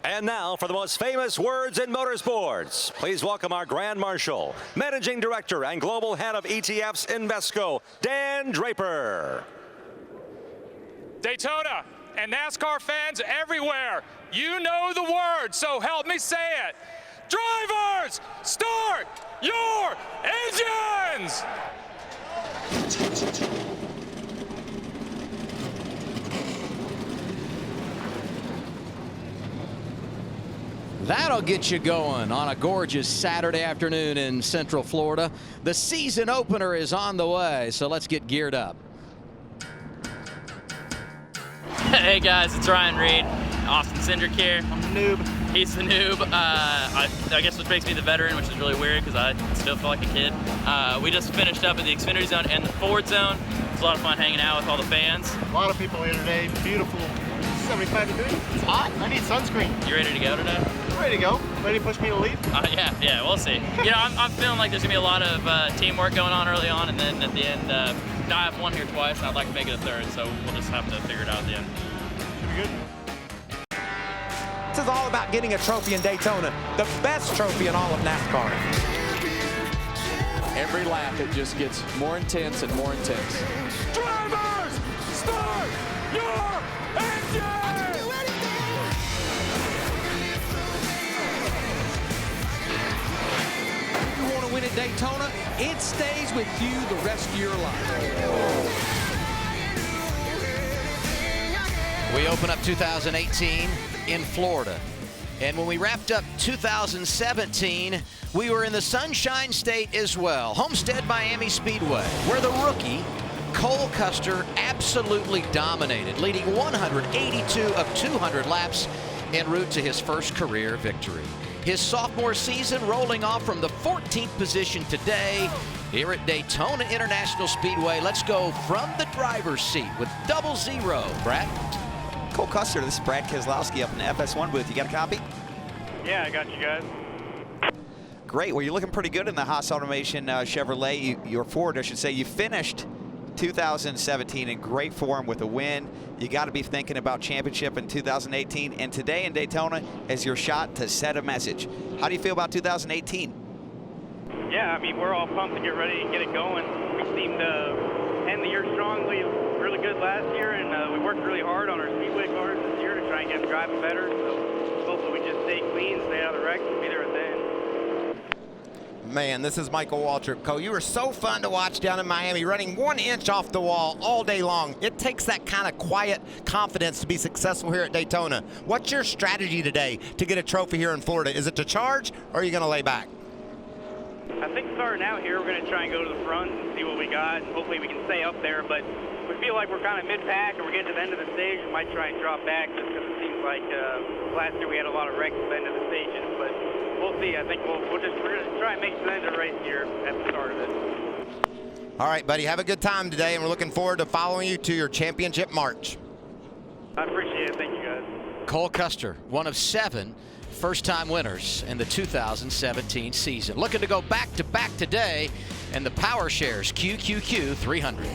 And now for the most famous words in motorsports, please welcome our Grand Marshal, Managing Director and Global Head of ETFs Invesco, Dan Draper. Daytona and NASCAR fans everywhere, you know the words, so help me say it. Drivers, start your engines! That'll get you going on a gorgeous Saturday afternoon in Central Florida. The season opener is on the way, so let's get geared up. Hey guys, it's Ryan Reed. Austin Cindric here. I'm the noob. He's the noob. I guess which makes me the veteran, which is really weird because I still feel like a kid. We just finished up at the Xfinity zone and the Ford zone. It's a lot of fun hanging out with all the fans. A lot of people here today. Beautiful. 75 degrees. It's hot. I need sunscreen. You ready to go today? I'm ready to go. Ready to push me to lead? Yeah, we'll see. You know, I'm feeling like there's gonna be a lot of teamwork going on early on, and then at the end, I have won here twice. I'd like to make it a third, so we'll just have to figure it out at the end. Should be good. This is all about getting a trophy in Daytona, the best trophy in all of NASCAR. Every lap, it just gets more intense and more intense. Drivers, start your engines! If you want to win at Daytona, it stays with you the rest of your life. We open up 2018 in Florida. And when we wrapped up 2017, we were in the Sunshine State as well. Homestead Miami Speedway, where the rookie, Cole Custer, absolutely dominated, leading 182 of 200 laps en route to his first career victory. His sophomore season rolling off from the 14th position today here at Daytona International Speedway. Let's go from the driver's seat with 00. Brad? Cole Custer, this is Brad Keselowski up in the FS1 booth. You got a copy? Yeah, I got you guys. Great. Well, you're looking pretty good in the Haas Automation Chevrolet. Your Ford, I should say. You finished 2017 in great form with a win. You got to be thinking about championship in 2018. And today in Daytona is your shot to set a message. How do you feel about 2018? Yeah, I mean, we're all pumped to get ready and get it going. We seemed to end the year strongly, really good last year, and we worked really hard on our Speedway cars this year to try and get them driving better. So hopefully we just stay clean, stay out of the wrecks, and be there at the end. Man, this is Michael Waltrip. Cole, you were so fun to watch down in Miami, running 1 inch off the wall all day long. It takes that kind of quiet confidence to be successful here at Daytona. What's your strategy today to get a trophy here in Florida? Is it to charge, or are you going to lay back? I think starting out here, we're going to try and go to the front and see what we got, and hopefully we can stay up there. But we feel like we're kind of mid-pack, and we're getting to the end of the stage. We might try and drop back just because it seems like last year we had a lot of wrecks at the end of the stages. But we'll see. I think we're going to try and make it to the end of the race here at the start of it. All right, buddy, have a good time today, and we're looking forward to following you to your championship march. I appreciate it. Thank you, guys. Cole Custer, one of 7 first-time winners in the 2017 season. Looking to go back-to-back today in the PowerShares QQQ 300.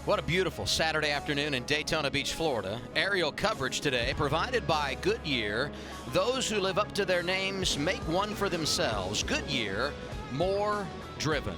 What a beautiful Saturday afternoon in Daytona Beach, Florida. Aerial coverage today provided by Goodyear. Those who live up to their names make one for themselves. Goodyear, more driven.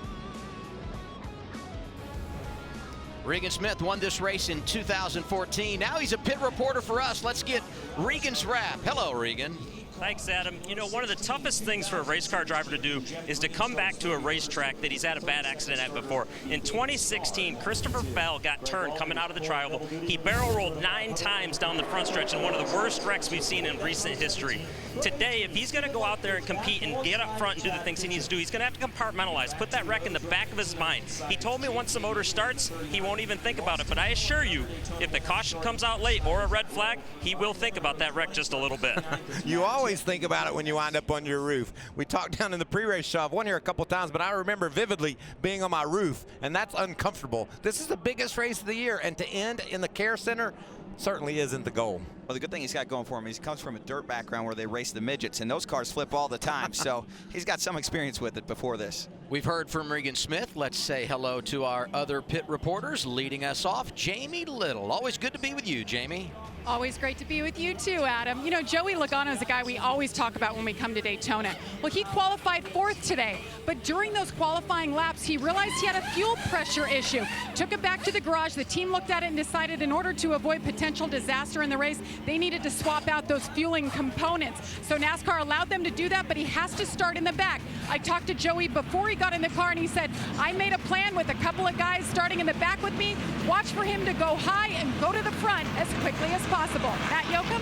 Regan Smith won this race in 2014. Now he's a pit reporter for us. Let's get Regan's wrap. Hello, Regan. Thanks, Adam. You know, one of the toughest things for a race car driver to do is to come back to a racetrack that he's had a bad accident at before. In 2016, Christopher Bell got turned coming out of the tri-oval. He barrel rolled 9 times down the front stretch in one of the worst wrecks we've seen in recent history. Today, if he's going to go out there and compete and get up front and do the things he needs to do, he's going to have to compartmentalize, put that wreck in the back of his mind. He told me once the motor starts, he won't even think about it. But I assure you, if the caution comes out late or a red flag, he will think about that wreck just a little bit. You always think about it when you wind up on your roof. We talked down in the pre-race shop. Won here a couple times, but I remember vividly being on my roof, and that's uncomfortable. This is the biggest race of the year, and to end in the Care Center certainly isn't the goal. Well, the good thing he's got going for him is he comes from a dirt background where they race the midgets, and those cars flip all the time. So he's got some experience with it before this. We've heard from Regan Smith. Let's say hello to our other pit reporters. Leading us off, Jamie Little. Always good to be with you, Jamie. Always great to be with you too, Adam. You know, Joey Logano is a guy we always talk about when we come to Daytona. Well, he qualified 4th today, but during those qualifying laps, he realized he had a fuel pressure issue. Took it back to the garage. The team looked at it and decided in order to avoid potential disaster in the race, they needed to swap out those fueling components. So NASCAR allowed them to do that, but he has to start in the back. I talked to Joey before he got in the car, and he said, I made a plan with a couple of guys starting in the back with me. Watch for him to go high and go to the front as quickly as possible. Matt Yoakum?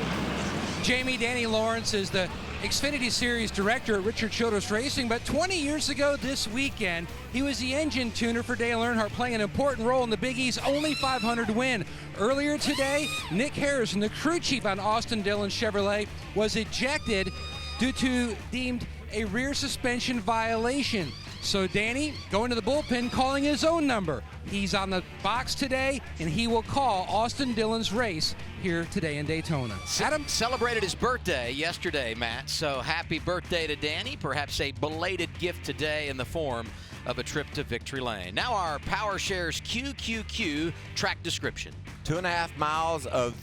Jamie, Danny Lawrence is the Xfinity Series director at Richard Childress Racing, but 20 years ago this weekend, he was the engine tuner for Dale Earnhardt, playing an important role in the Big East only 500 win. Earlier today, Nick Harrison, the crew chief on Austin Dillon's Chevrolet, was ejected due to deemed a rear suspension violation. So Danny going to the bullpen, calling his own number. He's on the box today, and he will call Austin Dillon's race here today in Daytona. Adam celebrated his birthday yesterday, Matt, so happy birthday to Danny. Perhaps a belated gift today in the form of a trip to Victory Lane. Now our PowerShares QQQ track description. 2.5 miles of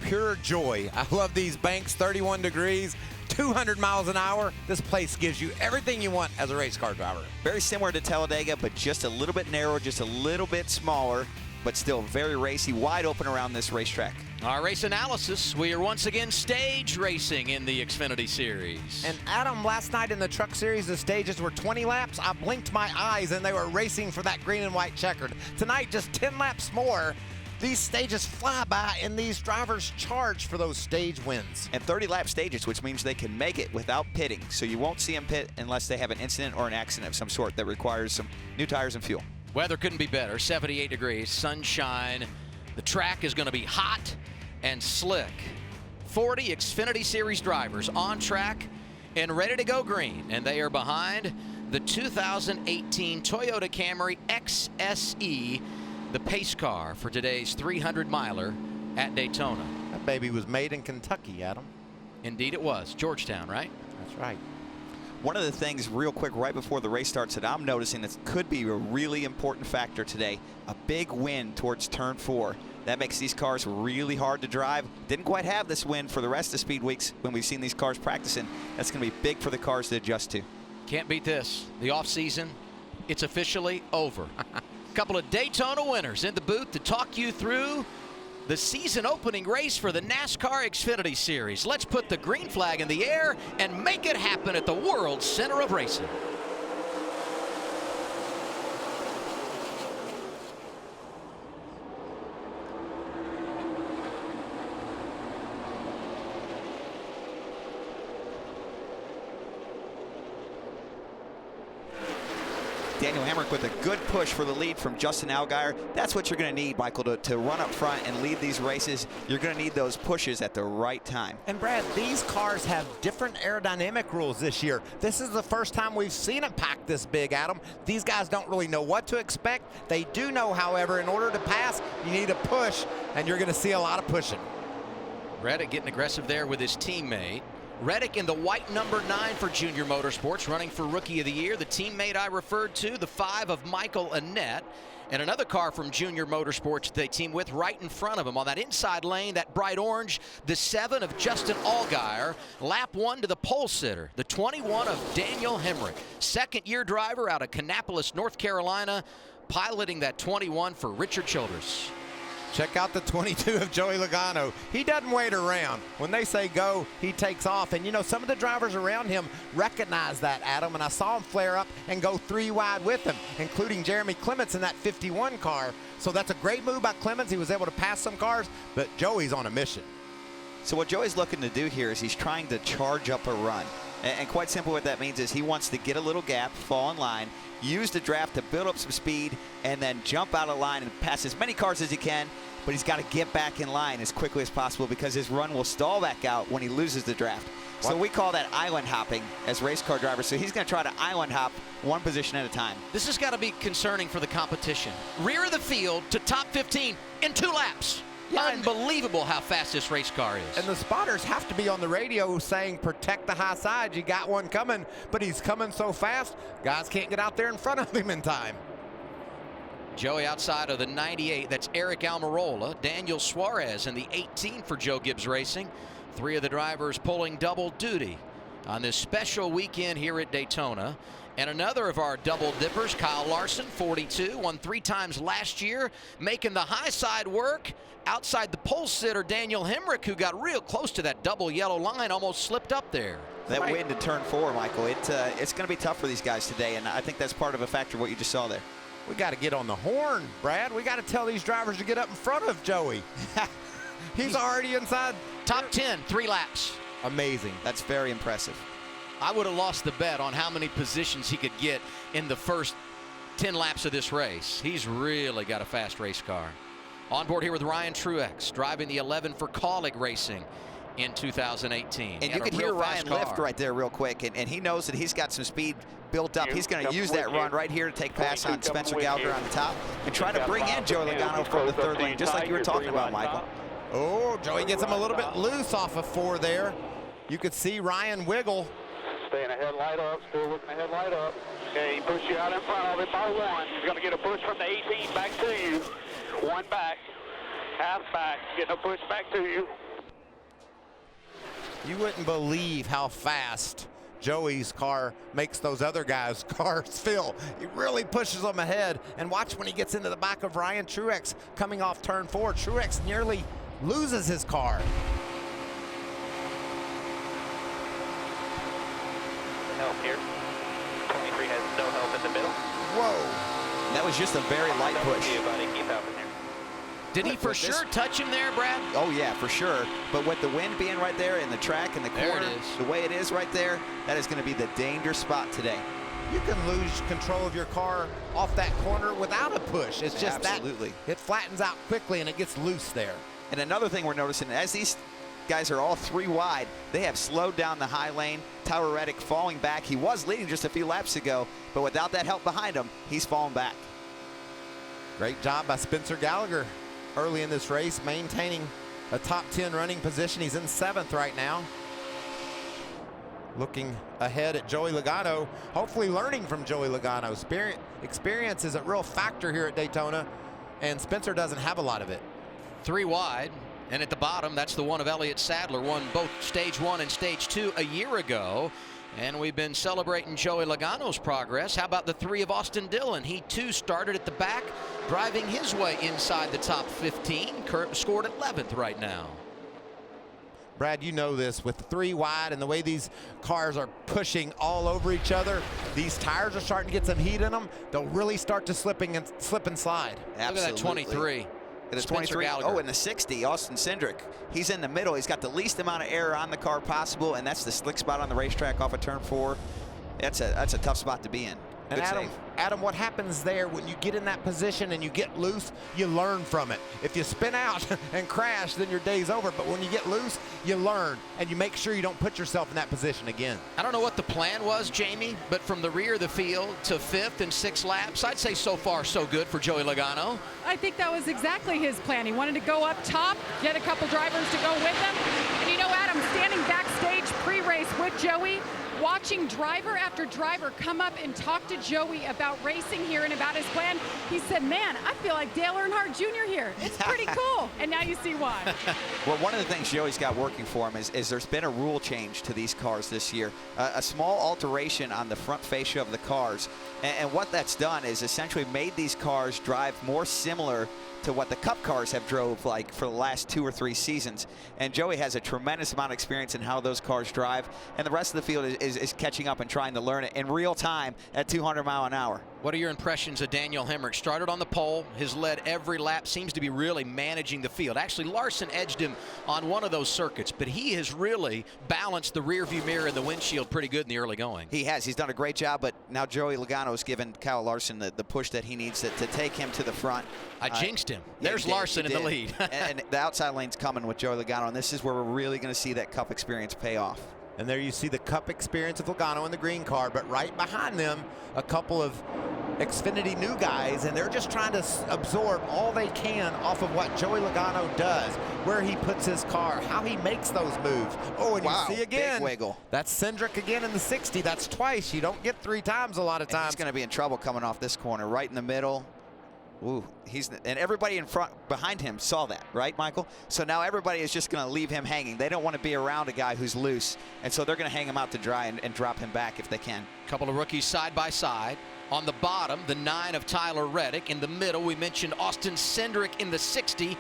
pure joy. I love these banks, 31 degrees. 200 miles an hour. This place gives you everything you want as a race car driver. Very similar to Talladega, but just a little bit narrower, just a little bit smaller, but still very racy, wide open around this racetrack. Our race analysis, we are once again stage racing in the Xfinity Series. And Adam, last night in the Truck Series, the stages were 20 laps. I blinked my eyes and they were racing for that green and white checkered. Tonight, just 10 laps more. These stages fly by, and these drivers charge for those stage wins. And 30-lap stages, which means they can make it without pitting. So you won't see them pit unless they have an incident or an accident of some sort that requires some new tires and fuel. Weather couldn't be better. 78 degrees, sunshine. The track is going to be hot and slick. 40 Xfinity Series drivers on track and ready to go green. And they are behind the 2018 Toyota Camry XSE, the pace car for today's 300-miler at Daytona. That baby was made in Kentucky, Adam. Indeed it was. Georgetown, right? That's right. One of the things real quick right before the race starts that I'm noticing that could be a really important factor today, a big wind towards turn 4. That makes these cars really hard to drive. Didn't quite have this wind for the rest of speed weeks when we've seen these cars practicing. That's going to be big for the cars to adjust to. Can't beat this. The off-season, it's officially over. Couple of Daytona winners in the booth to talk you through the season opening race for the NASCAR Xfinity Series. Let's put the green flag in the air and make it happen at the world's center of racing. Daniel Hemrick with a good push for the lead from Justin Allgaier. That's what you're going to need, Michael, to run up front and lead these races. You're going to need those pushes at the right time. And Brad, these cars have different aerodynamic rules this year. This is the first time we've seen them packed this big, Adam. These guys don't really know what to expect. They do know, however, in order to pass, you need a push, and you're going to see a lot of pushing. Reddick getting aggressive there with his teammate. Reddick in the white number 9 for Junior Motorsports, running for Rookie of the Year. The teammate I referred to, the 5 of Michael Annett. And another car from Junior Motorsports they team with right in front of him on that inside lane, that bright orange, the 7 of Justin Allgaier. Lap 1 to the pole sitter, the 21 of Daniel Hemrick. Second-year driver out of Kannapolis, North Carolina, piloting that 21 for Richard Childress. Check out the 22 of Joey Logano. He doesn't wait around. When they say go, he takes off. And, you know, some of the drivers around him recognize that, Adam, and I saw him flare up and go 3 wide with him, including Jeremy Clements in that 51 car. So that's a great move by Clements. He was able to pass some cars, but Joey's on a mission. So what Joey's looking to do here is he's trying to charge up a run. And quite simply what that means is he wants to get a little gap, fall in line, use the draft to build up some speed, and then jump out of line and pass as many cars as he can. But he's got to get back in line as quickly as possible because his run will stall back out when he loses the draft. What? So we call that island hopping as race car drivers. So he's going to try to island hop one position at a time. This has got to be concerning for the competition. Rear of the field to top 15 in 2 laps. Yeah, unbelievable how fast this race car is. And the spotters have to be on the radio saying, protect the high side. You got one coming, but he's coming so fast, guys can't get out there in front of him in time. Joey outside of the 98. That's Eric Almirola. Daniel Suarez in the 18 for Joe Gibbs Racing. 3 of the drivers pulling double duty on this special weekend here at Daytona. And another of our double dippers, Kyle Larson, 42, won 3 times last year, making the high side work. Outside the pole sitter, Daniel Hemrick, who got real close to that double yellow line, almost slipped up there. That win to turn 4, Michael, it's going to be tough for these guys today, and I think that's part of a factor of what you just saw there. We got to get on the horn, Brad. We got to tell these drivers to get up in front of Joey. He's already inside. Top 10, 3 laps. Amazing. That's very impressive. I would have lost the bet on how many positions he could get in the first 10 laps of this race. He's really got a fast race car. On board here with Ryan Truex, driving the 11 for Kaulig Racing in 2018. And you can hear Ryan lift right there real quick, and he knows that he's got some speed built up. He's going to use that run right here to take pass on Spencer Gallagher on the top and try to bring in Joey Logano from the 3rd lane, just like you were talking about, Michael. Oh, Joey gets him a little bit loose off of 4 there. You could see Ryan wiggle. Staying ahead, light up, still looking ahead, light up. Okay, he pushed you out in front of him by 1. He's going to get a push from the 18 back to you. 1 back, half back, getting a push back to you. You wouldn't believe how fast Joey's car makes those other guys' cars feel. He really pushes them ahead. And watch when he gets into the back of Ryan Truex coming off turn 4. Truex nearly loses his car. Help here. 23 has no help in the middle. Whoa. That was just a very light push. You, buddy. Keep helping there. Did he for sure touch him there, Brad? Oh, yeah, for sure. But with the wind being right there in the track and the corner, the way it is right there, that is going to be the danger spot today. You can lose control of your car off that corner without a push. It's just absolutely. It flattens out quickly and it gets loose there. And another thing we're noticing, as these guys are all 3 wide, they have slowed down the high lane. Tyler Reddick falling back. He was leading just a few laps ago, but without that help behind him, he's fallen back. Great job by Spencer Gallagher early in this race, maintaining a top 10 running position. He's in 7th right now. Looking ahead at Joey Logano, hopefully learning from Joey Logano. Experience is a real factor here at Daytona, and Spencer doesn't have a lot of it. 3 wide. And at the bottom, that's the one of Elliott Sadler, won both Stage 1 and Stage 2 a year ago. And we've been celebrating Joey Logano's progress. How about the 3 of Austin Dillon? He too started at the back, driving his way inside the top 15. Scored 11th right now. Brad, you know this, with 3 wide and the way these cars are pushing all over each other, these tires are starting to get some heat in them. They'll really start to slip and slide. Absolutely. Look at that 23. It is 23. Oh, and the 60, Austin Cindric. He's in the middle. He's got the least amount of error on the car possible, and that's the slick spot on the racetrack off of turn 4. That's a tough spot to be in. And Adam, what happens there when you get in that position and you get loose, you learn from it. If you spin out and crash, then your day's over. But when you get loose, you learn, and you make sure you don't put yourself in that position again. I don't know what the plan was, Jamie, but from the rear of the field to 5th and 6 laps, I'd say so far so good for Joey Logano. I think that was exactly his plan. He wanted to go up top, get a couple drivers to go with him. And you know, Adam, standing backstage pre-race with Joey, watching driver after driver come up and talk to Joey about racing here and about his plan, he said, man, I feel like Dale Earnhardt Jr. here. It's pretty cool. And now you see why. Well, one of the things Joey's got working for him is there's been a rule change to these cars this year. A small alteration on the front fascia of the cars. And what that's done is essentially made these cars drive more similar to what the Cup cars have drove like for the last 2 or 3 seasons. And Joey has a tremendous amount of experience in how those cars drive, and the rest of the field is catching up and trying to learn it in real time at 200 miles an hour. What are your impressions of Daniel Hemrick? Started on the pole, has led every lap, seems to be really managing the field. Actually, Larson edged him on one of those circuits, but he has really balanced the rear view mirror and the windshield pretty good in the early going. He has. He's done a great job, but now Joey Logano has given Kyle Larson the push that he needs to take him to the front. I jinxed him. Yeah, There's Larson in the lead. and the outside lane's coming with Joey Logano, and this is where we're really going to see that Cup experience pay off. And there you see the Cup experience of Logano in the green car, but right behind them, a couple of Xfinity new guys, and they're just trying to absorb all they can off of what Joey Logano does, where he puts his car, how he makes those moves. Oh, and wow, you see again, big wiggle. That's Cindric again in the 60. That's twice. You don't get 3 times a lot of times. He's going to be in trouble coming off this corner, right in the middle. Ooh, and everybody in front, behind him saw that, right, Michael? So now everybody is just going to leave him hanging. They don't want to be around a guy who's loose, and so they're going to hang him out to dry and drop him back if they can. Couple of rookies side by side. On the bottom, the 9 of Tyler Reddick. In the middle, we mentioned Austin Cindric in the 60.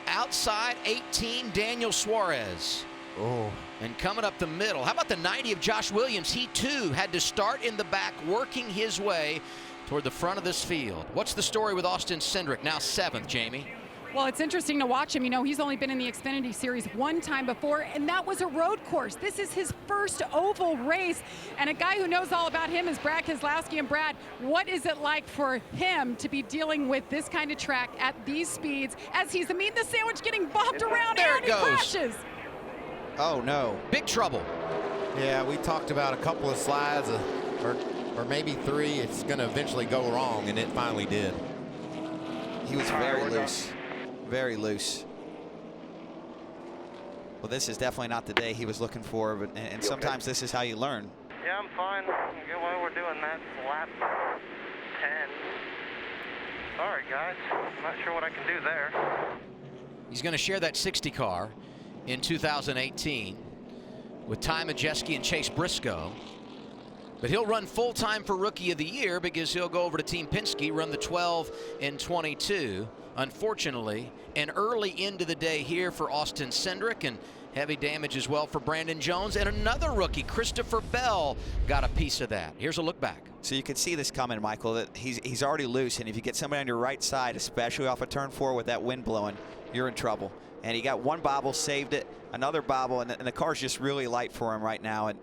Outside, 18, Daniel Suarez. Oh. And coming up the middle, how about the 90 of Josh Williams? He, too, had to start in the back, working his way toward the front of this field. What's the story with Austin Cindric, now 7th, Jamie? Well, it's interesting to watch him. You know, he's only been in the Xfinity Series one time before, and that was a road course. This is his first oval race, and a guy who knows all about him is Brad Keselowski. And Brad, what is it like for him to be dealing with this kind of track at these speeds as he's the meat and the sandwich getting bobbed around there and it he goes. crashes? Oh, no. Big trouble. Yeah, we talked about a couple of slides, or maybe 3. It's going to eventually go wrong, and it finally did. He was very loose. Very loose. Well, this is definitely not the day he was looking for, but and sometimes this is how you learn. Yeah, I'm fine. While we're doing that, lap 10. Sorry, guys. I'm not sure what I can do there. He's going to share that 60 car in 2018 with Ty Majeski and Chase Briscoe. But he'll run full-time for Rookie of the Year because he'll go over to Team Penske, run the 12 and 22. Unfortunately, an early end of the day here for Austin Cindric, and heavy damage as well for Brandon Jones. And another rookie, Christopher Bell, got a piece of that. Here's a look back. So you can see this coming, Michael, that he's already loose, and if you get somebody on your right side, especially off of turn 4 with that wind blowing, you're in trouble. And he got one bobble, saved it, another bobble, and the car's just really light for him right now, and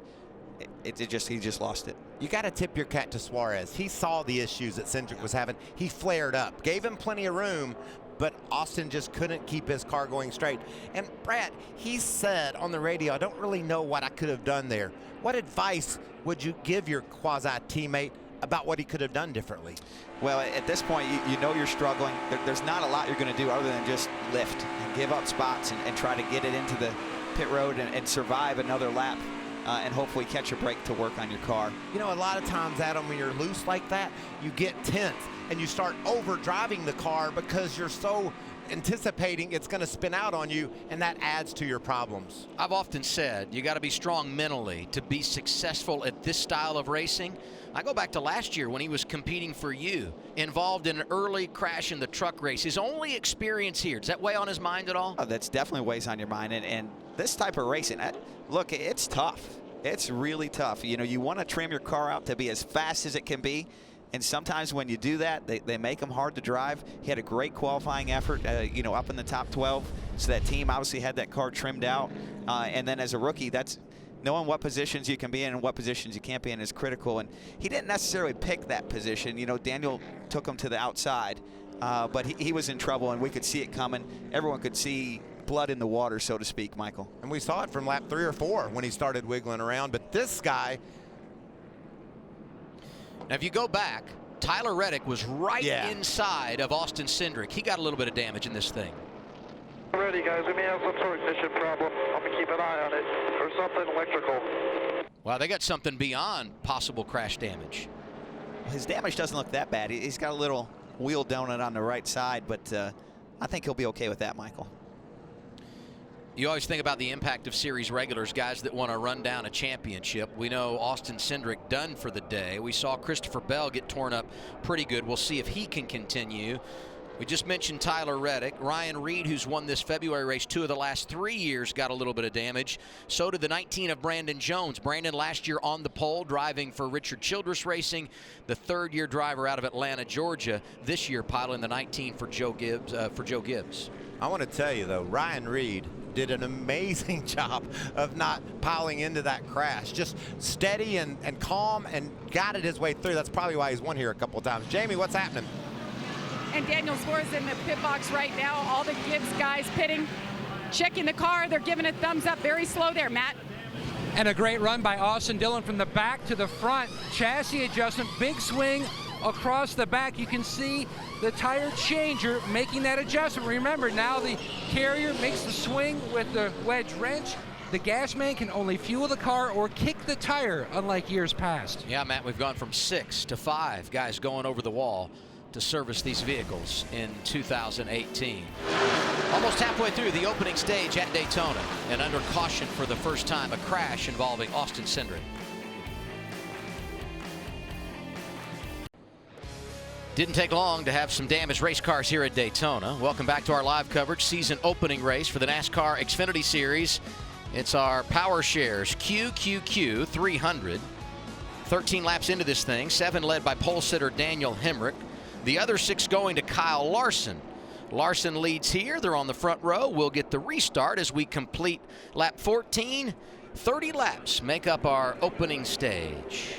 he just lost it. You got to tip your cap to Suarez. He saw the issues that Cindric was having. He flared up, gave him plenty of room, but Austin just couldn't keep his car going straight. And Brad, he said on the radio, I don't really know what I could have done there. What advice would you give your quasi-teammate about what he could have done differently? Well, at this point, you know you're struggling. There's not a lot you're going to do other than just lift and give up spots and try to get it into the pit road and survive another lap. And hopefully catch a break to work on your car. You know, a lot of times, Adam, when you're loose like that, you get tense and you start over driving the car because you're so anticipating it's going to spin out on you, and that adds to your problems. I've often said you got to be strong mentally to be successful at this style of racing. I go back to last year when he was competing for you, involved in an early crash in the truck race. His only experience here, does that weigh on his mind at all? Oh, that's definitely weighs on your mind. And this type of racing, look, it's tough. It's really tough. You know, you want to trim your car out to be as fast as it can be. And sometimes when you do that, they make them hard to drive. He had a great qualifying effort, you know, up in the top 12. So that team obviously had that car trimmed out. And then as a rookie, that's knowing what positions you can be in and what positions you can't be in is critical. And he didn't necessarily pick that position. You know, Daniel took him to the outside, but he was in trouble, and we could see it coming. Everyone could see blood in the water, so to speak, Michael. And we saw it from lap 3 or 4 when he started wiggling around. But this guy... Now, if you go back, Tyler Reddick was right inside of Austin Cindric. He got a little bit of damage in this thing. Ready, guys. We may have some sort of ignition problem. I'm going to keep an eye on it, or something electrical. Wow, they got something beyond possible crash damage. His damage doesn't look that bad. He's got a little wheel donut on the right side, but I think he'll be okay with that, Michael. You always think about the impact of series regulars, guys that want to run down a championship. We know Austin Cindric done for the day. We saw Christopher Bell get torn up pretty good. We'll see if he can continue. We just mentioned Tyler Reddick. Ryan Reed, who's won this February race 2 of the last 3 years, got a little bit of damage. So did the 19 of Brandon Jones. Brandon last year on the pole, driving for Richard Childress Racing, the third-year driver out of Atlanta, Georgia. This year piloting the 19 for Joe Gibbs. I want to tell you, though, Ryan Reed did an amazing job of not piling into that crash. Just steady and calm, and got it his way through. That's probably why he's won here a couple of times. Jamie, what's happening? And Daniel Suarez in the pit box right now. All the Gibbs guys pitting, checking the car. They're giving it thumbs up. Very slow there, Matt. And a great run by Austin Dillon from the back to the front. Chassis adjustment, big swing across the back. You can see the tire changer making that adjustment. Remember, now the carrier makes the swing with the wedge wrench. The gas man can only fuel the car or kick the tire, unlike years past. Yeah, Matt, we've gone from 6 to 5 guys going over the wall. to service these vehicles in 2018. Almost halfway through the opening stage at Daytona, and under caution for the first time, a crash involving Austin Cindric. Didn't take long to have some damaged race cars here at Daytona. Welcome back to our live coverage, season opening race for the NASCAR Xfinity Series. It's our PowerShares QQQ 300. 13 laps into this thing, 7 led by pole sitter Daniel Hemrick. The other 6 going to Kyle Larson. Larson leads here. They're on the front row. We'll get the restart as we complete lap 14. 30 laps make up our opening stage.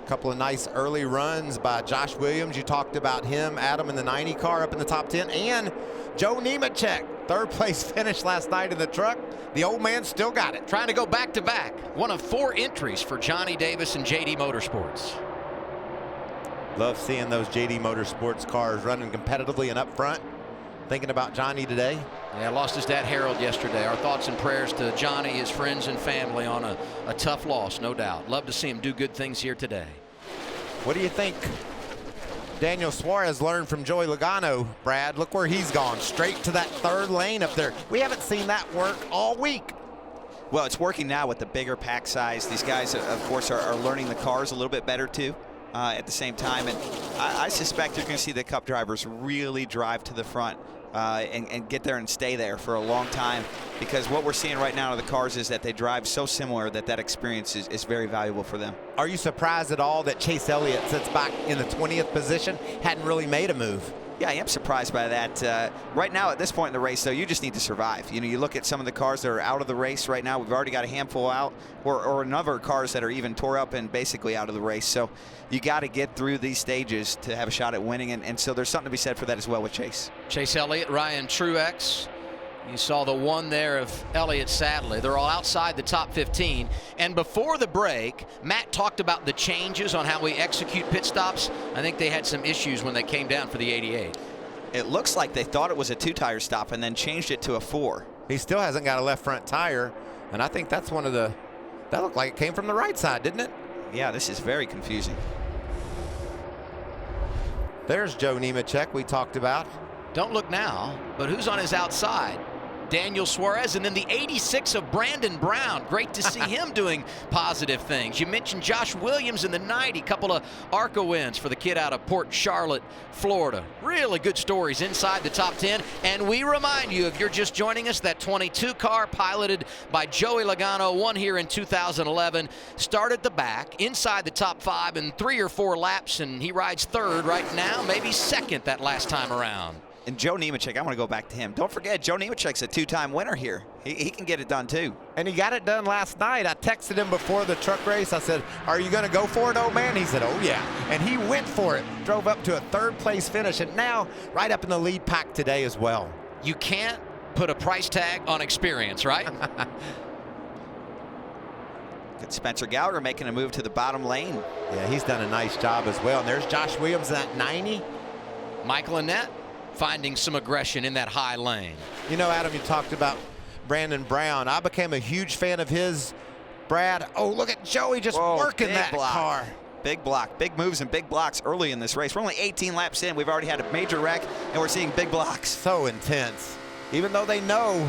Couple of nice early runs by Josh Williams. You talked about him, Adam, in the 90 car up in the top 10. And Joe Nemechek, third place finish last night in the truck. The old man still got it. Trying to go back to back. One of 4 entries for Johnny Davis and JD Motorsports. Love seeing those JD Motorsports cars running competitively and up front. Thinking about Johnny today. Yeah, lost his dad Harold yesterday. Our thoughts and prayers to Johnny, his friends and family on a tough loss, no doubt. Love to see him do good things here today. What do you think Daniel Suarez learned from Joey Logano, Brad? Look where he's gone, straight to that 3rd lane up there. We haven't seen that work all week. Well, it's working now with the bigger pack size. These guys, of course, are learning the cars a little bit better, too, at the same time. And I suspect you're going to see the Cup drivers really drive to the front and get there and stay there for a long time, because what we're seeing right now of the cars is that they drive so similar that experience is very valuable for them. Are you surprised at all that Chase Elliott sits back in the 20th position, hadn't really made a move? Yeah, I am surprised by that. Right now, at this point in the race, though, you just need to survive. You know, you look at some of the cars that are out of the race right now. We've already got a handful out, or another cars that are even tore up and basically out of the race. So you got to get through these stages to have a shot at winning, and so there's something to be said for that as well with Chase. Chase Elliott, Ryan Truex. You saw the one there of Elliott, sadly. They're all outside the top 15. And before the break, Matt talked about the changes on how we execute pit stops. I think they had some issues when they came down for the 88. It looks like they thought it was a 2-tire stop and then changed it to a 4. He still hasn't got a left front tire, and I think that's one of the, that looked like it came from the right side, didn't it? Yeah, this is very confusing. There's Joe Nemechek we talked about. Don't look now, but who's on his outside? Daniel Suarez, and then the 86 of Brandon Brown. Great to see him doing positive things. You mentioned Josh Williams in the 90, couple of ARCA wins for the kid out of Port Charlotte, Florida. Really good stories inside the top 10. And we remind you, if you're just joining us, that 22 car piloted by Joey Logano, won here in 2011, started the back, inside the top 5 in 3 or 4 laps, and he rides 3rd right now, maybe 2nd that last time around. And Joe Nemechek, I want to go back to him. Don't forget, Joe Nemechek's a 2-time winner here. He can get it done, too. And he got it done last night. I texted him before the truck race. I said, are you going to go for it, old man? He said, oh, yeah. And he went for it. Drove up to a 3rd place finish, and now right up in the lead pack today as well. You can't put a price tag on experience, right? Good Spencer Gallagher making a move to the bottom lane. Yeah, he's done a nice job as well. And there's Josh Williams at 90. Michael Annett finding some aggression in that high lane. You know, Adam, you talked about Brandon Brown. I became a huge fan of his. Brad, oh, look at Joey just working that car. Big block, big moves and big blocks early in this race. We're only 18 laps in. We've already had a major wreck, and we're seeing big blocks. So intense. Even though they know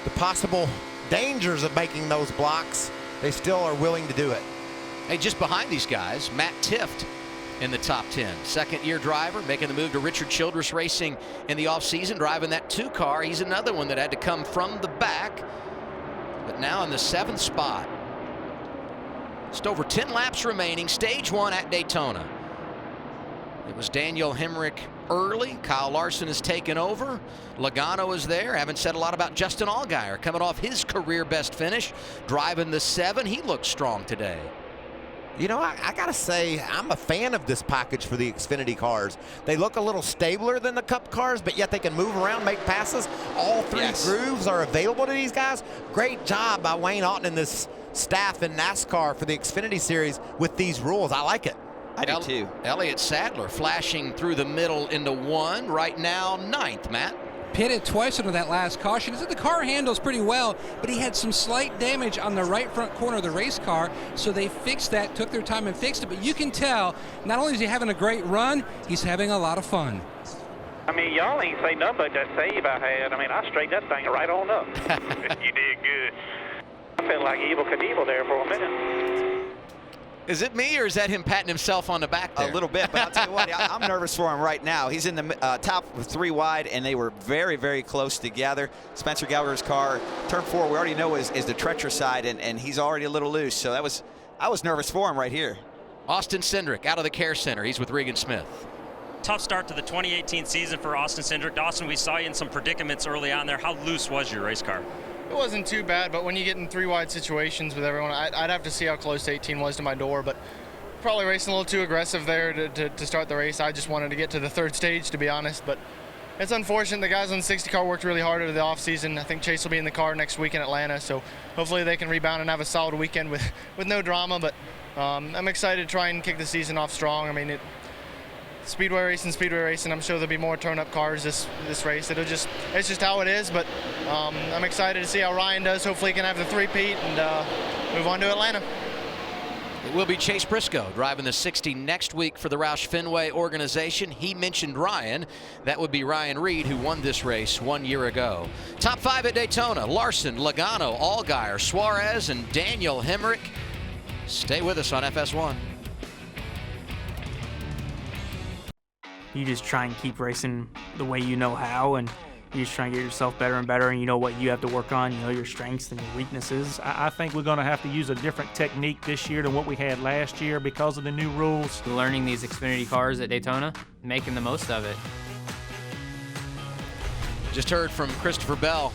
the possible dangers of making those blocks, they still are willing to do it. Hey, just behind these guys, Matt Tifft in the top 10. 2nd-year driver, making the move to Richard Childress Racing in the offseason, driving that 2 car. He's another one that had to come from the back, but now in the 7th spot. Just over 10 laps remaining, stage 1 at Daytona. It was Daniel Hemrick early. Kyle Larson has taken over. Logano is there. Haven't said a lot about Justin Allgaier coming off his career best finish, driving the 7. He looks strong today. You know, I got to say, I'm a fan of this package for the Xfinity cars. They look a little stabler than the Cup cars, but yet they can move around, make passes. All 3 grooves are available to these guys. Great job by Wayne Auten and this staff in NASCAR for the Xfinity Series with these rules. I like it. I do too. Elliott Sadler flashing through the middle into 1, right now 9th, Matt. Pitted twice under that last caution. He said the car handles pretty well, but he had some slight damage on the right front corner of the race car, so they fixed that, took their time and fixed it. But you can tell, not only is he having a great run, he's having a lot of fun. I mean, y'all ain't say nothing but that save I had. I mean, I straightened that thing right on up. You did good. I felt like Evel Knievel there for a minute. Is it me, or is that him patting himself on the back there? A little bit, but I'll tell you what, I'm nervous for him right now. He's in the top 3 wide, and they were very, very close together. Spencer Gallagher's car, turn 4, we already know is the treacherous side, and he's already a little loose. So I was nervous for him right here. Austin Cindric out of the care center. He's with Regan Smith. Tough start to the 2018 season for Austin Cindric. Austin, we saw you in some predicaments early on there. How loose was your race car? It wasn't too bad, but when you get in 3 wide situations with everyone, I'd have to see how close 18 was to my door, but probably racing a little too aggressive there to start the race. I just wanted to get to the 3rd stage, to be honest, but it's unfortunate. The guys on the 60 car worked really hard over the offseason. I think Chase will be in the car next week in Atlanta, so hopefully they can rebound and have a solid weekend with no drama, but I'm excited to try and kick the season off strong. I mean, Speedway racing, I'm sure there'll be more turn-up cars this race. It's just how it is, but I'm excited to see how Ryan does. Hopefully he can have the 3-peat and move on to Atlanta. It will be Chase Briscoe driving the 60 next week for the Roush Fenway organization. He mentioned Ryan. That would be Ryan Reed, who won this race 1 year ago. Top 5 at Daytona: Larson, Logano, Allgaier, Suarez, and Daniel Hemrick. Stay with us on FS1. You just try and keep racing the way you know how, and you just try and get yourself better and better, and you know what you have to work on, you know your strengths and your weaknesses. I think we're going to have to use a different technique this year than what we had last year because of the new rules. Learning these Xfinity cars at Daytona, making the most of it. Just heard from Christopher Bell,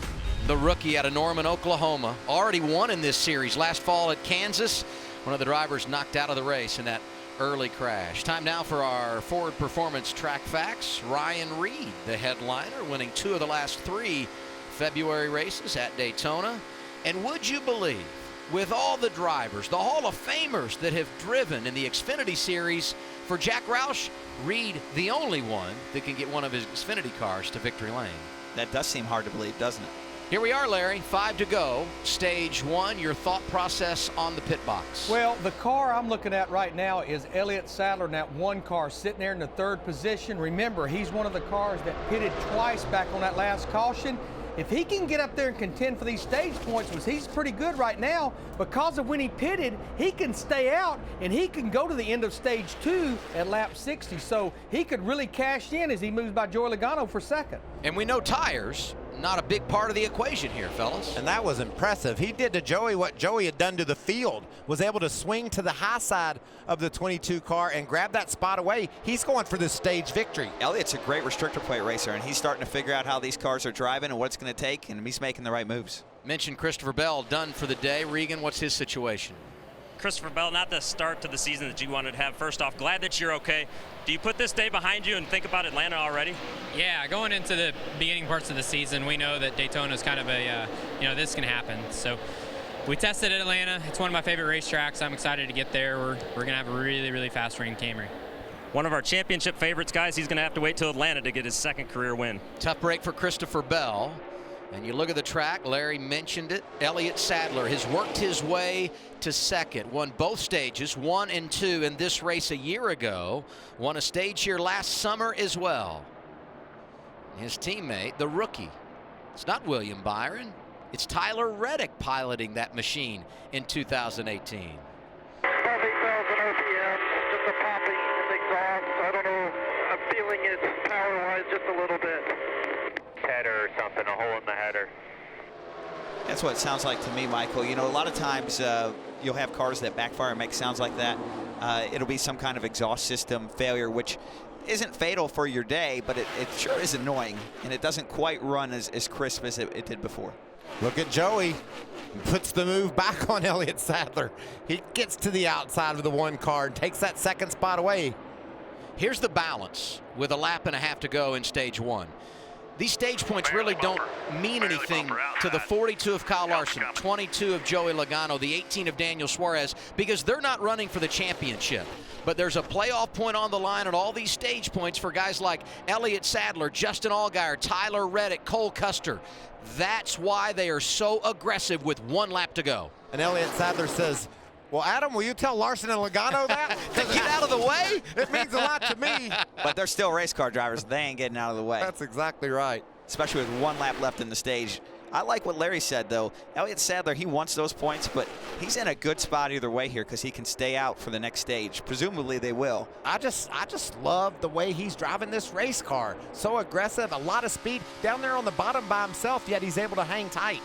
the rookie out of Norman, Oklahoma. Already won in this series last fall at Kansas. One of the drivers knocked out of the race in that early crash. Time now for our Ford Performance Track Facts. Ryan Reed, the headliner, winning 2 of the last 3 February races at Daytona. And would you believe, with all the drivers, the Hall of Famers that have driven in the Xfinity Series, for Jack Roush, Reed the only one that can get one of his Xfinity cars to victory lane. That does seem hard to believe, doesn't it? Here we are, Larry, 5 to go. Stage 1, your thought process on the pit box. Well, the car I'm looking at right now is Elliott Sadler in that 1 car sitting there in the 3rd position. Remember, he's one of the cars that pitted twice back on that last caution. If he can get up there and contend for these stage points, which he's pretty good right now, because of when he pitted, he can stay out and he can go to the end of stage 2 at lap 60. So he could really cash in as he moves by Joey Logano for 2nd. And we know tires, not a big part of the equation here, fellas. And that was impressive. He did to Joey what Joey had done to the field, was able to swing to the high side of the 22 car and grab that spot away. He's going for the stage victory. Elliott's a great restrictor plate racer, and he's starting to figure out how these cars are driving and what it's going to take, and he's making the right moves. Mentioned Christopher Bell done for the day. Regan, what's his situation? Christopher Bell, not the start to the season that you wanted to have. First off, glad that you're okay. Do you put this day behind you and think about Atlanta already? Yeah, going into the beginning parts of the season, we know that Daytona is kind of a, this can happen. So we tested at Atlanta. It's one of my favorite racetracks. I'm excited to get there. We're going to have a really, really fast running Camry. One of our championship favorites, guys. He's going to have to wait till Atlanta to get his 2nd career win. Tough break for Christopher Bell. And you look at the track, Larry mentioned it, Elliott Sadler has worked his way to 2nd, won both stages, 1 and 2 in this race a year ago, won a stage here last summer as well. His teammate, the rookie, it's not William Byron, it's Tyler Reddick piloting that machine in 2018. 30,000 RPM, just a popping in the exhaust. I don't know, I'm feeling it power-wise just a little bit. Header or something, a hole in the header. That's what it sounds like to me, Michael. You know, a lot of times you'll have cars that backfire and make sounds like that. It'll be some kind of exhaust system failure, which isn't fatal for your day, but it sure is annoying, and it doesn't quite run as crisp as it did before. Look at Joey. Puts the move back on Elliott Sadler. He gets to the outside of the 1 car and takes that 2nd spot away. Here's the balance with a lap and a half to go in stage 1. these stage points really don't mean anything to the 42 of Kyle Larson, 22 of Joey Logano, the 18 of Daniel Suarez, because they're not running for the championship. But there's a playoff point on the line at all these stage points for guys like Elliott Sadler, Justin Allgaier, Tyler Reddick, Cole Custer. That's why they are so aggressive with 1 lap to go. And Elliott Sadler says, well, Adam, will you tell Larson and Logano that? Get out of the way? It means a lot to me. But they're still race car drivers. They ain't getting out of the way. That's exactly right. Especially with 1 lap left in the stage. I like what Larry said, though. Elliott Sadler, he wants those points, but he's in a good spot either way here because he can stay out for the next stage. Presumably they will. I just love the way he's driving this race car. So aggressive, a lot of speed. Down there on the bottom by himself, yet he's able to hang tight.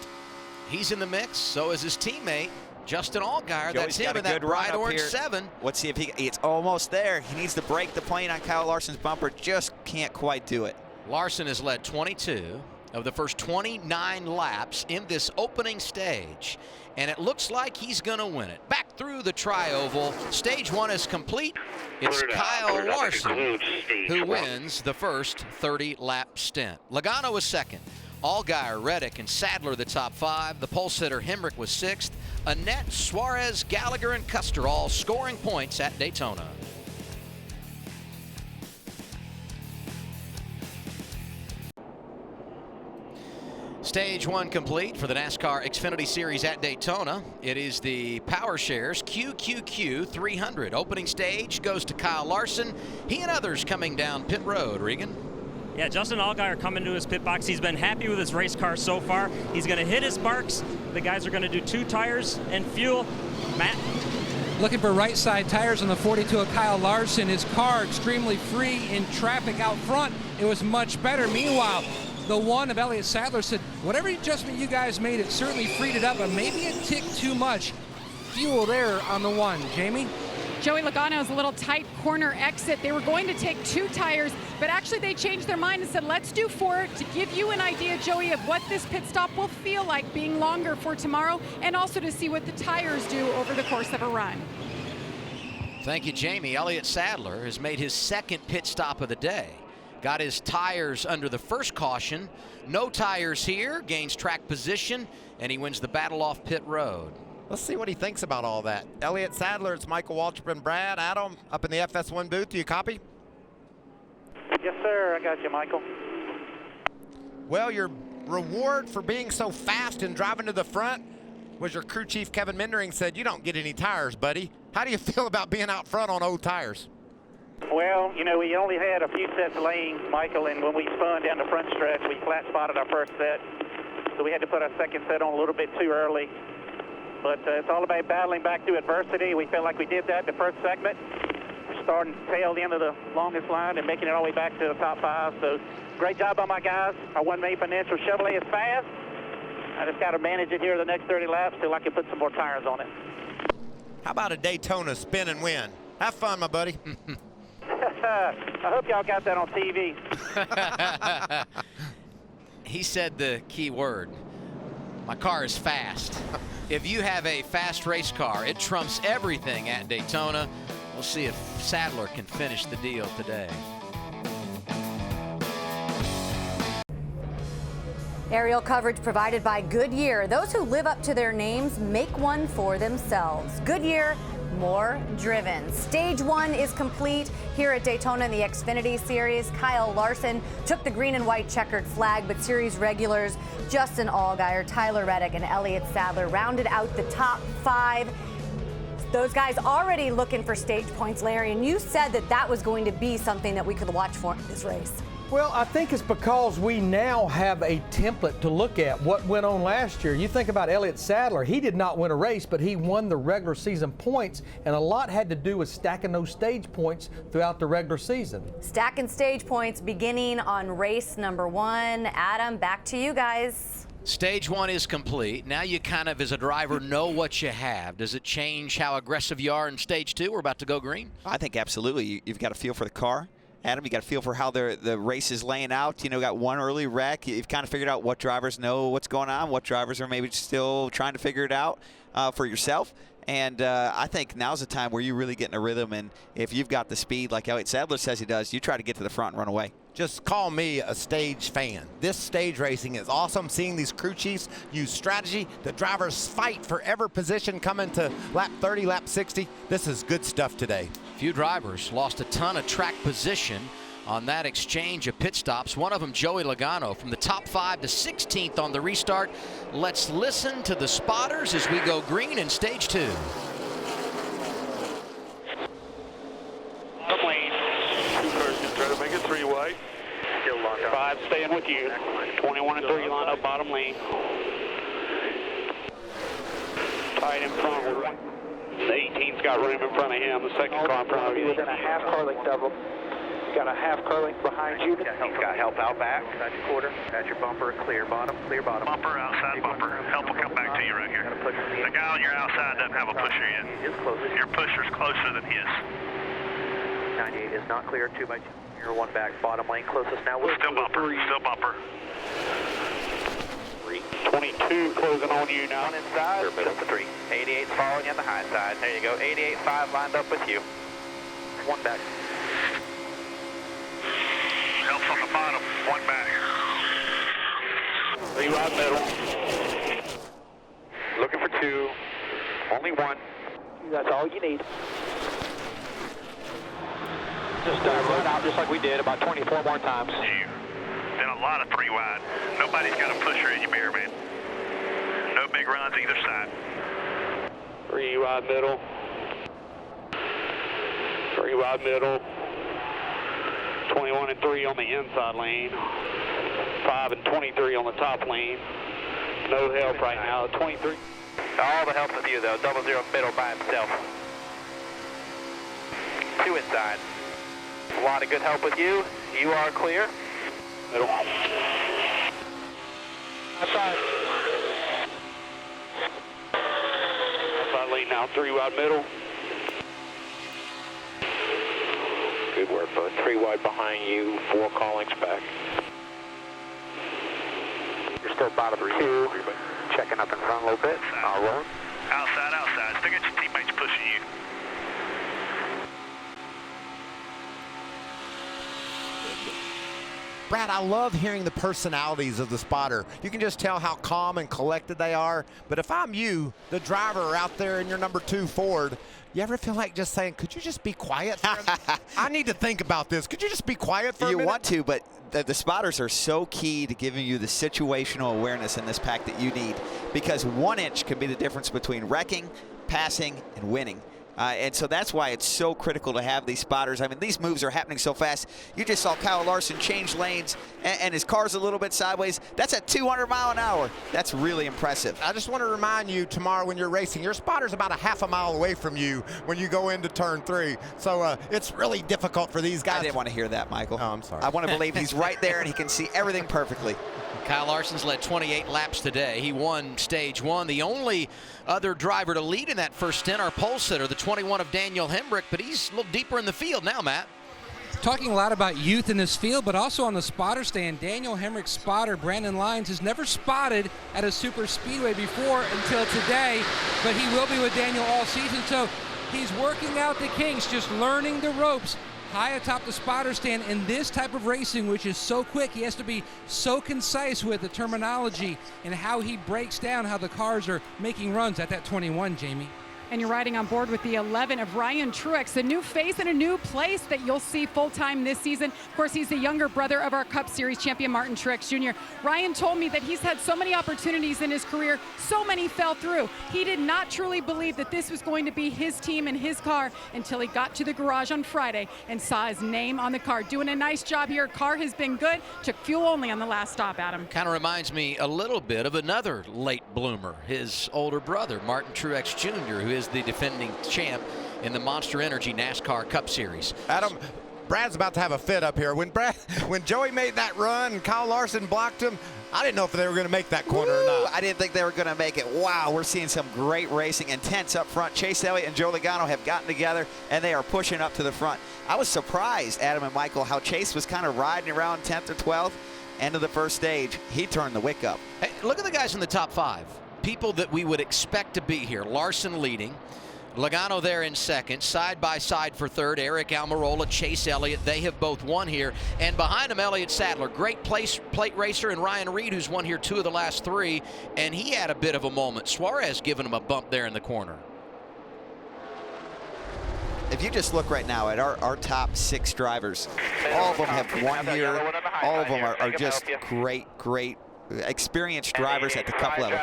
He's in the mix, so is his teammate, Justin Allgaier. Joey's That's him in that bright orange 7. Let's see if it's almost there. He needs to break the plane on Kyle Larson's bumper. Just can't quite do it. Larson has led 22 of the first 29 laps in this opening stage, and it looks like he's going to win it. Back through the tri-oval. Stage 1 is complete. It's Kyle Larson who wins the first 30-lap stint. Logano is second. Allgaier, Reddick, and Sadler the top 5. The pole sitter Hemrick was 6th. Annette, Suarez, Gallagher, and Custer all scoring points at Daytona. Stage 1 complete for the NASCAR Xfinity Series at Daytona. It is the PowerShares QQQ 300. Opening stage goes to Kyle Larson. He and others coming down pit road. Regan? Yeah, Justin Allgaier coming to his pit box. He's been happy with his race car so far. He's going to hit his marks. The guys are going to do 2 tires and fuel. Matt? Looking for right side tires on the 42 of Kyle Larson. His car extremely free in traffic out front. It was much better. Meanwhile, the 1 of Elliott Sadler said, whatever adjustment you guys made, it certainly freed it up, but maybe a tick too much. Fuel there on the 1. Jamie? Joey Logano's a little tight corner exit. They were going to take 2 tires, but actually they changed their mind and said, let's do 4 to give you an idea, Joey, of what this pit stop will feel like being longer for tomorrow, and also to see what the tires do over the course of a run. Thank you, Jamie. Elliott Sadler has made his 2nd pit stop of the day. Got his tires under the first caution. No tires here, gains track position, and he wins the battle off pit road. Let's see what he thinks about all that. Elliott Sadler, it's Michael Waltrip and Brad. Adam, up in the FS1 booth, do you copy? Yes, sir. I got you, Michael. Well, your reward for being so fast and driving to the front was your crew chief, Kevin Mindering, said, you don't get any tires, buddy. How do you feel about being out front on old tires? Well, you know, we only had a few sets of lanes, Michael, and when we spun down the front stretch, we flat spotted our first set. So we had to put our second set on a little bit too early. But it's all about battling back through adversity. We felt like we did that the first segment. We're starting to tail the end of the longest line and making it all the way back to the top 5. So great job by my guys. Our 1 main financial Chevrolet is fast. I just got to manage it here the next 30 laps till I can put some more tires on it. How about a Daytona spin and win? Have fun, my buddy. I hope y'all got that on TV. He said the key word. My car is fast. If you have a fast race car, it trumps everything at Daytona. We'll see if Sadler can finish the deal today. Aerial coverage provided by Goodyear. Those who live up to their names make one for themselves. Goodyear, more driven. Stage 1 is complete here at Daytona in the Xfinity Series. Kyle Larson took the green and white checkered flag, but series regulars Justin Allgaier, Tyler Reddick, and Elliott Sadler rounded out the top 5. Those guys already looking for stage points, Larry, and you said that that was going to be something that we could watch for in this race. Well, I think it's because we now have a template to look at what went on last year. You think about Elliott Sadler, he did not win a race, but he won the regular season points, and a lot had to do with stacking those stage points throughout the regular season. Stacking stage points beginning on race number 1. Adam, back to you guys. Stage 1 is complete. Now you kind of, as a driver, know what you have. Does it change how aggressive you are in stage 2? We're about to go green. I think absolutely. You've got a feel for the car. Adam, you got to feel for how the race is laying out. You know, got one early wreck. You've kind of figured out what drivers know what's going on, what drivers are maybe still trying to figure it out for yourself. And I think now's the time where you really get in a rhythm. And if you've got the speed like Elliott Sadler says he does, you try to get to the front and run away. just call me a stage fan. This stage racing is awesome. Seeing these crew chiefs use strategy, the drivers fight for every position coming to lap 30, lap 60. This is good stuff today. Few drivers lost a ton of track position on that exchange of pit stops. One of them, Joey Logano, from the top 5 to 16th on the restart. Let's listen to the spotters as we go green in stage 2. Try to make it 3-way. Still locked up. 5 staying with you. 21 and 3 line up bottom lane. Tight in front of one. The 18's got room in front of him. The second car in front of you. Within a half car length of him. Got a half car length behind you. He's got help out back. Got your quarter. Got your bumper. Clear bottom. Clear bottom. Bumper, outside bumper. Help will come back to you right here. The guy on your outside doesn't have a pusher yet. Your pusher's closer than his. 98 is not clear. 2 by 2. You're 1 back. Bottom lane closest now. Still bumper. Still bumper. 22 closing on you now. 1 inside. They're middle to 3. 88's following you on the high side. There you go. 88.5 lined up with you. 1 back. Helps on the bottom. 1 back. 3 right middle. Looking for 2. Only 1. That's all you need. Just run out just like we did about 24 more times. Been a lot of 3 wide. Nobody's got a pusher in your mirror, man. No big runs either side. 3 wide middle. 3 wide middle. 21 and 3 on the inside lane. 5 and 23 on the top lane. No help right now. 23. All the help with you, though. 00 middle by himself. 2 inside. A lot of good help with you. You are clear. Middle. Outside. Outside lane now. 3 wide middle. Good work, bud. 3 wide behind you. 4 car lengths back. You're still bottom 2. Checking up in front a little bit. All rolling. Outside, outside. Still got your teammates pushing you. Brad, I love hearing the personalities of the spotter. You can just tell how calm and collected they are. But if I'm you, the driver out there in your number 2 Ford, you ever feel like just saying, could you just be quiet for a minute? I need to think about this. Could you just be quiet for a minute? You want to, but the spotters are so key to giving you the situational awareness in this pack that you need, because 1 inch can be the difference between wrecking, passing, and winning. And so that's why it's so critical to have these spotters. I mean, these moves are happening so fast. You just saw Kyle Larson change lanes, and his car's a little bit sideways. That's at 200 miles an hour. That's really impressive. I just want to remind you tomorrow when you're racing, your spotter's about a half a mile away from you when you go into turn 3. So it's really difficult for these guys. I didn't want to hear that, Michael. Oh, I'm sorry. I want to believe he's right there and he can see everything perfectly. Kyle Larson's led 28 laps today. He won stage 1. The only other driver to lead in that first stint, our pole sitter, the 21 of Daniel Hemrick, but he's a little deeper in the field now, Matt. Talking a lot about youth in this field, but also on the spotter stand. Daniel Hemrick's spotter, Brandon Lyons, has never spotted at a super speedway before until today, but he will be with Daniel all season, so he's working out the kinks, just learning the ropes. High atop the spotter stand in this type of racing, which is so quick, he has to be so concise with the terminology and how he breaks down how the cars are making runs at that 21, Jamie. And you're riding on board with the 11 of Ryan Truex, a new face and a new place that you'll see full-time this season. Of course, he's the younger brother of our Cup Series champion, Martin Truex Jr. Ryan told me that he's had so many opportunities in his career, so many fell through. He did not truly believe that this was going to be his team and his car until he got to the garage on Friday and saw his name on the car. Doing a nice job here. Car has been good. Took fuel only on the last stop, Adam. Kind of reminds me a little bit of another late bloomer, his older brother, Martin Truex Jr., who is the defending champ in the Monster Energy NASCAR Cup Series. Adam, Brad's about to have a fit up here. When Joey made that run and Kyle Larson blocked him, I didn't know if they were going to make that corner or not. I didn't think they were going to make it. Wow, we're seeing some great racing. Intense up front. Chase Elliott and Joe Logano have gotten together, and they are pushing up to the front. I was surprised, Adam and Michael, how Chase was kind of riding around 10th or 12th. End of the first stage, he turned the wick up. Hey, look at the guys in the top 5. People that we would expect to be here. Larson leading. Logano there in second, side by side for third. Eric Almirola, Chase Elliott, they have both won here. And behind him, Elliott Sadler, great plate racer, and Ryan Reed, who's won here 2 of the last 3, and he had a bit of a moment. Suarez giving him a bump there in the corner. If you just look right now at our top 6 drivers, all of them have won here. All of them are just great experienced drivers at the cup level.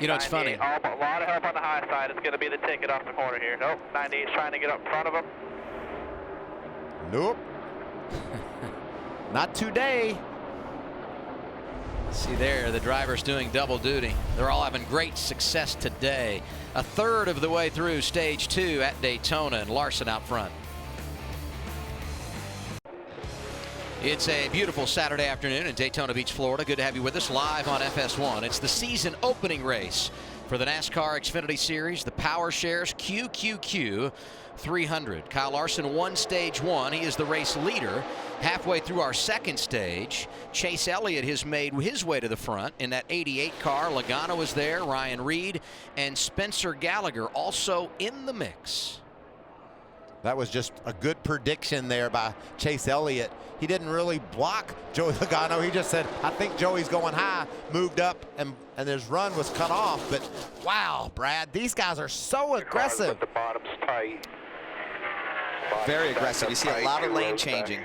You know, it's funny. A lot of help on the high side. It's going to be the ticket off the corner here. Nope, 98's trying to get up in front of him. Nope. Not today. See there, the drivers doing double duty. They're all having great success today. A third of the way through stage 2 at Daytona, and Larson out front. It's a beautiful Saturday afternoon in Daytona Beach, Florida. Good to have you with us live on FS1. It's the season opening race for the NASCAR Xfinity Series, the PowerShares QQQ 300. Kyle Larson won stage 1. He is the race leader. Halfway through our second stage, Chase Elliott has made his way to the front in that 88 car. Logano is there, Ryan Reed, and Spencer Gallagher also in the mix. That was just a good prediction there by Chase Elliott. He didn't really block Joey Logano. He just said, I think Joey's going high, moved up, and his run was cut off. But wow, Brad, these guys are so aggressive. The bottom's tight. Very aggressive. You see a lot of lane changing.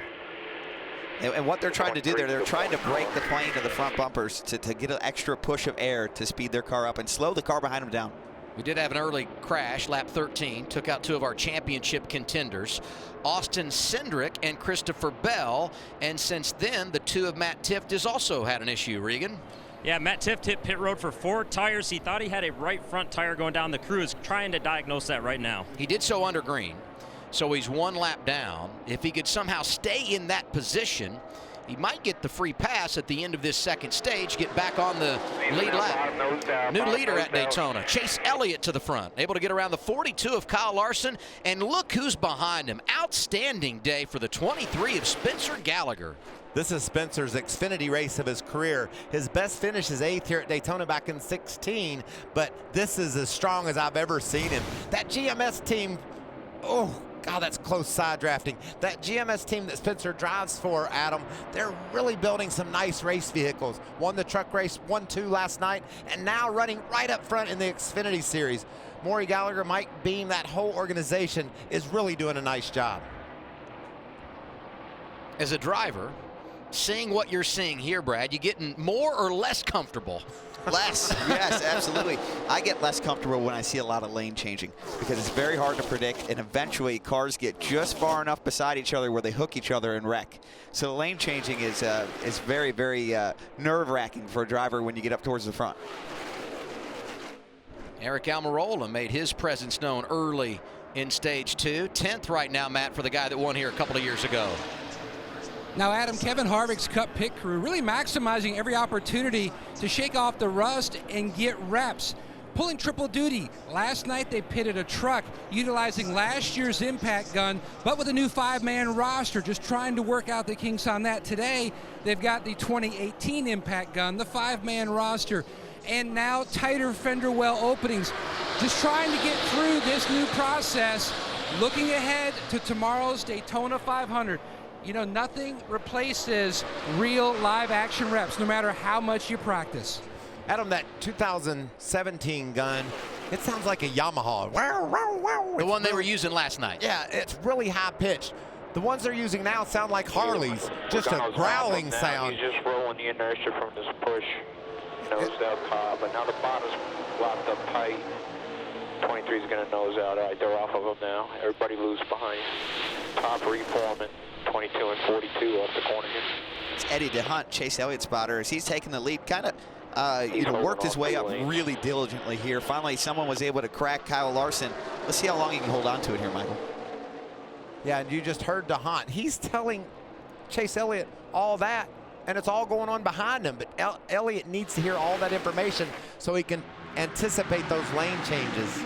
And what they're trying to do there, they're trying to break the plane to the front bumpers to get an extra push of air to speed their car up and slow the car behind them down. We did have an early crash, lap 13, took out 2 of our championship contenders, Austin Cindric and Christopher Bell, and since then, the 2 of Matt Tifft has also had an issue, Regan. Yeah, Matt Tifft hit pit road for 4 tires. He thought he had a right front tire going down. The crew is trying to diagnose that right now. He did so under green, so he's 1 lap down. If he could somehow stay in that position, he might get the free pass at the end of this second stage, get back on the lead lap. New leader at Daytona, Chase Elliott to the front, able to get around the 42 of Kyle Larson, and look who's behind him. Outstanding day for the 23 of Spencer Gallagher. This is Spencer's Xfinity race of his career. His best finish is 8th here at Daytona back in 16, but this is as strong as I've ever seen him. That GMS team, oh, God, that's close side drafting. That GMS team that Spencer drives for, Adam, they're really building some nice race vehicles. Won the truck race 1-2 last night, and now running right up front in the Xfinity Series. Maury Gallagher, Mike Beam, that whole organization is really doing a nice job. As a driver, seeing what you're seeing here, Brad, you getting more or less comfortable? Less, yes, absolutely. I get less comfortable when I see a lot of lane changing because it's very hard to predict, and eventually cars get just far enough beside each other where they hook each other and wreck. So lane changing is very, very nerve-wracking for a driver when you get up towards the front. Eric Almirola made his presence known early in stage 2. 10th right now, Matt, for the guy that won here a couple of years ago. Now, Adam, Kevin Harvick's Cup pit crew really maximizing every opportunity to shake off the rust and get reps. Pulling triple duty. Last night they pitted a truck utilizing last year's impact gun, but with a new 5-man roster, just trying to work out the kinks on that. Today, they've got the 2018 impact gun, the 5-man roster, and now tighter fender well openings. Just trying to get through this new process, looking ahead to tomorrow's Daytona 500. You know, nothing replaces real live action reps, no matter how much you practice. Adam, that 2017 gun, it sounds like a Yamaha. The one they were using last night. Yeah, it's really high pitched. The ones they're using now sound like Harleys, just a growling sound. He's just rolling the inertia from this push, nose out car, but now the bottom's locked up tight. 23 is going to nose out. All right, they're off of him now. Everybody loose behind. Top reforming. 22 and 42 off the corner here. It's Eddie DeHunt, Chase Elliott spotter, as he's taking the lead, kind of worked his way up really diligently here. Finally, someone was able to crack Kyle Larson. Let's see how long he can hold on to it here, Michael. Yeah, and you just heard DeHunt. He's telling Chase Elliott all that, and it's all going on behind him. But Elliott needs to hear all that information so he can anticipate those lane changes.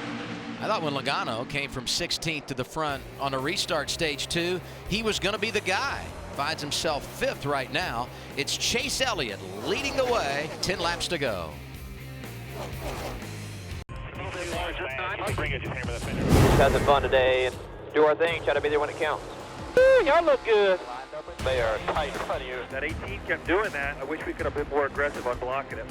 I thought when Logano came from 16th to the front on a restart stage 2, he was going to be the guy. Finds himself 5th right now. It's Chase Elliott leading the way, 10 laps to go. Just having fun today and do our thing. Try to be there when it counts. Y'all look good. They are tight in front of you. That 18 kept doing that. I wish we could have been more aggressive on blocking him.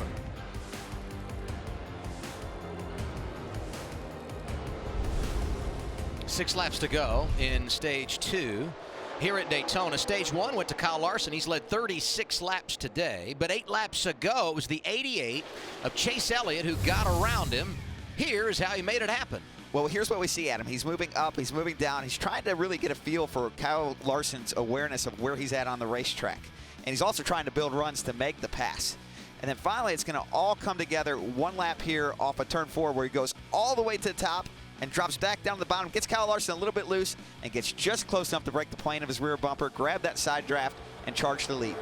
Six laps to go in stage 2 here at Daytona. Stage 1 went to Kyle Larson. He's led 36 laps today, but 8 laps ago it was the 88 of Chase Elliott who got around him. Here's how he made it happen. Well, here's what we see, Adam. He's moving up, he's moving down. He's trying to really get a feel for Kyle Larson's awareness of where he's at on the racetrack. And he's also trying to build runs to make the pass. And then finally, it's going to all come together. One lap here off of turn 4 where he goes all the way to the top and drops back down to the bottom, gets Kyle Larson a little bit loose, and gets just close enough to break the plane of his rear bumper, grab that side draft, and charge the lead.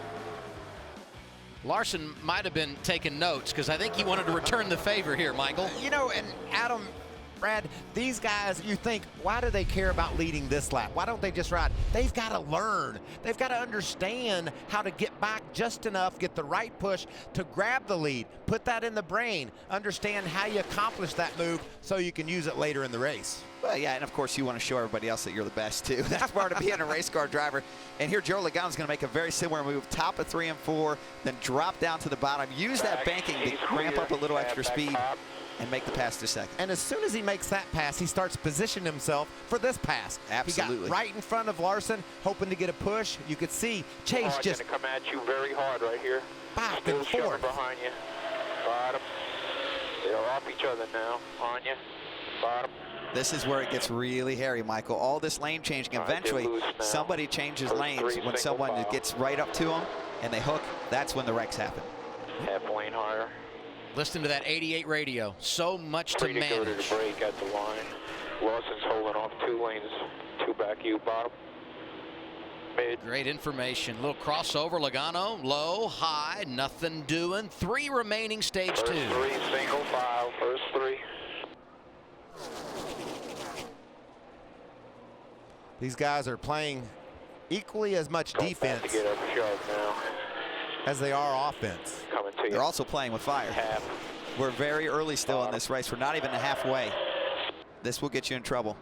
Larson might have been taking notes because I think he wanted to return the favor here, Michael. You know, and Adam, Brad, these guys, you think, why do they care about leading this lap? Why don't they just ride? They've got to learn. They've got to understand how to get back just enough, get the right push to grab the lead, put that in the brain, understand how you accomplish that move so you can use it later in the race. Well, yeah, and of course you want to show everybody else that you're the best too. That's part of being a race car driver. And here Joe Logano's going to make a very similar move, top of 3 and 4, then drop down to the bottom, use that banking to cramp up a little extra speed and make the pass to second. And as soon as he makes that pass, he starts positioning himself for this pass. Absolutely. He got right in front of Larson, hoping to get a push. You could see Chase just going to come at you very hard right here. Back and forth. Behind you. Bottom. They're off each other now. On you. Bottom. This is where it gets really hairy, Michael. All this lane changing. Eventually, somebody changes lanes when someone gets right up to them and they hook. That's when the wrecks happen. Half lane higher. Listen to that 88 radio. So much to manage. Go to the break at the line. Lawson's holding off 2 lanes. 2 back you, bottom. Mid. Great information. Little crossover. Logano, low, high, nothing doing. 3 remaining stage 2. First 3, single file. First 3. These guys are playing equally as much defense to get up sharp now. as they are offense. Coming to you. They're also playing with fire. We're very early still in this race. We're not even halfway. This will get you in trouble.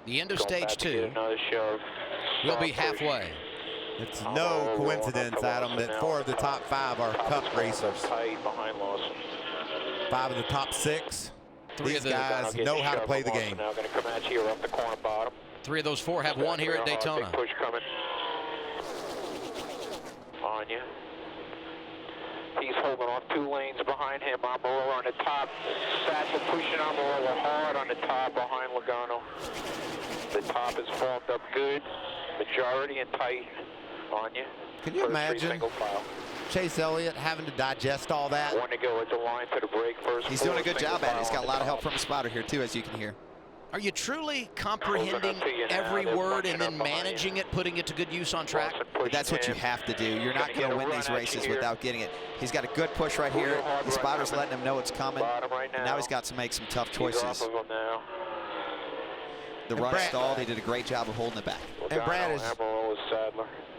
The end of stage 2 will be halfway. It's no coincidence, Adam, that 4 of the top 5 are Cup racers. 5 of the top 6. These guys know how to play the game. Now going to come at you up the corner bottom. 3 of those 4 have won here at Daytona. Big push coming. On you. He's holding off 2 lanes behind him. Amarola on the top. Satchel pushing Amarola hard on the top behind Logano. The top is formed up good. Majority and tight. On you. Can you imagine Chase Elliott having to digest all that? Want to go at the line to the break first. He's doing a good job at it. He's got a lot of help from a spotter here too, as you can hear. Are you truly comprehending every word and then managing it, putting it to good use on track? That's what you have to do. You're not going to win these races without getting it. He's got a good push right here. The spotter's letting him know it's coming. And now he's got to make some tough choices. The run stalled. He did a great job of holding it back. And Brad,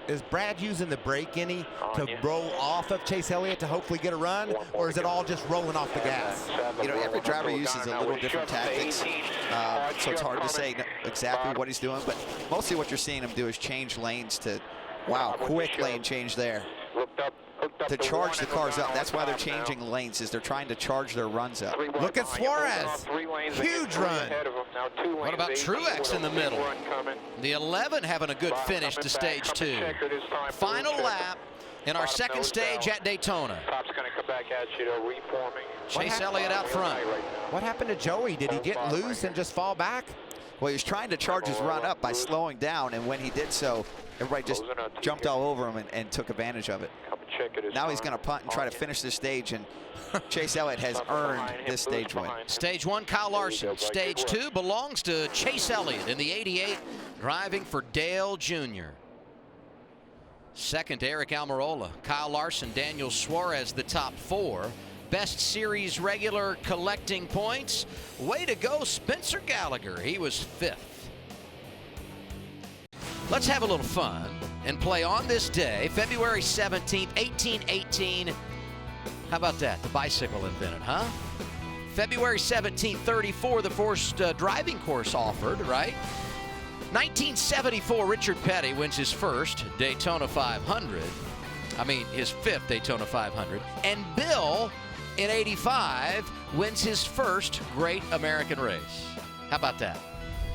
is Brad using the brake any to roll off of Chase Elliott to hopefully get a run, or is it all just rolling off the gas? You know, every driver uses a little different tactics, so it's hard to say exactly what he's doing, but mostly what you're seeing him do is change lanes to, wow, quick lane change there. To charge the cars up. That's why they're changing lanes, is they're trying to charge their runs up. Look at Suarez. Huge run. What about Truex in the middle? The 11 having a good finish to stage 2. Final lap in our second stage at Daytona. Top's going to come back at you, reforming. Chase Elliott out front. What happened to Joey? Did he get loose and just fall back? Well, he was trying to charge his run up by slowing down, and when he did so, everybody just jumped all over him and took advantage of it. Now he's going to punt and try to finish this stage, and Chase Elliott has earned this stage win. Stage 1, Kyle Larson. Stage 2 belongs to Chase Elliott in the 88, driving for Dale Jr. Second, Eric Almirola. Kyle Larson, Daniel Suarez, the top 4. Best series regular collecting points. Way to go, Spencer Gallagher. He was 5th. Let's have a little fun and play on this day, February 17th, 1818. How about that? The bicycle invented, huh? February 17, 34, the first driving course offered, right? 1974, Richard Petty wins his first Daytona 500. I mean, his fifth Daytona 500. And Bill, in 85, wins his first Great American Race. How about that?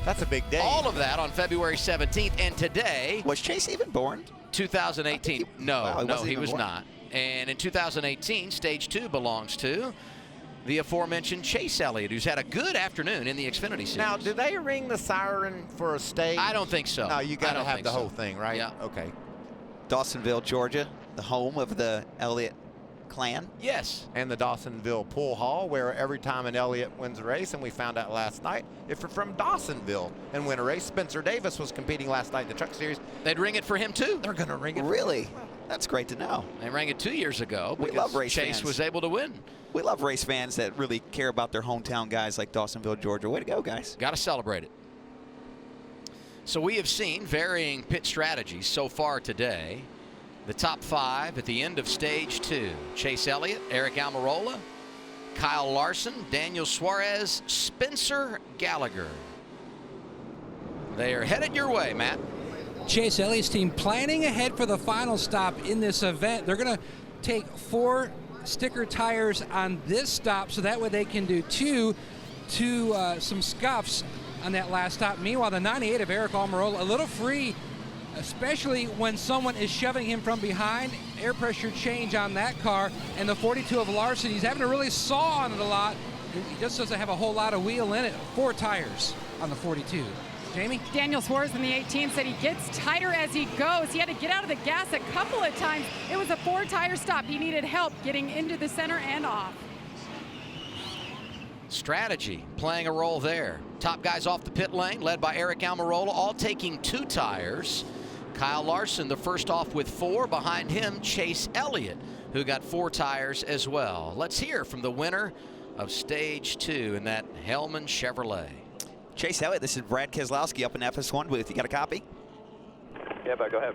That's a big day. All of that on February 17th. And today... Was Chase even born? 2018. No, he was born. not. And in 2018, Stage 2 belongs to the aforementioned Chase Elliott, who's had a good afternoon in the Xfinity Series. Now, do they ring the siren for a stage? I don't think so. No, you got to have think the so. whole thing, right? Yeah. Okay. Dawsonville, Georgia, the home of the Elliott clan. Yes. And the Dawsonville Pool Hall, where every time an Elliott wins a race, and we found out last night, if you're from Dawsonville and win a race, Spencer Davis was competing last night in the Truck Series. They'd ring it for him, too. They're going to ring it Really? for him. That's great to know. They rang it 2 years ago We because love race Chase fans. was able to win. We love race fans that really care about their hometown guys like Dawsonville, Georgia. Way to go, guys. Got to celebrate it. So we have seen varying pit strategies so far today. The top 5 at the end of Stage 2. Chase Elliott, Eric Almirola, Kyle Larson, Daniel Suarez, Spencer Gallagher. They are headed your way, Matt. Chase Elliott's team planning ahead for the final stop in this event. They're going to take 4 sticker tires on this stop so that way they can do some scuffs on that last stop. Meanwhile, the 98 of Eric Almirola, a little free, especially when someone is shoving him from behind. Air pressure change on that car. And the 42 of Larson, he's having to really saw on it a lot. He just doesn't have a whole lot of wheel in it. 4 tires on the 42. Jamie? Daniel Suarez in the 18 said he gets tighter as he goes. He had to get out of the gas a couple of times. It was a 4-tire stop. He needed help getting into the center and off. Strategy playing a role there. Top guys off the pit lane, led by Eric Almirola, all taking 2 tires. Kyle Larson, the first off with 4. Behind him, Chase Elliott, who got 4 tires as well. Let's hear from the winner of Stage 2 in that Hellman Chevrolet. Chase Elliott, this is Brad Keselowski up in FS1 booth. You got a copy? Yeah, but go ahead.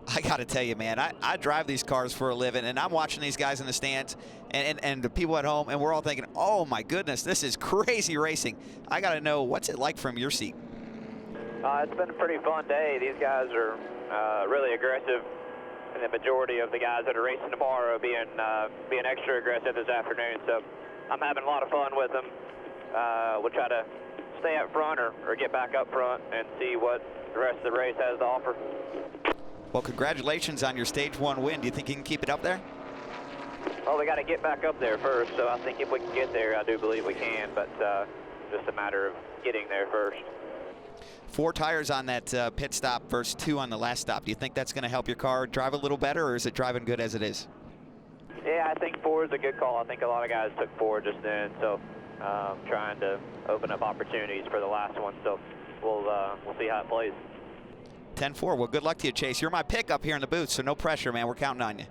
I got to tell you, man, I drive these cars for a living, and I'm watching these guys in the stands and the people at home, and we're all thinking, oh, my goodness, this is crazy racing. I got to know, what's it like from your seat? It's been a pretty fun day. These guys are really aggressive, and the majority of the guys that are racing tomorrow are being extra aggressive this afternoon, so I'm having a lot of fun with them. We'll try to stay up front or get back up front and see what the rest of the race has to offer. Well, congratulations on your Stage 1 win. Do you think you can keep it up there? Well, we got to get back up there first, so I think if we can get there, I do believe we can, but just a matter of getting there first. 4 tires on that pit stop versus 2 on the last stop. Do you think that's going to help your car drive a little better, or is it driving good as it is? Yeah, I think 4 is a good call. I think a lot of guys took 4 just then, so trying to open up opportunities for the last one, so we'll see how it plays. 10-4. Well, good luck to you, Chase. You're my pick up here in the booth, so no pressure, man. We're counting on you.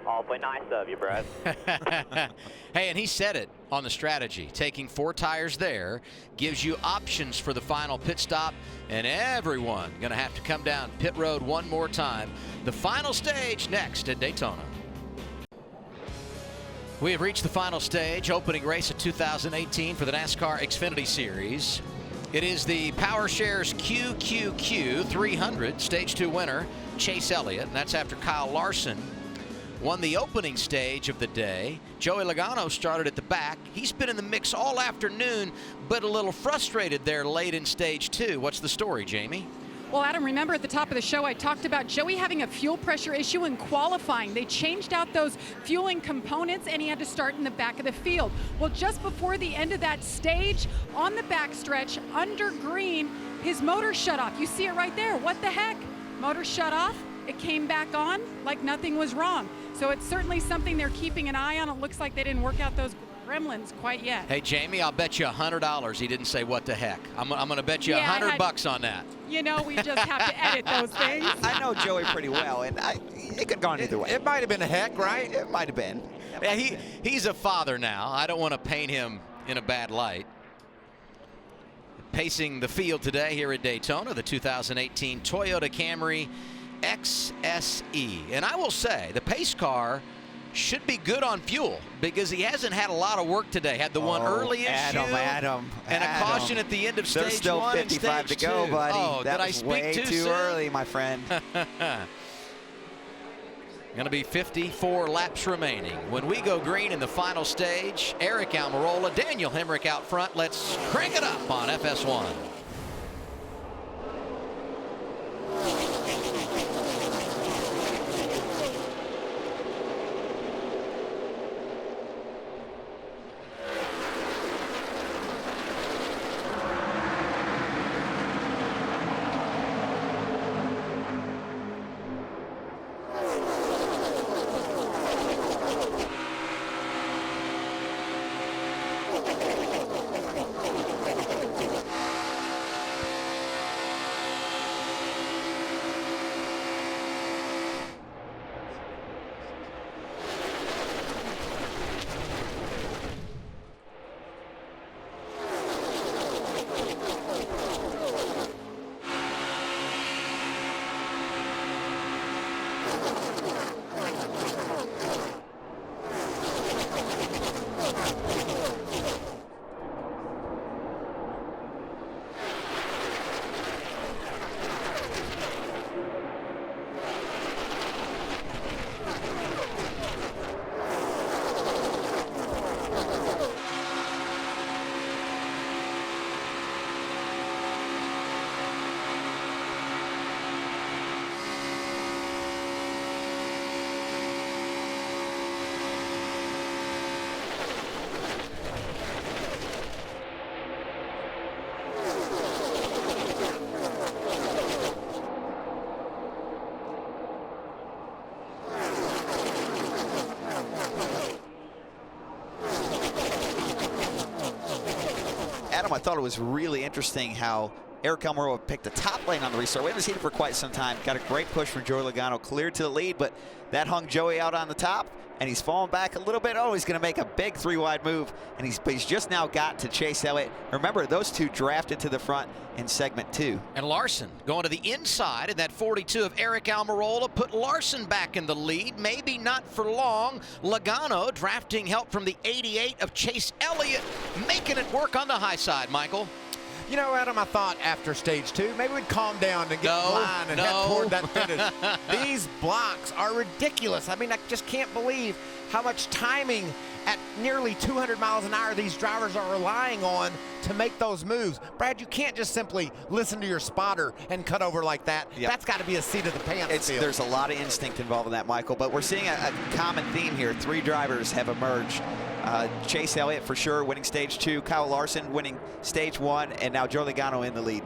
Awfully nice of you, Brad. Hey, and he said it on the strategy. Taking 4 tires there gives you options for the final pit stop, and everyone going to have to come down pit road one more time. The final stage next at Daytona. We have reached the final stage, opening race of 2018 for the NASCAR Xfinity Series. It is the PowerShares QQQ 300 Stage 2 winner, Chase Elliott, and that's after Kyle Larson won the opening stage of the day. Joey Logano started at the back. He's been in the mix all afternoon, but a little frustrated there late in Stage 2. What's the story, Jamie? Well, Adam, remember at the top of the show, I talked about Joey having a fuel pressure issue in qualifying. They changed out those fueling components, and he had to start in the back of the field. Well, just before the end of that stage, on the backstretch, under green, his motor shut off. You see it right there. What the heck? Motor shut off. It came back on like nothing was wrong. So it's certainly something they're keeping an eye on. It looks like they didn't work out those gremlins quite yet. Hey, Jamie, I'll bet you $100 he didn't say what the heck. I'm going to bet you $100 on that. You know, we just have to edit those things. I know Joey pretty well, and it could have gone either way. It might have been a heck, right? It might have been. Yeah, he's a father now. I don't want to paint him in a bad light. Pacing the field today here at Daytona, the 2018 Toyota Camry XSE. And I will say, the pace car should be good on fuel because he hasn't had a lot of work today. Had the one early issue. Adam. And a caution at the end of stage There's still 1 55 and stage to go, 2. buddy. Oh, that did I was speak way too too soon? early, my friend. Going to be 54 laps remaining. When we go green in the final stage, Eric Almirola, Daniel Hemrick out front. Let's crank it up on FS1. Adam, I thought it was really interesting how Eric Almirola picked the top lane on the restart. We haven't seen it for quite some time. Got a great push from Joey Logano, cleared to the lead, but that hung Joey out on the top, and he's fallen back a little bit. Oh, he's going to make a big 3-wide move, and he's just now got to Chase Elliott. Remember, those two drafted to the front in segment 2. And Larson going to the inside, and that 42 of Eric Almirola put Larson back in the lead. Maybe not for long. Logano drafting help from the 88 of Chase Elliott, making it work on the high side, Michael. You know, Adam, I thought after stage 2, maybe we'd calm down and get in line and head toward that finish. These blocks are ridiculous. I mean, I just can't believe how much timing at nearly 200 miles an hour these drivers are relying on to make those moves. Brad, you can't just simply listen to your spotter and cut over like that. Yep. That's got to be a seat of the pants feel. There's a lot of instinct involved in that, Michael, but we're seeing a common theme here. 3 drivers have emerged. Chase Elliott for sure winning stage 2, Kyle Larson winning stage 1, and now Joey Logano in the lead.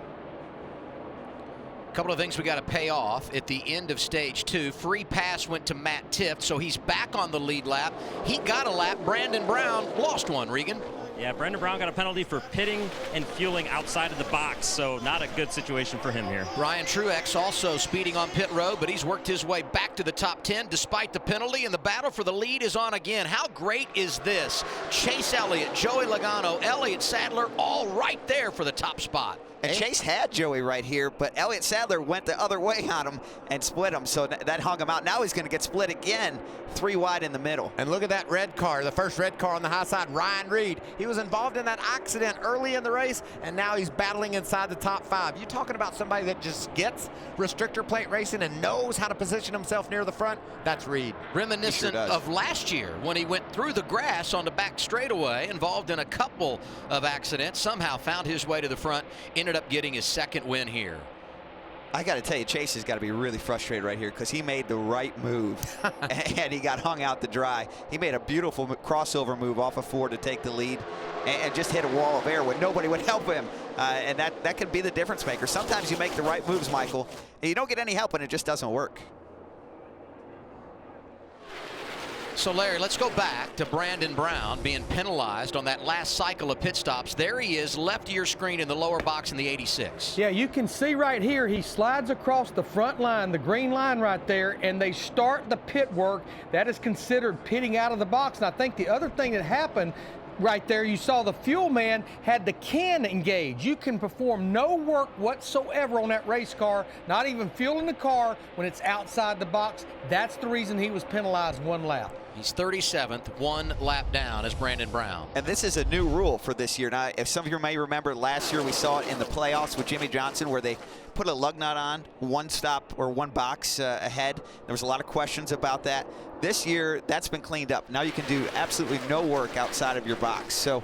A couple of things we got to pay off at the end of stage 2. Free pass went to Matt Tifft, so he's back on the lead lap. He got a lap. Brandon Brown lost one, Regan. Yeah, Brandon Brown got a penalty for pitting and fueling outside of the box, so not a good situation for him here. Ryan Truex also speeding on pit road, but he's worked his way back to the top 10 despite the penalty, and the battle for the lead is on again. How great is this? Chase Elliott, Joey Logano, Elliott Sadler, all right there for the top spot. And Chase had Joey right here, but Elliott Sadler went the other way on him and split him, so that hung him out. Now he's going to get split again, 3 wide in the middle. And look at that red car, the first red car on the high side, Ryan Reed. He was involved in that accident early in the race, and now he's battling inside the top 5. You're talking about somebody that just gets restrictor plate racing and knows how to position himself near the front. That's Reed. Reminiscent of last year when he went through the grass on the back straightaway, involved in a couple of accidents, somehow found his way to the front, ended up getting his second win here. I got to tell you, Chase has got to be really frustrated right here because he made the right move and he got hung out to dry. He made a beautiful crossover move off of 4 to take the lead and just hit a wall of air when nobody would help him. And that could be the difference maker. Sometimes you make the right moves, Michael, and you don't get any help and it just doesn't work. So, Larry, let's go back to Brandon Brown being penalized on that last cycle of pit stops. There he is, left of your screen in the lower box in the 86. Yeah, you can see right here, he slides across the front line, the green line right there, and they start the pit work. That is considered pitting out of the box. And I think the other thing that happened right there, you saw the fuel man had the can engaged. You can perform no work whatsoever on that race car, not even fueling the car when it's outside the box. That's the reason he was penalized 1 lap. He's 37th, 1 lap down as Brandon Brown. And this is a new rule for this year. Now, if some of you may remember, last year we saw it in the playoffs with Jimmy Johnson where they put a lug nut on, one stop or one box ahead. There was a lot of questions about that. This year, that's been cleaned up. Now you can do absolutely no work outside of your box. So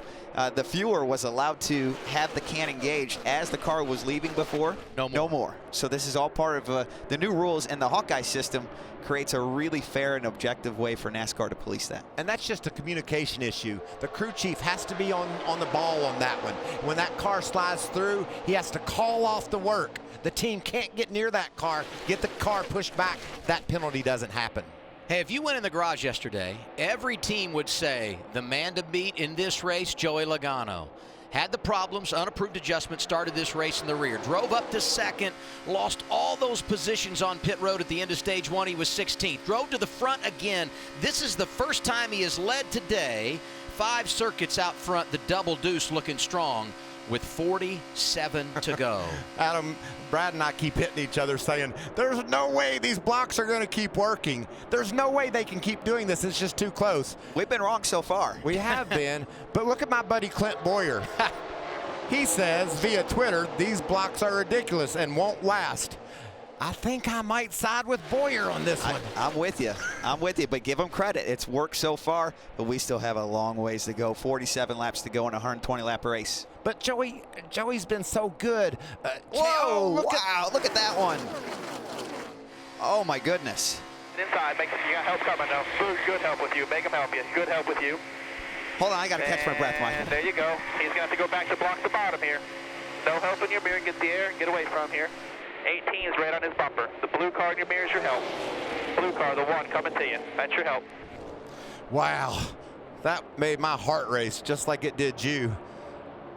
the viewer was allowed to have the can engaged as the car was leaving before. No more. No more. So this is all part of the new rules, and the Hawkeye system creates a really fair and objective way for NASCAR to police that. And that's just a communication issue. The crew chief has to be on the ball on that one. When that car slides through, he has to call off the work. The team can't get near that car, get the car pushed back. That penalty doesn't happen. Hey, if you went in the garage yesterday, every team would say the man to beat in this race, Joey Logano. Had the problems, unapproved adjustment, started this race in the rear. Drove up to second, lost all those positions on pit road at the end of stage 1. He was 16th. Drove to the front again. This is the first time he has led today. 5 circuits out front, the double deuce looking strong with 47 to go. Adam, Brad and I keep hitting each other saying, there's no way these blocks are going to keep working. There's no way they can keep doing this. It's just too close. We've been wrong so far. We have been, but look at my buddy Clint Boyer. He says via Twitter, these blocks are ridiculous and won't last. I think I might side with Boyer on this one. I'm with you. I'm with you, but give him credit. It's worked so far, but we still have a long ways to go. 47 laps to go in a 120-lap race. But Joey's been so good. Whoa, wow, look at that one. Oh, my goodness. Inside, you got help coming now. Good help with you. Make him help you. Good help with you. Hold on, I got to catch my breath, Michael. And there you go. He's going to have to go back to block the bottom here. No help in your mirror. Get the air and get away from here. 18 is right on his bumper. The blue car in your mirror is your help. Blue car, the 1 coming to you. That's your help. Wow, that made my heart race just like it did you.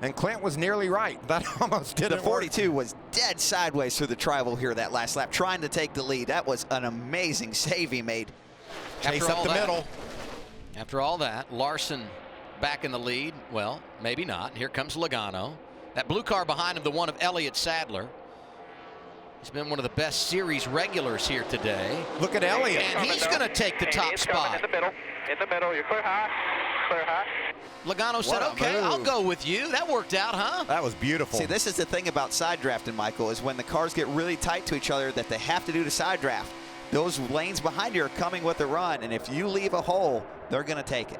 And Clint was nearly right. That almost didn't The 42 was dead sideways through the tribal here that last lap, trying to take the lead. That was an amazing save he made. Chase up the middle. After all that, Larson back in the lead. Well, maybe not. Here comes Logano. That blue car behind him, the one of Elliott Sadler. He's been one of the best series regulars here today. Look at Elliott. And he's going to take the top spot. In the middle, you're clear high. Clear high. Logano said, okay, I'll go with you. That worked out, huh? That was beautiful. See, this is the thing about side drafting, Michael, is when the cars get really tight to each other that they have to do the side draft. Those lanes behind you are coming with a run, and if you leave a hole, they're going to take it.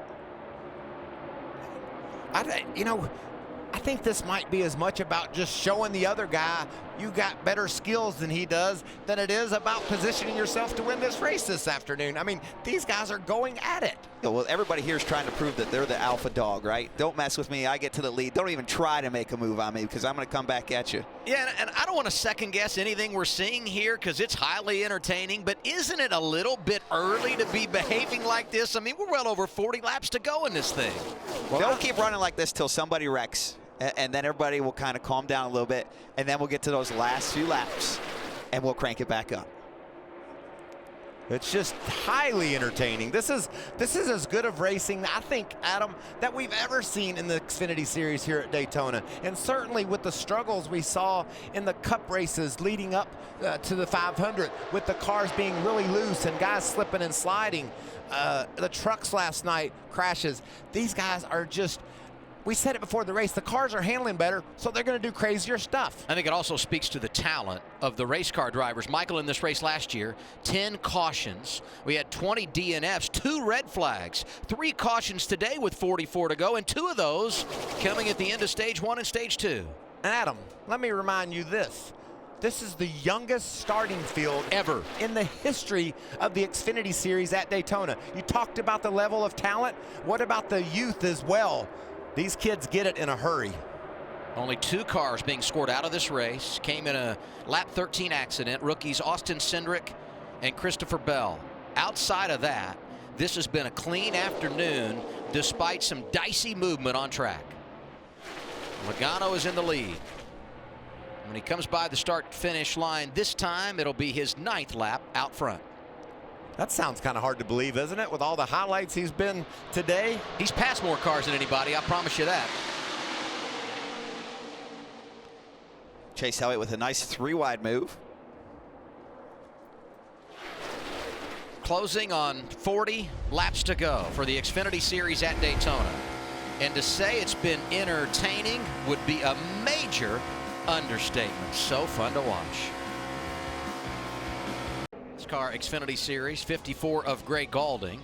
I think this might be as much about just showing the other guy you got better skills than he does than it is about positioning yourself to win this race this afternoon. I mean, these guys are going at it. Yeah, well, everybody here is trying to prove that they're the alpha dog, right? Don't mess with me. I get to the lead. Don't even try to make a move on me because I'm going to come back at you. Yeah, and I don't want to second guess anything we're seeing here because it's highly entertaining, but isn't it a little bit early to be behaving like this? I mean, we're well over 40 laps to go in this thing. Well, they'll keep running like this till somebody wrecks. And then everybody will kind of calm down a little bit, and then we'll get to those last few laps, and we'll crank it back up. It's just highly entertaining. This is as good of racing, I think, Adam, that we've ever seen in the Xfinity Series here at Daytona. And certainly with the struggles we saw in the Cup races leading up to the 500, with the cars being really loose and guys slipping and sliding, the trucks last night, crashes. These guys are just... We said it before the race, the cars are handling better, so they're going to do crazier stuff. I think it also speaks to the talent of the race car drivers. Michael, in this race last year, 10 cautions. We had 20 DNFs, 2 red flags, 3 cautions today with 44 to go, and 2 of those coming at the end of stage 1 and stage 2. Adam, let me remind you this. This is the youngest starting field ever in the history of the Xfinity Series at Daytona. You talked about the level of talent. What about the youth as well? These kids get it in a hurry. Only 2 cars being scored out of this race. Came in a lap 13 accident. Rookies Austin Cindric and Christopher Bell. Outside of that, this has been a clean afternoon despite some dicey movement on track. Logano is in the lead. When he comes by the start-finish line this time, it'll be his 9th lap out front. That sounds kind of hard to believe, isn't it? With all the highlights he's been today. He's passed more cars than anybody, I promise you that. Chase Elliott with a nice 3-wide move. closing on 40 laps to go for the Xfinity Series at Daytona. And to say it's been entertaining would be a major understatement. So fun to watch. NASCAR Xfinity Series, 54 of Gray Gaulding.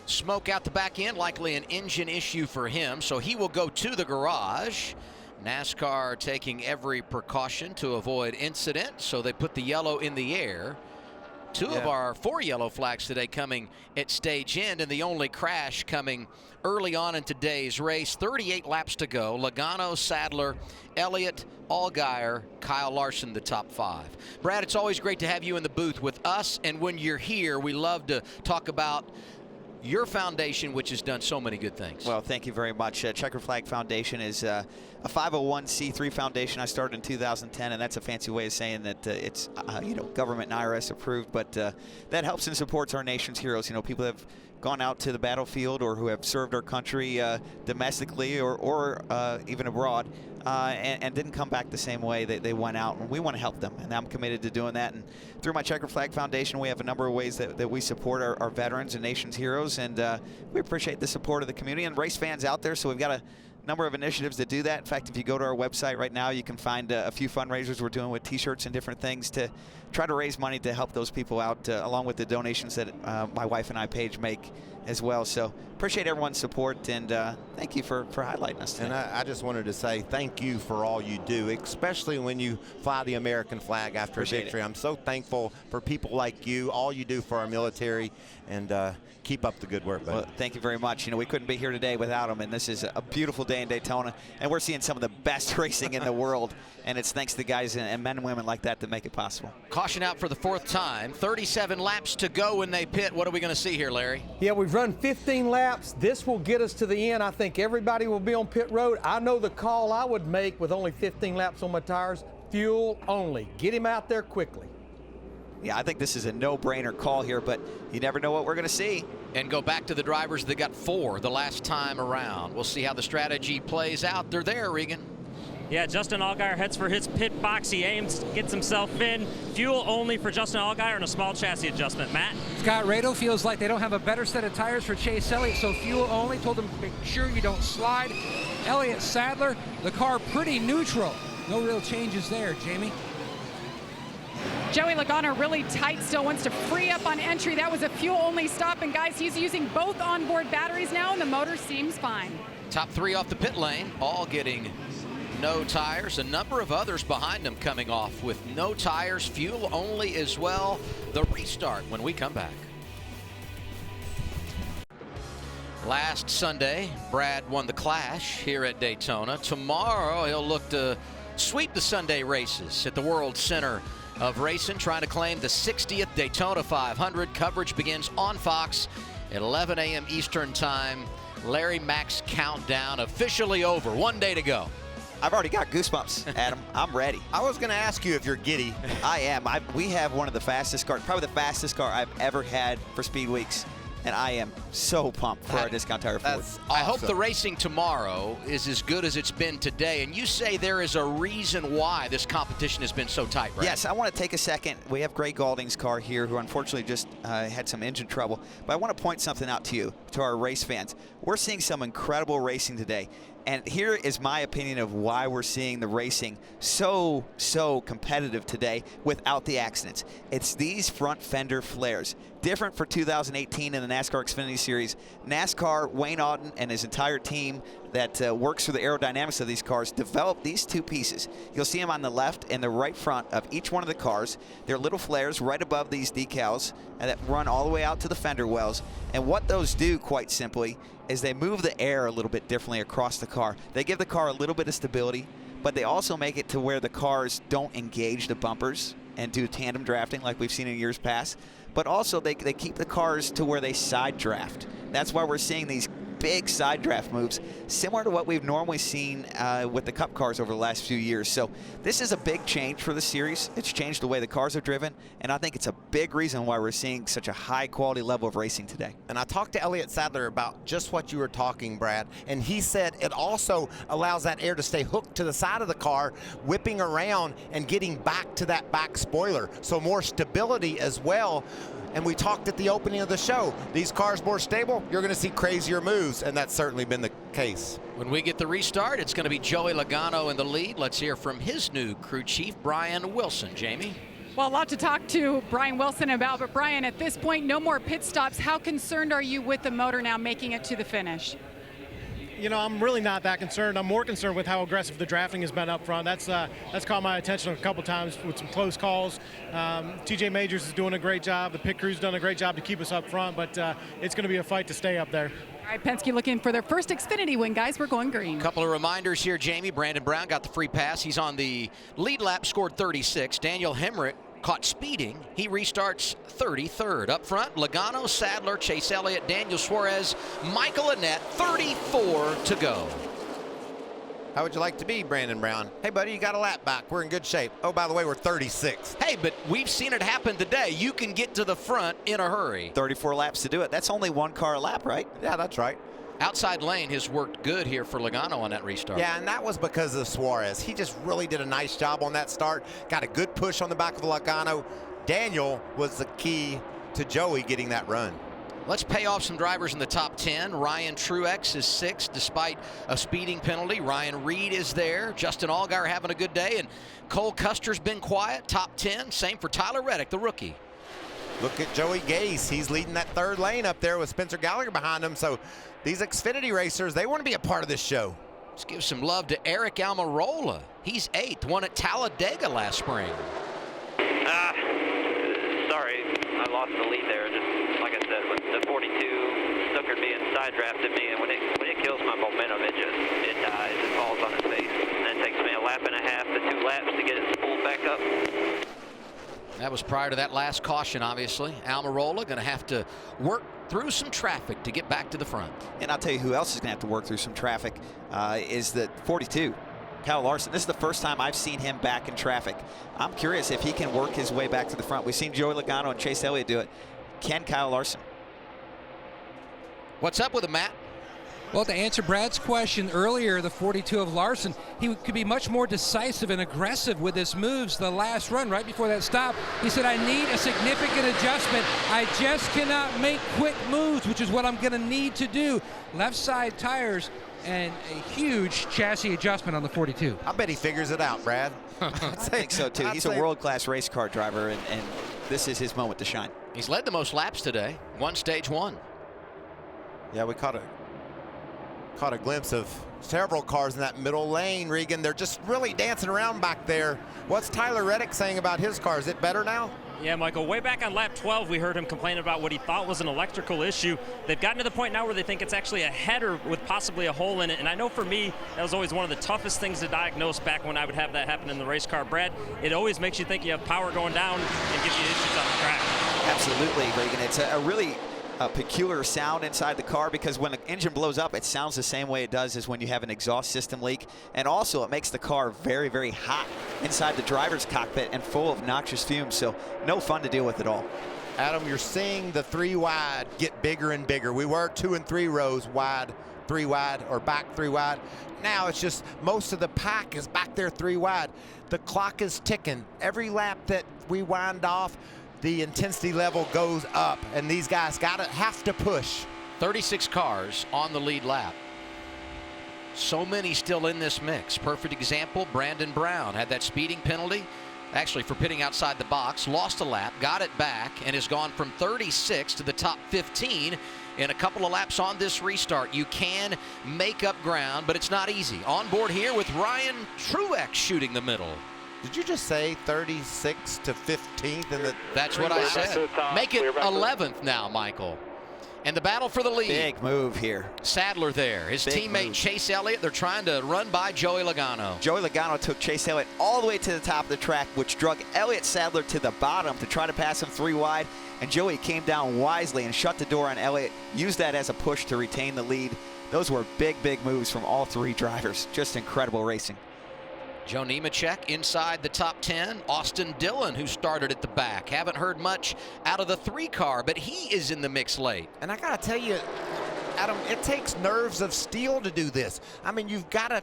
Smoke out the back end, likely an engine issue for him, so he will go to the garage. NASCAR taking every precaution to avoid incident, so they put the yellow in the air. Two of our 4 yellow flags today coming at stage end, and the only crash coming early on in today's race. 38 laps to go. Logano, Sadler, Elliott, Allgaier, Kyle Larson, the top 5. Brad, it's always great to have you in the booth with us, and when you're here, we love to talk about your foundation, which has done so many good things. Well, thank you very much. Checker Flag Foundation is a 501c3 foundation. I started in 2010, and that's a fancy way of saying that it's government and IRS approved, but that helps and supports our nation's heroes. People have gone out to the battlefield or who have served our country domestically or even abroad and didn't come back the same way that they went out, and we want to help them, and I'm committed to doing that. And through my Checker Flag Foundation, we have a number of ways that we support our veterans and nation's heroes, and we appreciate the support of the community and race fans out there. So we've got a number of initiatives to do that. In fact, if you go to our website right now, you can find a few fundraisers we're doing with t-shirts and different things to try to raise money to help those people out, along with the donations that my wife and I, Paige, make as well. So appreciate everyone's support, and thank you for highlighting us today. And I just wanted to say thank you for all you do, especially when you fly the American flag after a victory. I'm so thankful for people like you, all you do for our military, and keep up the good work, buddy. Well, thank you very much. We couldn't be here today without them, and this is a beautiful day in Daytona, and we're seeing some of the best racing in the world, and it's thanks to guys and men and women like that make it possible. Caution out for the 4th time. 37 laps to go when they pit. What are we going to see here, Larry? Yeah, we've run 15 laps. This will get us to the end. I think everybody will be on pit road. I know the call I would make with only 15 laps on my tires: fuel only. Get him out there quickly. Yeah, I think this is a no-brainer call here, but you never know what we're going to see. And go back to the drivers that got 4 the last time around. We'll see how the strategy plays out. They're there, Regan. Yeah, Justin Allgaier heads for his pit box. He aims, gets himself in. Fuel only for Justin Allgaier and a small chassis adjustment. Matt? Scott Rado feels like they don't have a better set of tires for Chase Elliott, so fuel only. Told him to make sure you don't slide. Elliott Sadler, the car pretty neutral. No real changes there, Jamie. Joey Logano really tight still, wants to free up on entry. That was a fuel-only stop, and guys, he's using both onboard batteries now, and the motor seems fine. Top 3 off the pit lane, all getting no tires. A number of others behind them coming off with no tires, fuel only as well. The restart when we come back. Last Sunday, Brad won the Clash here at Daytona. Tomorrow, he'll look to sweep the Sunday races at the World Center of Racing, trying to claim the 60th Daytona 500. Coverage begins on Fox at 11 a.m. Eastern Time. Larry Mack's countdown officially over. 1 day to go. I've already got goosebumps, Adam. I'm ready. I was going to ask you if you're giddy. I am. We have one of the fastest cars, probably the fastest car I've ever had for Speed Weeks. And I am so pumped for our Discount Tire Ford. Awesome. I hope the racing tomorrow is as good as it's been today. And you say there is a reason why this competition has been so tight, right? Yes, I want to take a second. We have Gray Gaulding's car here, who unfortunately just had some engine trouble. But I want to point something out to you, to our race fans. We're seeing some incredible racing today. And here is my opinion of why we're seeing the racing so competitive today without the accidents. It's these front fender flares. Different for 2018 in the NASCAR Xfinity Series. NASCAR, Wayne Auden and his entire team that works through the aerodynamics of these cars developed these 2 pieces. You'll see them on the left and the right front of each one of the cars. They're little flares right above these decals that run all the way out to the fender wells. And what those do, quite simply, is they move the air a little bit differently across the car. They give the car a little bit of stability, but they also make it to where the cars don't engage the bumpers and do tandem drafting like we've seen in years past. But also they keep the cars to where they side draft. That's why we're seeing these big side draft moves, similar to what we've normally seen with the Cup cars over the last few years. So this is a big change for the series. It's changed the way the cars are driven, and I think it's a big reason why we're seeing such a high quality level of racing today. And I talked to Elliott Sadler about just what you were talking, Brad, and he said it also allows that air to stay hooked to the side of the car, whipping around and getting back to that back spoiler. So more stability as well. And we talked at the opening of the show. These cars more stable, you're going to see crazier moves, and that's certainly been the case. When we get the restart, it's going to be Joey Logano in the lead. Let's hear from his new crew chief, Brian Wilson. Jamie? Well, a lot to talk to Brian Wilson about, but Brian, at this point, no more pit stops. How concerned are you with the motor now making it to the finish? You know, I'm really not that concerned. I'm more concerned with how aggressive the drafting has been up front. That's caught my attention a couple times with some close calls. TJ Majors is doing a great job. The pit crew's done a great job to keep us up front, but it's going to be a fight to stay up there. All right, Penske looking for their first Xfinity win, guys. We're going green. A couple of reminders here, Jamie. Brandon Brown got the free pass. He's on the lead lap, scored 36. Daniel Hemrick caught speeding. He restarts 33rd. Up front, Logano, Sadler, Chase Elliott, Daniel Suarez, Michael Annett, 34 to go. How would you like to be, Brandon Brown? Hey, buddy, you got a lap back. We're in good shape. Oh, by the way, we're 36. Hey, but we've seen it happen today. You can get to the front in a hurry. 34 laps to do it. That's only 1 car a lap, right? Yeah, that's right. Outside lane has worked good here for Logano on that restart. Yeah, and that was because of Suarez. He just really did a nice job on that start. Got a good push on the back of Logano. Daniel was the key to Joey getting that run. Let's pay off some drivers in the top 10. Ryan Truex is 6th despite a speeding penalty. Ryan Reed is there. Justin Allgaier having a good day. And Cole Custer's been quiet, top 10. Same for Tyler Reddick, the rookie. Look at Joey Gase. He's leading that 3rd lane up there with Spencer Gallagher behind him. So these Xfinity racers, they want to be a part of this show. Let's give some love to Eric Almirola. He's 8th, won at Talladega last spring. Sorry, I lost the lead there. Just like I said, with the 42 Stuckert being side drafted me, and when it kills my momentum, it dies. It falls on its face. And it takes me a lap and a half to 2 laps to get it pulled back up. That was prior to that last caution, obviously. Almirola going to have to work through some traffic to get back to the front. And I'll tell you who else is going to have to work through some traffic is the 42. Kyle Larson. This is the first time I've seen him back in traffic. I'm curious if he can work his way back to the front. We've seen Joey Logano and Chase Elliott do it. Can Kyle Larson? What's up with him, Matt? Well, to answer Brad's question earlier, the 42 of Larson, he could be much more decisive and aggressive with his moves the last run right before that stop. He said, I need a significant adjustment. I just cannot make quick moves, which is what I'm going to need to do. Left side tires and a huge chassis adjustment on the 42. I bet he figures it out, Brad. I think so, too. He's a world-class race car driver, and this is his moment to shine. He's led the most laps today. Won stage 1. Yeah, we caught a glimpse of several cars in that middle lane, Regan. They're just really dancing around back there. What's Tyler Reddick saying about his car? Is it better now? Yeah, Michael, way back on lap 12, we heard him complain about what he thought was an electrical issue. They've gotten to the point now where they think it's actually a header with possibly a hole in it. And I know for me, that was always one of the toughest things to diagnose back when I would have that happen in the race car. Brad, it always makes you think you have power going down and gives you issues on the track. Absolutely, Regan. It's a really peculiar sound inside the car because when the engine blows up, it sounds the same way it does as when you have an exhaust system leak. And also, it makes the car very, very hot inside the driver's cockpit and full of noxious fumes. So no fun to deal with at all. Adam, you're seeing the 3 wide get bigger and bigger. We were 2 and 3 rows wide, 3 wide, or back 3 wide. Now it's just most of the pack is back there 3 wide. The clock is ticking. Every lap that we wind off, the intensity level goes up, and these guys have to push. 36 cars on the lead lap. So many still in this mix. Perfect example, Brandon Brown had that speeding penalty, actually for pitting outside the box, lost a lap, got it back, and has gone from 36 to the top 15 in a couple of laps on this restart. You can make up ground, but it's not easy. On board here with Ryan Truex shooting the middle. Did you just say 36 to 15th? That's what I said. Make it 11th now, Michael. And the battle for the lead. Big move here. Sadler there. His teammate Chase Elliott, they're trying to run by Joey Logano. Joey Logano took Chase Elliott all the way to the top of the track, which drug Elliott Sadler to the bottom to try to pass him 3 wide. And Joey came down wisely and shut the door on Elliott, used that as a push to retain the lead. Those were big, big moves from all 3 drivers. Just incredible racing. Joe Nemechek inside the top 10. Austin Dillon, who started at the back. Haven't heard much out of the 3 car, but he is in the mix late. And I got to tell you, Adam, it takes nerves of steel to do this. I mean, you've got to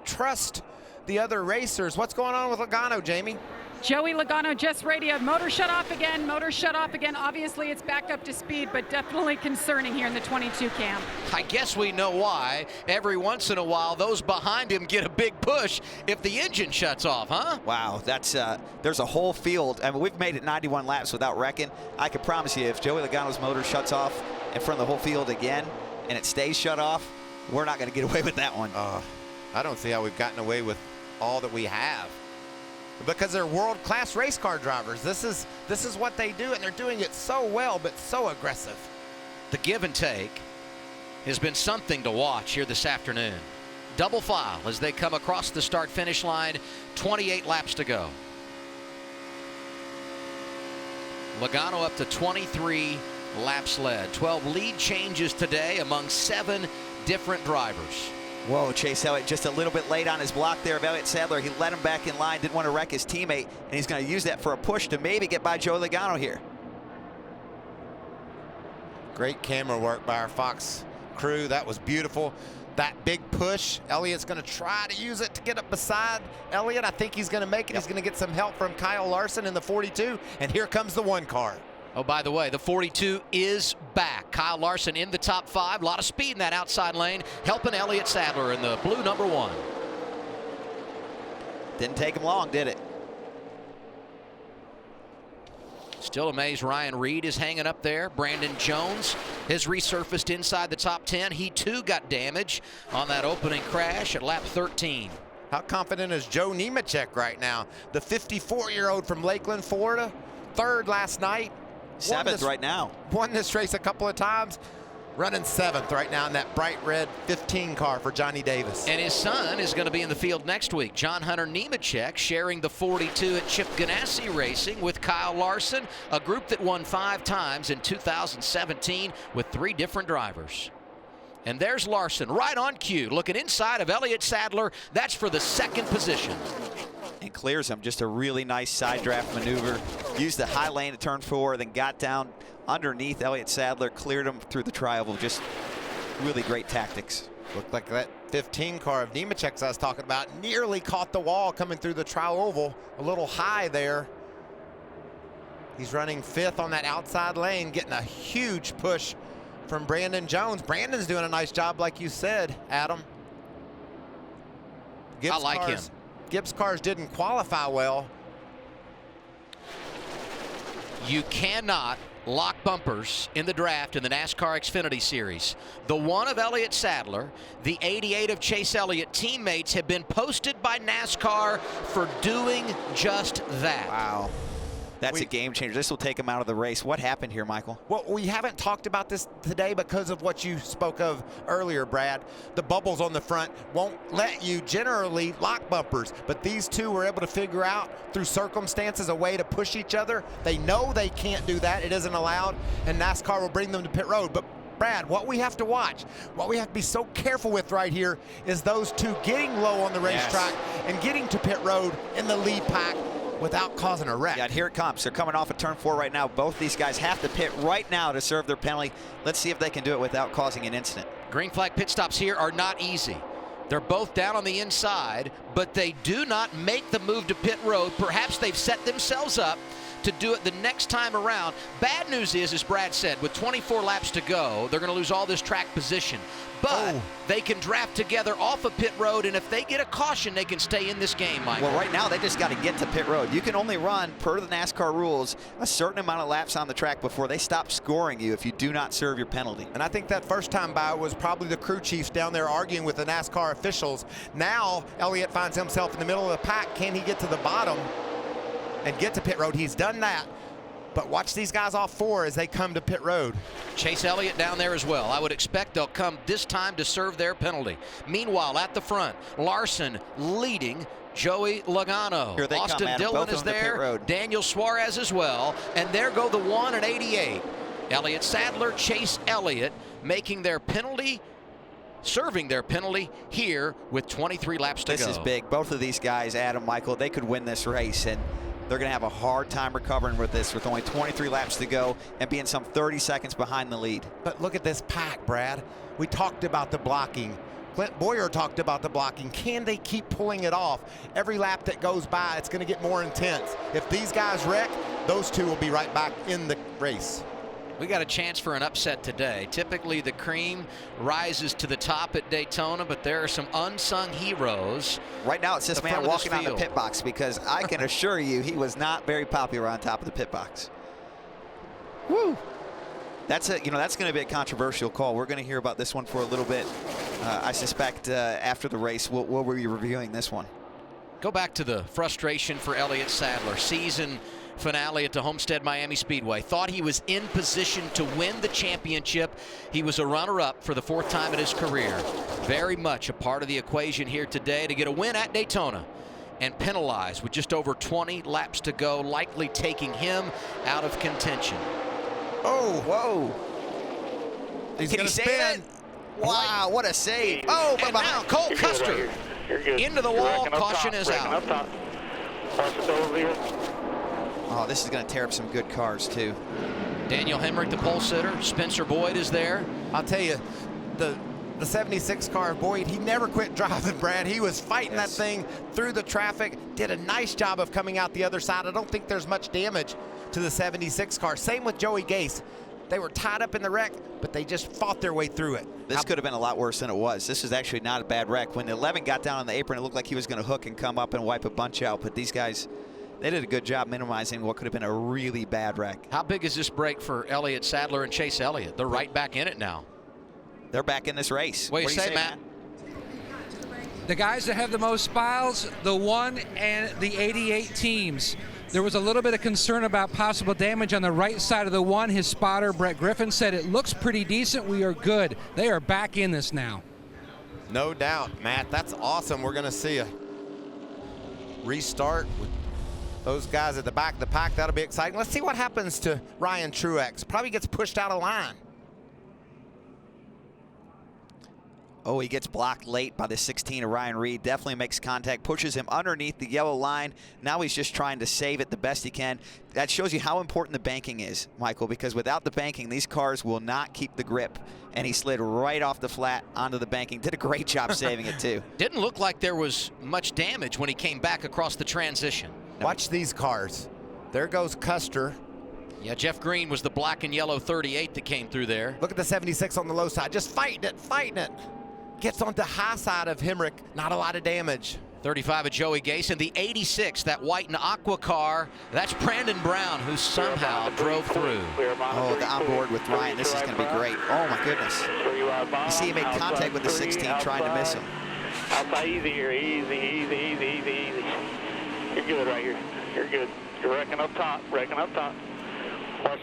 trust the other racers. What's going on with Logano, Jamie? Joey Logano just radioed, motor shut off again, motor shut off again. Obviously it's back up to speed, but definitely concerning here in the 22 camp. I guess we know why. Every once in a while, those behind him get a big push if the engine shuts off, huh? Wow, that's there's a whole field. I mean, we've made it 91 laps without wrecking. I can promise you, if Joey Logano's motor shuts off in front of the whole field again, and it stays shut off, we're not going to get away with that one. I don't see how we've gotten away with all that we have. Because they're world-class race car drivers. This is what they do, and they're doing it so well, but so aggressive. The give and take has been something to watch here this afternoon. Double file as they come across the start-finish line, 28 laps to go. Logano up to 23 laps led. 12 lead changes today among 7 different drivers. Whoa, Chase Elliott just a little bit late on his block there of Elliott Sadler. He let him back in line, didn't want to wreck his teammate, and he's going to use that for a push to maybe get by Joey Logano here. Great camera work by our Fox crew. That was beautiful. That big push, Elliott's going to try to use it to get up beside Elliott. I think he's going to make it. He's going to get some help from Kyle Larson in the 42, and here comes the 1 car. Oh, by the way, the 42 is back. Kyle Larson in the top 5. A lot of speed in that outside lane, helping Elliott Sadler in the blue number 1. Didn't take him long, did it? Still amazed Ryan Reed is hanging up there. Brandon Jones has resurfaced inside the top 10. He too got damage on that opening crash at lap 13. How confident is Joe Nemechek right now? The 54-year-old from Lakeland, Florida, 3rd last night. 7th right now. Won this race a couple of times. Running 7th right now in that bright red 15 car for Johnny Davis. And his son is going to be in the field next week. John Hunter Nemechek sharing the 42 at Chip Ganassi Racing with Kyle Larson, a group that won 5 times in 2017 with 3 different drivers. And there's Larson right on cue, looking inside of Elliott Sadler. That's for the 2nd position. And clears him. Just a really nice side draft maneuver. Used the high lane to turn 4, then got down underneath Elliott Sadler, cleared him through the tri-oval. Just really great tactics. Looked like that 15 car of Nemechek's I was talking about nearly caught the wall coming through the tri-oval. A little high there. He's running 5th on that outside lane, getting a huge push from Brandon Jones. Brandon's doing a nice job, like you said, Adam. I like him. Gibbs cars didn't qualify well. You cannot lock bumpers in the draft in the NASCAR Xfinity Series. The 1 of Elliott Sadler, the 88 of Chase Elliott teammates have been posted by NASCAR for doing just that. Wow. That's a game changer. This will take him out of the race. What happened here, Michael? Well, we haven't talked about this today because of what you spoke of earlier, Brad. The bubbles on the front won't let you generally lock bumpers, but these two were able to figure out through circumstances a way to push each other. They know they can't do that. It isn't allowed, and NASCAR will bring them to pit road. But Brad, what we have to watch, what we have to be so careful with right here is those two getting low on the racetrack and getting to pit road in the lead pack without causing a wreck. Yeah, here it comes. They're coming off of turn 4 right now. Both these guys have to pit right now to serve their penalty. Let's see if they can do it without causing an incident. Green flag pit stops here are not easy. They're both down on the inside, but they do not make the move to pit road. Perhaps they've set themselves up to do it the next time around. Bad news is, as Brad said, with 24 laps to go, they're going to lose all this track position. But they can draft together off of pit road, and if they get a caution, they can stay in this game, Mike. Well, right now, they just got to get to pit road. You can only run, per the NASCAR rules, a certain amount of laps on the track before they stop scoring you if you do not serve your penalty. And I think that first time by was probably the crew chiefs down there arguing with the NASCAR officials. Now, Elliott finds himself in the middle of the pack. Can he get to the bottom and get to pit road? He's done that. But watch these guys off 4 as they come to pit road. Chase Elliott down there as well. I would expect they'll come this time to serve their penalty. Meanwhile, at the front, Larson leading Joey Logano. Here they Austin come, Dillon both is on the pit there. road. Daniel Suarez as well. And there go the 1 and 88. Elliott Sadler, Chase Elliott making their penalty, serving their penalty here with 23 laps to go. This is big. Both of these guys, Adam, Michael, they could win this race, and they're going to have a hard time recovering with this with only 23 laps to go and being some 30 seconds behind the lead. But look at this pack, Brad. We talked about the blocking. Clint Boyer talked about the blocking. Can they keep pulling it off? Every lap that goes by, it's going to get more intense. If these guys wreck, those two will be right back in the race. We got a chance for an upset today. Typically the cream rises to the top at Daytona, but there are some unsung heroes. Right now it's this man walking on the pit box, because I can assure you he was not very popular on top of the pit box. Woo! That's that's going to be a controversial call. We're going to hear about this one for a little bit. I suspect after the race we'll be reviewing this one. Go back to the frustration for Elliott Sadler. Season finale at the Homestead Miami Speedway. Thought he was in position to win the championship. He was a runner-up for the 4th time in his career. Very much a part of the equation here today to get a win at Daytona, and penalized with just over 20 laps to go, likely taking him out of contention. Oh, whoa. He's Can he gonna save it? Wow, what a save. Oh, and now Cole Custer into the wall. Caution is out. Oh, this is going to tear up some good cars, too. Daniel Hemrick, the pole sitter. Spencer Boyd is there. I'll tell you, the 76 car, Boyd, he never quit driving, Brad. He was fighting that thing through the traffic, did a nice job of coming out the other side. I don't think there's much damage to the 76 car. Same with Joey Gase. They were tied up in the wreck, but they just fought their way through it. This could have been a lot worse than it was. This is actually not a bad wreck. When 11 got down on the apron, it looked like he was going to hook and come up and wipe a bunch out. But these guys, they did a good job minimizing what could have been a really bad wreck. How big is this break for Elliott Sadler and Chase Elliott? They're right back in it now. They're back in this race. What do you say, Matt? The guys that have the most spiles, the 1 and the 88 teams. There was a little bit of concern about possible damage on the right side of the 1. His spotter, Brett Griffin, said it looks pretty decent. We are good. They are back in this now. No doubt, Matt. That's awesome. We're going to see a restart with those guys at the back of the pack. That'll be exciting. Let's see what happens to Ryan Truex. Probably gets pushed out of line. Oh, he gets blocked late by the 16 of Ryan Reed. Definitely makes contact, pushes him underneath the yellow line. Now he's just trying to save it the best he can. That shows you how important the banking is, Michael, because without the banking, these cars will not keep the grip. And he slid right off the flat onto the banking. Did a great job saving it, too. Didn't look like there was much damage when he came back across the transition. Watch these cars. There goes Custer. Yeah, Jeff Green was the black and yellow 38 that came through there. Look at the 76 on the low side. Just fighting it, fighting it. Gets on the high side of Hemrick. Not a lot of damage. 35 of Joey Gase, and the 86, that white and aqua car, that's Brandon Brown, who somehow drove through. Oh, the onboard with Ryan. This is going to be great. Oh, my goodness. You see he made contact with the 16, trying to miss him. Outside easy here. Easy. You're good right here. You're good. You're wrecking up top. Watch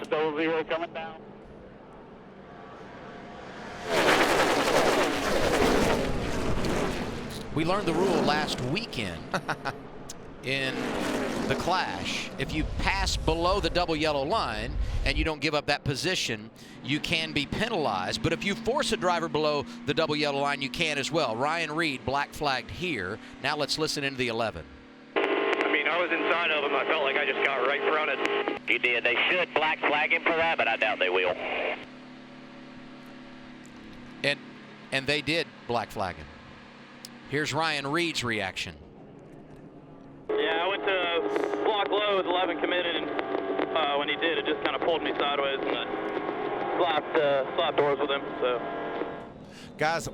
the double zero coming down. We learned the rule last weekend in the Clash. If you pass below the double yellow line and you don't give up that position, you can be penalized. But if you force a driver below the double yellow line, you can as well. Ryan Reed black flagged here. Now let's listen into the 11. I mean, I was inside of him. I felt like I just got right fronted. You did. They should black flag him for that, but I doubt they will. And they did black flag him. Here's Ryan Reed's reaction. Yeah, I went to block low with 11 committed, and when he did, it just kind of pulled me sideways, and I slapped doors with him. So, guys,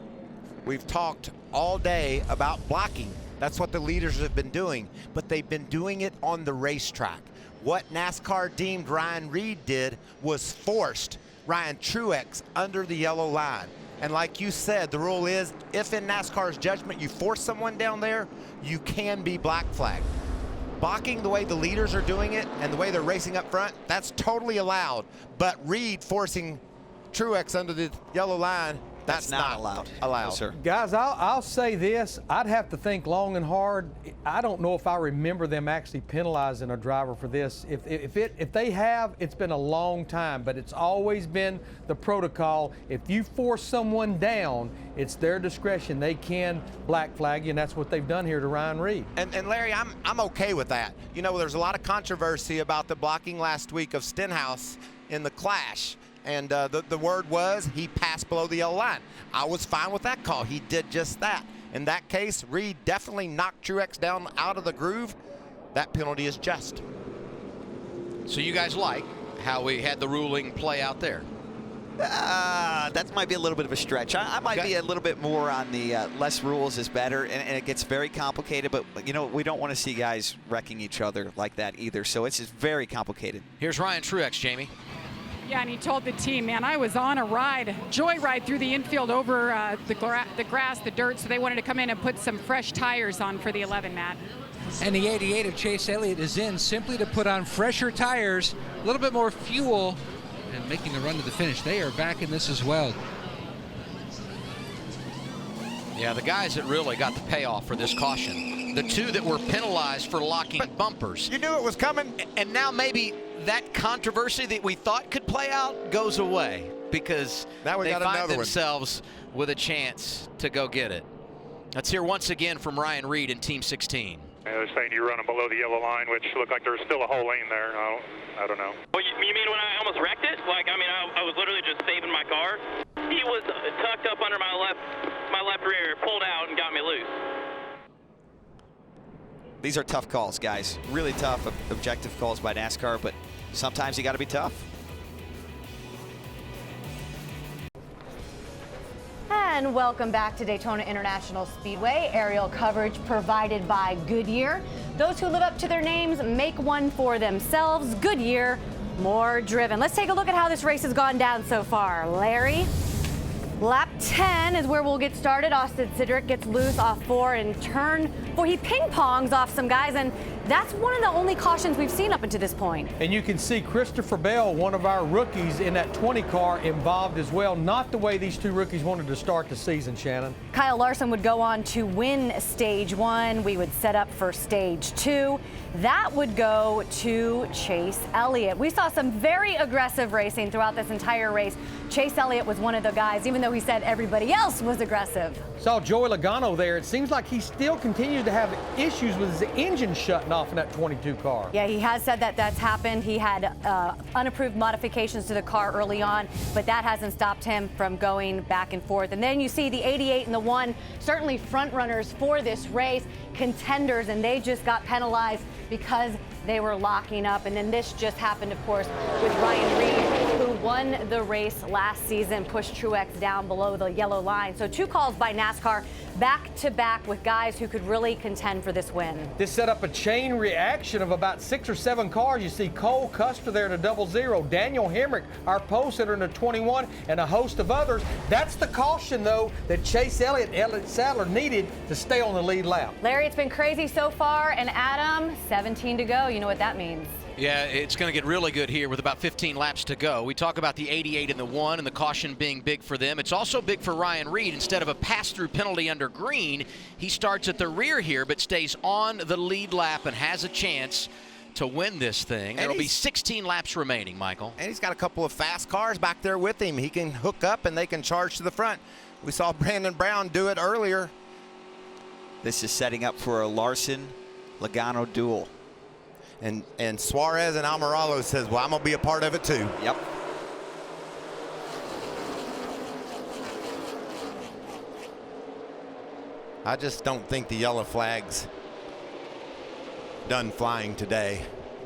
we've talked all day about blocking. That's what the leaders have been doing, but they've been doing it on the racetrack. What NASCAR deemed Ryan Reed did was forced Ryan Truex under the yellow line. And like you said, the rule is if in NASCAR's judgment you force someone down there, you can be black flagged. Blocking the way the leaders are doing it and the way they're racing up front, that's totally allowed. But Reed forcing Truex under the yellow line, that's not allowed. No, sir. Guys, I'll say this. I'd have to think long and hard. I don't know if I remember them actually penalizing a driver for this. If they have, it's been a long time, but it's always been the protocol. If you force someone down, it's their discretion. They can black flag you, and that's what they've done here to Ryan Reed. And Larry, I'm okay with that. You know, there's a lot of controversy about the blocking last week of Stenhouse in the Clash. and the word was he passed below the yellow line. I was fine with that call. He did just that. In that case, Reed definitely knocked Truex down out of the groove. That penalty is just. So you guys like how we had the ruling play out there? That might be a little bit of a stretch. I might be a little bit more on the less rules is better, and it gets very complicated, but you know, we don't want to see guys wrecking each other like that either, so it's just very complicated. Here's Ryan Truex, Jamie. Yeah, and he told the team, man, I was on a ride, joyride through the infield over the grass, the dirt, so they wanted to come in and put some fresh tires on for the 11, Matt. And the 88 of Chase Elliott is in simply to put on fresher tires, a little bit more fuel, and making the run to the finish. They are back in this as well. Yeah, the guys that really got the payoff for this caution, the two that were penalized for locking bumpers. You knew it was coming. And now maybe that controversy that we thought could play out goes away because now we they got find themselves with a chance to go get it. Let's hear once again from Ryan Reed in Team 16. They're saying you're running below the yellow line, which looked like there was still a whole lane there. I don't know. Well, you mean when I almost wrecked it? Like, I mean, I was literally just saving my car. He was tucked up under my left rear, pulled out, and got me loose. These are tough calls, guys. Really tough, objective calls by NASCAR, but sometimes you got to be tough. And welcome back to Daytona International Speedway. Aerial coverage provided by Goodyear. Those who live up to their names make one for themselves. Goodyear, more driven. Let's take a look at how this race has gone down so far. Larry, lap 10 is where we'll get started. Austin Cindric gets loose off 4 and turn 4. He ping-pongs off some guys, and that's one of the only cautions we've seen up until this point. And you can see Christopher Bell, one of our rookies in that 20 car, involved as well. Not the way these two rookies wanted to start the season, Shannon. Kyle Larson would go on to win stage 1. We would set up for stage 2. That would go to Chase Elliott. We saw some very aggressive racing throughout this entire race. Chase Elliott was one of the guys, even though he said everybody else was aggressive. Saw Joey Logano there. It seems like he still continues to have issues with his engine shutting off in that 22 car. Yeah, he has said that that's happened. He had unapproved modifications to the car early on, but that hasn't stopped him from going back and forth. And then you see the 88 and the 1, certainly front runners for this race, contenders, and they just got penalized because they were locking up. And then this just happened, of course, with Ryan Reed, who won the race last season, pushed Truex down below the yellow line. So 2 calls by NASCAR back to back with guys who could really contend for this win. This set up a chain reaction of about 6 or 7 cars. You see Cole Custer there in a 00, Daniel Hemrick, our pole sitter, in a 21, and a host of others. That's the caution, though, that Chase Elliott and Elliott Sadler needed to stay on the lead lap. Larry, it's been crazy so far, and Adam, 17 to go. You know what that means. Yeah, it's going to get really good here with about 15 laps to go. We talk about the 88 and the 1 and the caution being big for them. It's also big for Ryan Reed. Instead of a pass-through penalty under green, he starts at the rear here but stays on the lead lap and has a chance to win this thing. There'll be 16 laps remaining, Michael. And he's got a couple of fast cars back there with him. He can hook up and they can charge to the front. We saw Brandon Brown do it earlier. This is setting up for a Larson-Logano duel. And Suarez and Almiralo says, well, I'm going to be a part of it too. Yep. I just don't think the yellow flag's done flying today.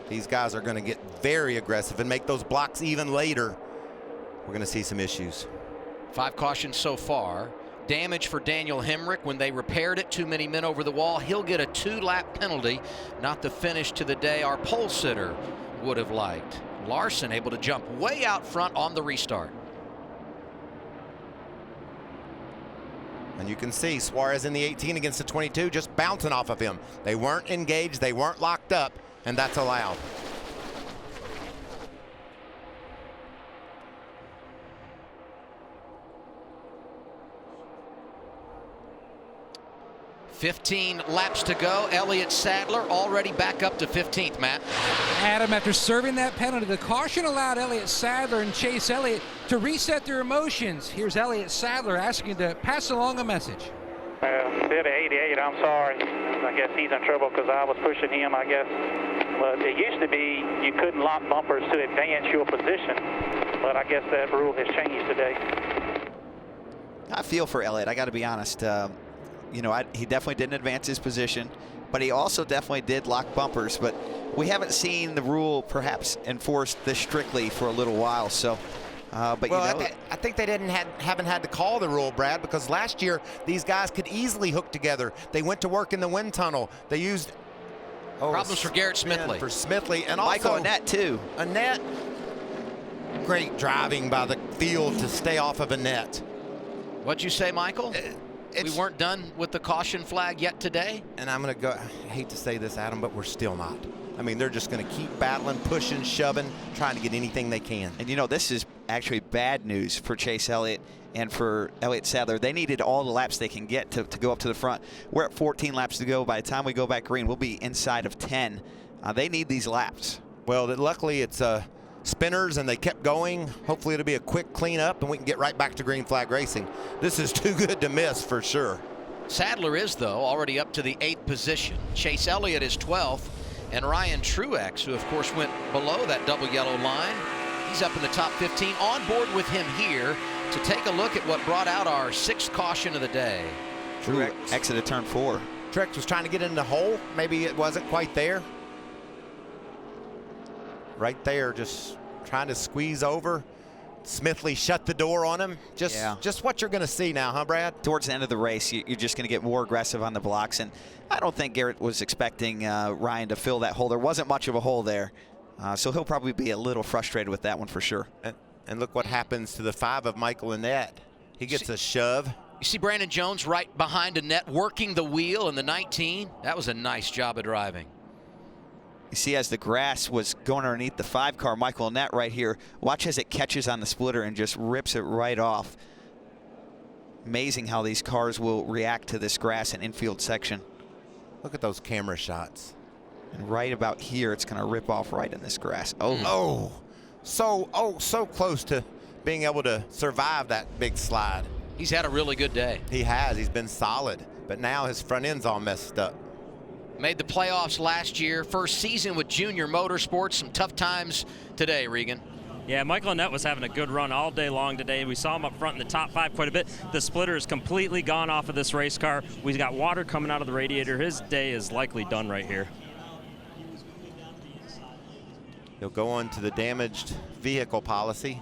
These guys are going to get very aggressive and make those blocks even later. We're going to see some issues. 5 cautions so far. Damage for Daniel Hemrick when they repaired it. Too many men over the wall. He'll get a 2-lap penalty. Not the finish to the day our pole sitter would have liked. Larson able to jump way out front on the restart. And you can see Suarez in the 18 against the 22 just bouncing off of him. They weren't engaged. They weren't locked up, and that's allowed. "15 laps to go. Elliott Sadler already back up to 15th, Matt. Adam, after serving that penalty, the caution allowed Elliott Sadler and Chase Elliott to reset their emotions. Here's Elliott Sadler asking to pass along a message. Instead of 88, I'm sorry. I guess he's in trouble because I was pushing him, I guess. But it used to be you couldn't lock bumpers to advance your position. but I guess that rule has changed today. I feel for Elliott. I got to be honest. You know, he definitely didn't advance his position, but he also definitely did lock bumpers. But we haven't seen the rule perhaps enforced this strictly for a little while. So, but well, you know, I think they haven't had to call the rule, Brad, because last year these guys could easily hook together. They went to work in the wind tunnel. They used problems for Garrett Smithley. For Smithley, and Michael also Annett too. Annett, great driving by the field to stay off of Annett. What'd you say, Michael? We weren't done with the caution flag yet today? And I'm going to go, I hate to say this, Adam, but we're still not. I mean, they're just going to keep battling, pushing, shoving, trying to get anything they can. And you know, this is actually bad news for Chase Elliott and for Elliott Sadler. They needed all the laps they can get to go up to the front. We're at 14 laps to go. By the time we go back green, we'll be inside of 10. They need these laps. Well, luckily it's spinners and they kept going. Hopefully it'll be a quick cleanup and we can get right back to green flag racing. This is too good to miss for sure. Sadler is, though, already up to the 8th position. Chase Elliott is 12th. And Ryan Truex, who of course went below that double yellow line, he's up in the top 15. On board with him here to take a look at what brought out our 6th caution of the day. Truex exited turn 4. Truex was trying to get in the hole. Maybe it wasn't quite there. Right there, just trying to squeeze over. Smithley shut the door on him. Just what you're going to see now, huh, Brad? Towards the end of the race, you're just going to get more aggressive on the blocks. And I don't think Garrett was expecting Ryan to fill that hole. There wasn't much of a hole there. So he'll probably be a little frustrated with that one for sure. And look what happens to the 5 of Michael Annett. He gets a shove. You see Brandon Jones right behind Annett working the wheel in the 19. That was a nice job of driving. You see, as the grass was going underneath the 5 car, Michael Annett right here, watch as it catches on the splitter and just rips it right off. Amazing how these cars will react to this grass and infield section. Look at those camera shots. And right about here, it's going to rip off right in this grass. So close to being able to survive that big slide. He's had a really good day. He has. He's been solid. But now his front end's all messed up. Made the playoffs last year. First season with Junior Motorsports. Some tough times today, Regan. Yeah, Michael Annett was having a good run all day long today. We saw him up front in the top 5 quite a bit. The splitter is completely gone off of this race car. We've got water coming out of the radiator. His day is likely done right here. He'll go on to the damaged vehicle policy.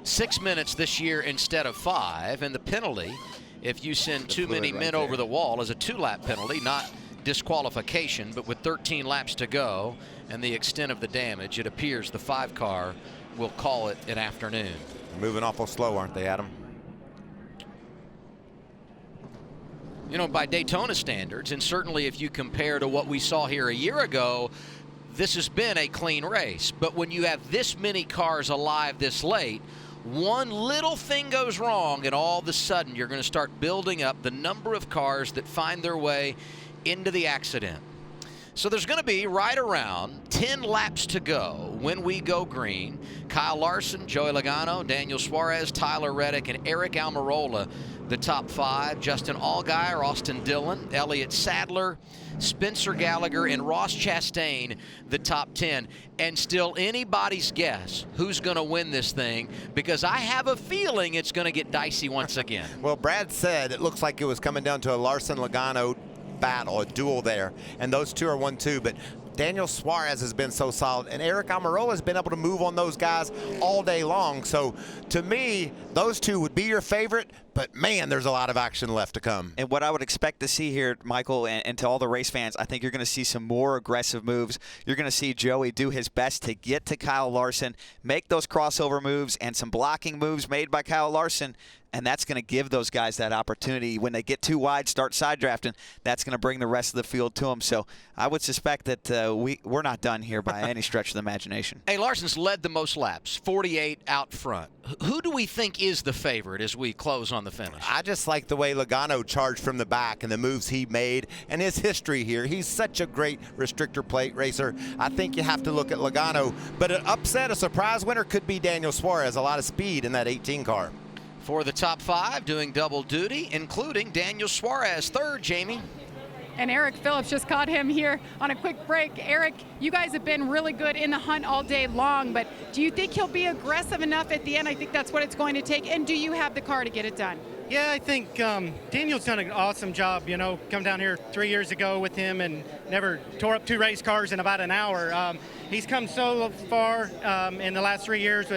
6 minutes this year instead of 5. And the penalty, if you send too many men over the wall, is a 2-lap penalty, not disqualification. But with 13 laps to go and the extent of the damage, it appears the 5 car will call it an afternoon. Moving awful slow, aren't they, Adam? You know, by Daytona standards, and certainly if you compare to what we saw here a year ago, this has been a clean race. But when you have this many cars alive this late, one little thing goes wrong and all of a sudden you're going to start building up the number of cars that find their way into the accident. So there's going to be right around 10 laps to go when we go green. Kyle Larson, Joey Logano, Daniel Suarez, Tyler Reddick, and Eric Almirola, the top 5. Justin Allgaier, Austin Dillon, Elliott Sadler, Spencer Gallagher, and Ross Chastain, the top 10. And still anybody's guess who's going to win this thing, because I have a feeling it's going to get dicey once again. Well, Brad said it looks like it was coming down to a Larson-Logano battle, a duel there, and those two are 1-2, but Daniel Suarez has been so solid, and Eric Almirola has been able to move on those guys all day long. So to me, those two would be your favorite, but man, there's a lot of action left to come. And what I would expect to see here, Michael, and to all the race fans, I think you're going to see some more aggressive moves. You're going to see Joey do his best to get to Kyle Larson, make those crossover moves and some blocking moves made by Kyle Larson. And that's going to give those guys that opportunity. When they get too wide, start side drafting, that's going to bring the rest of the field to them. So I would suspect that we're not done here by any stretch of the imagination. Hey, Larson's led the most laps, 48 out front. Who do we think is the favorite as we close on the finish? I just like the way Logano charged from the back and the moves he made and his history here. He's such a great restrictor plate racer. I think you have to look at Logano. But an upset, a surprise winner could be Daniel Suarez. A lot of speed in that 18 car. For the top 5, doing double duty, including Daniel Suarez, 3rd, Jamie. And Eric Phillips just caught him here on a quick break. Eric, you guys have been really good in the hunt all day long, but do you think he'll be aggressive enough at the end? I think that's what it's going to take. And do you have the car to get it done? Yeah, I think Daniel's done an awesome job. You know, come down here 3 years ago with him and never tore up 2 race cars in about an hour. He's come so far in the last 3 years.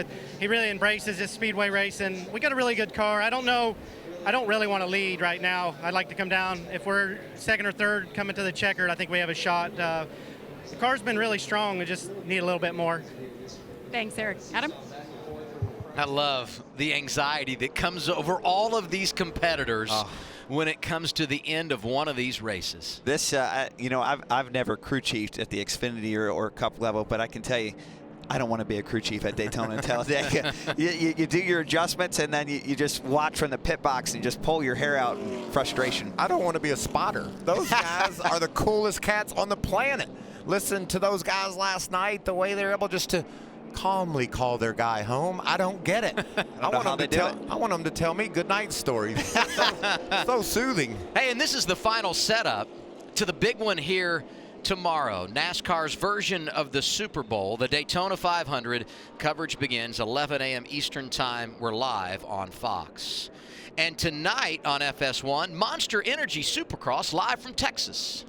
He really embraces this Speedway race, and we got a really good car. I don't really want to lead right now. I'd like to come down. If we're second or third coming to the checkered, I think we have a shot. The car's been really strong. We just need a little bit more. Thanks, Eric. Adam? I love the anxiety that comes over all of these competitors when it comes to the end of one of these races. This, you know, I've never crew chiefed at the Xfinity or Cup level, but I can tell you, I don't want to be a crew chief at Daytona and Talladega. You do your adjustments, and then you just watch from the pit box and just pull your hair out in frustration. I don't want to be a spotter. Those guys are the coolest cats on the planet. Listen to those guys last night, the way they're able just to calmly call their guy home. I don't get it. I want them to tell me goodnight stories. so soothing. Hey, and this is the final setup to the big one here tomorrow. NASCAR's version of the Super Bowl, the Daytona 500. Coverage begins 11 a.m. Eastern Time. We're live on Fox. And tonight on FS1, Monster Energy Supercross live from Texas.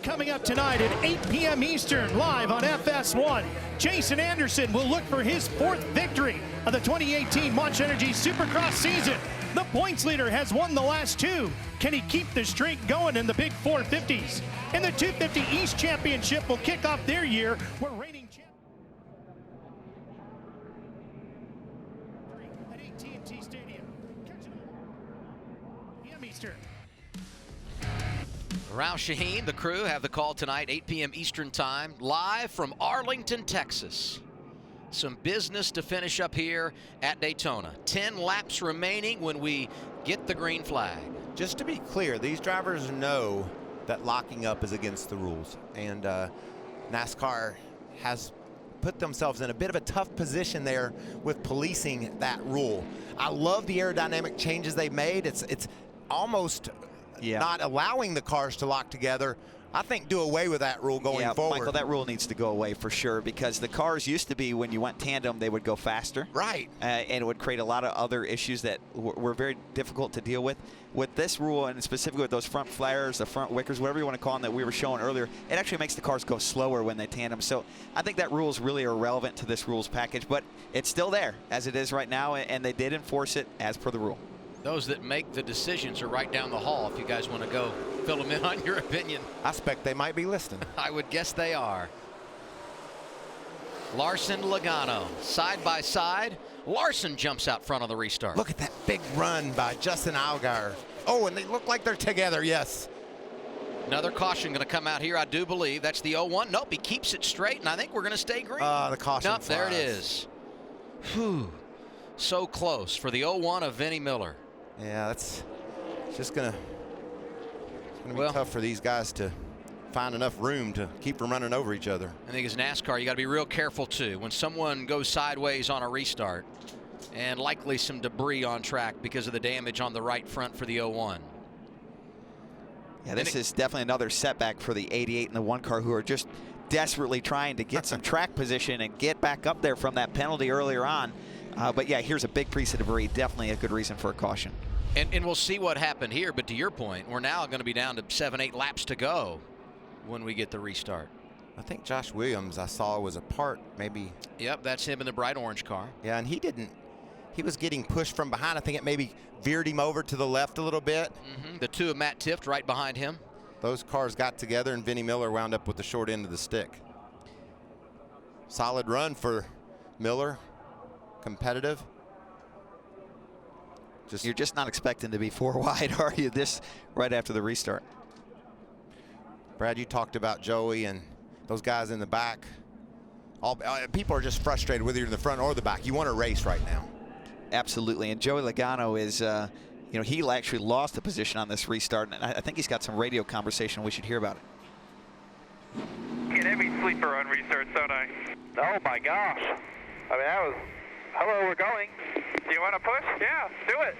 Coming up tonight at 8 p.m. Eastern, live on FS1. Jason Anderson will look for his 4th victory of the 2018 Monster Energy Supercross season. The points leader has won the last 2. Can he keep the streak going in the big 450s? And the 250 East Championship will kick off their year where reigning champion at AT&T Stadium. p.m. Eastern. Roush Shaheen, the crew, have the call tonight, 8 p.m. Eastern Time, live from Arlington, Texas. Some business to finish up here at Daytona. 10 laps remaining when we get the green flag. Just to be clear, these drivers know that locking up is against the rules. And NASCAR has put themselves in a bit of a tough position there with policing that rule. I love the aerodynamic changes they've made. It's almost not allowing the cars to lock together. I think do away with that rule going forward. Michael, that rule needs to go away for sure, because the cars used to be, when you went tandem, they would go faster. Right. And it would create a lot of other issues that were very difficult to deal with. With this rule, and specifically with those front flares, the front wickers, whatever you want to call them that we were showing earlier, it actually makes the cars go slower when they tandem. So I think that rule is really irrelevant to this rules package, but it's still there as it is right now, and they did enforce it as per the rule. Those that make the decisions are right down the hall if you guys want to go fill them in on your opinion. I expect they might be listening. I would guess they are. Larson, Logano, side by side. Larson jumps out front on the restart. Look at that big run by Justin Allgaier. Oh, and they look like they're together, yes. Another caution going to come out here, I do believe. That's the 0-1. Nope, he keeps it straight, and I think we're going to stay green. The caution Nope, there it is. Whew. So close for the 0-1 of Vinnie Miller. Yeah, that's just gonna be tough for these guys to find enough room to keep from running over each other. I think as NASCAR, you got to be real careful too when someone goes sideways on a restart, and likely some debris on track because of the damage on the right front for the 0-1. Yeah, this is definitely another setback for the 88 and the 1 car, who are just desperately trying to get some track position and get back up there from that penalty earlier on. But yeah, here's a big piece of debris. Definitely a good reason for a caution. And we'll see what happened here. But to your point, we're now going to be down to 7-8 laps to go when we get the restart. I think Josh Williams, I saw, was apart maybe. Yep, that's him in the bright orange car. Yeah, and he was getting pushed from behind. I think it maybe veered him over to the left a little bit. The 2 of Matt Tifft right behind him. Those cars got together, and Vinnie Miller wound up with the short end of the stick. Solid run for Miller. Competitive. You're just not expecting to be 4 wide, are you, this right after the restart? Brad, you talked about Joey and those guys in the back. People are just frustrated whether you're in the front or the back. You want to race right now. Absolutely, and Joey Logano is, you know, he actually lost the position on this restart, and I think he's got some radio conversation. We should hear about it. Get every sleeper on restarts, don't I? Oh my gosh. I mean, that was... Hello, we're going. Do you want to push? Yeah, do it.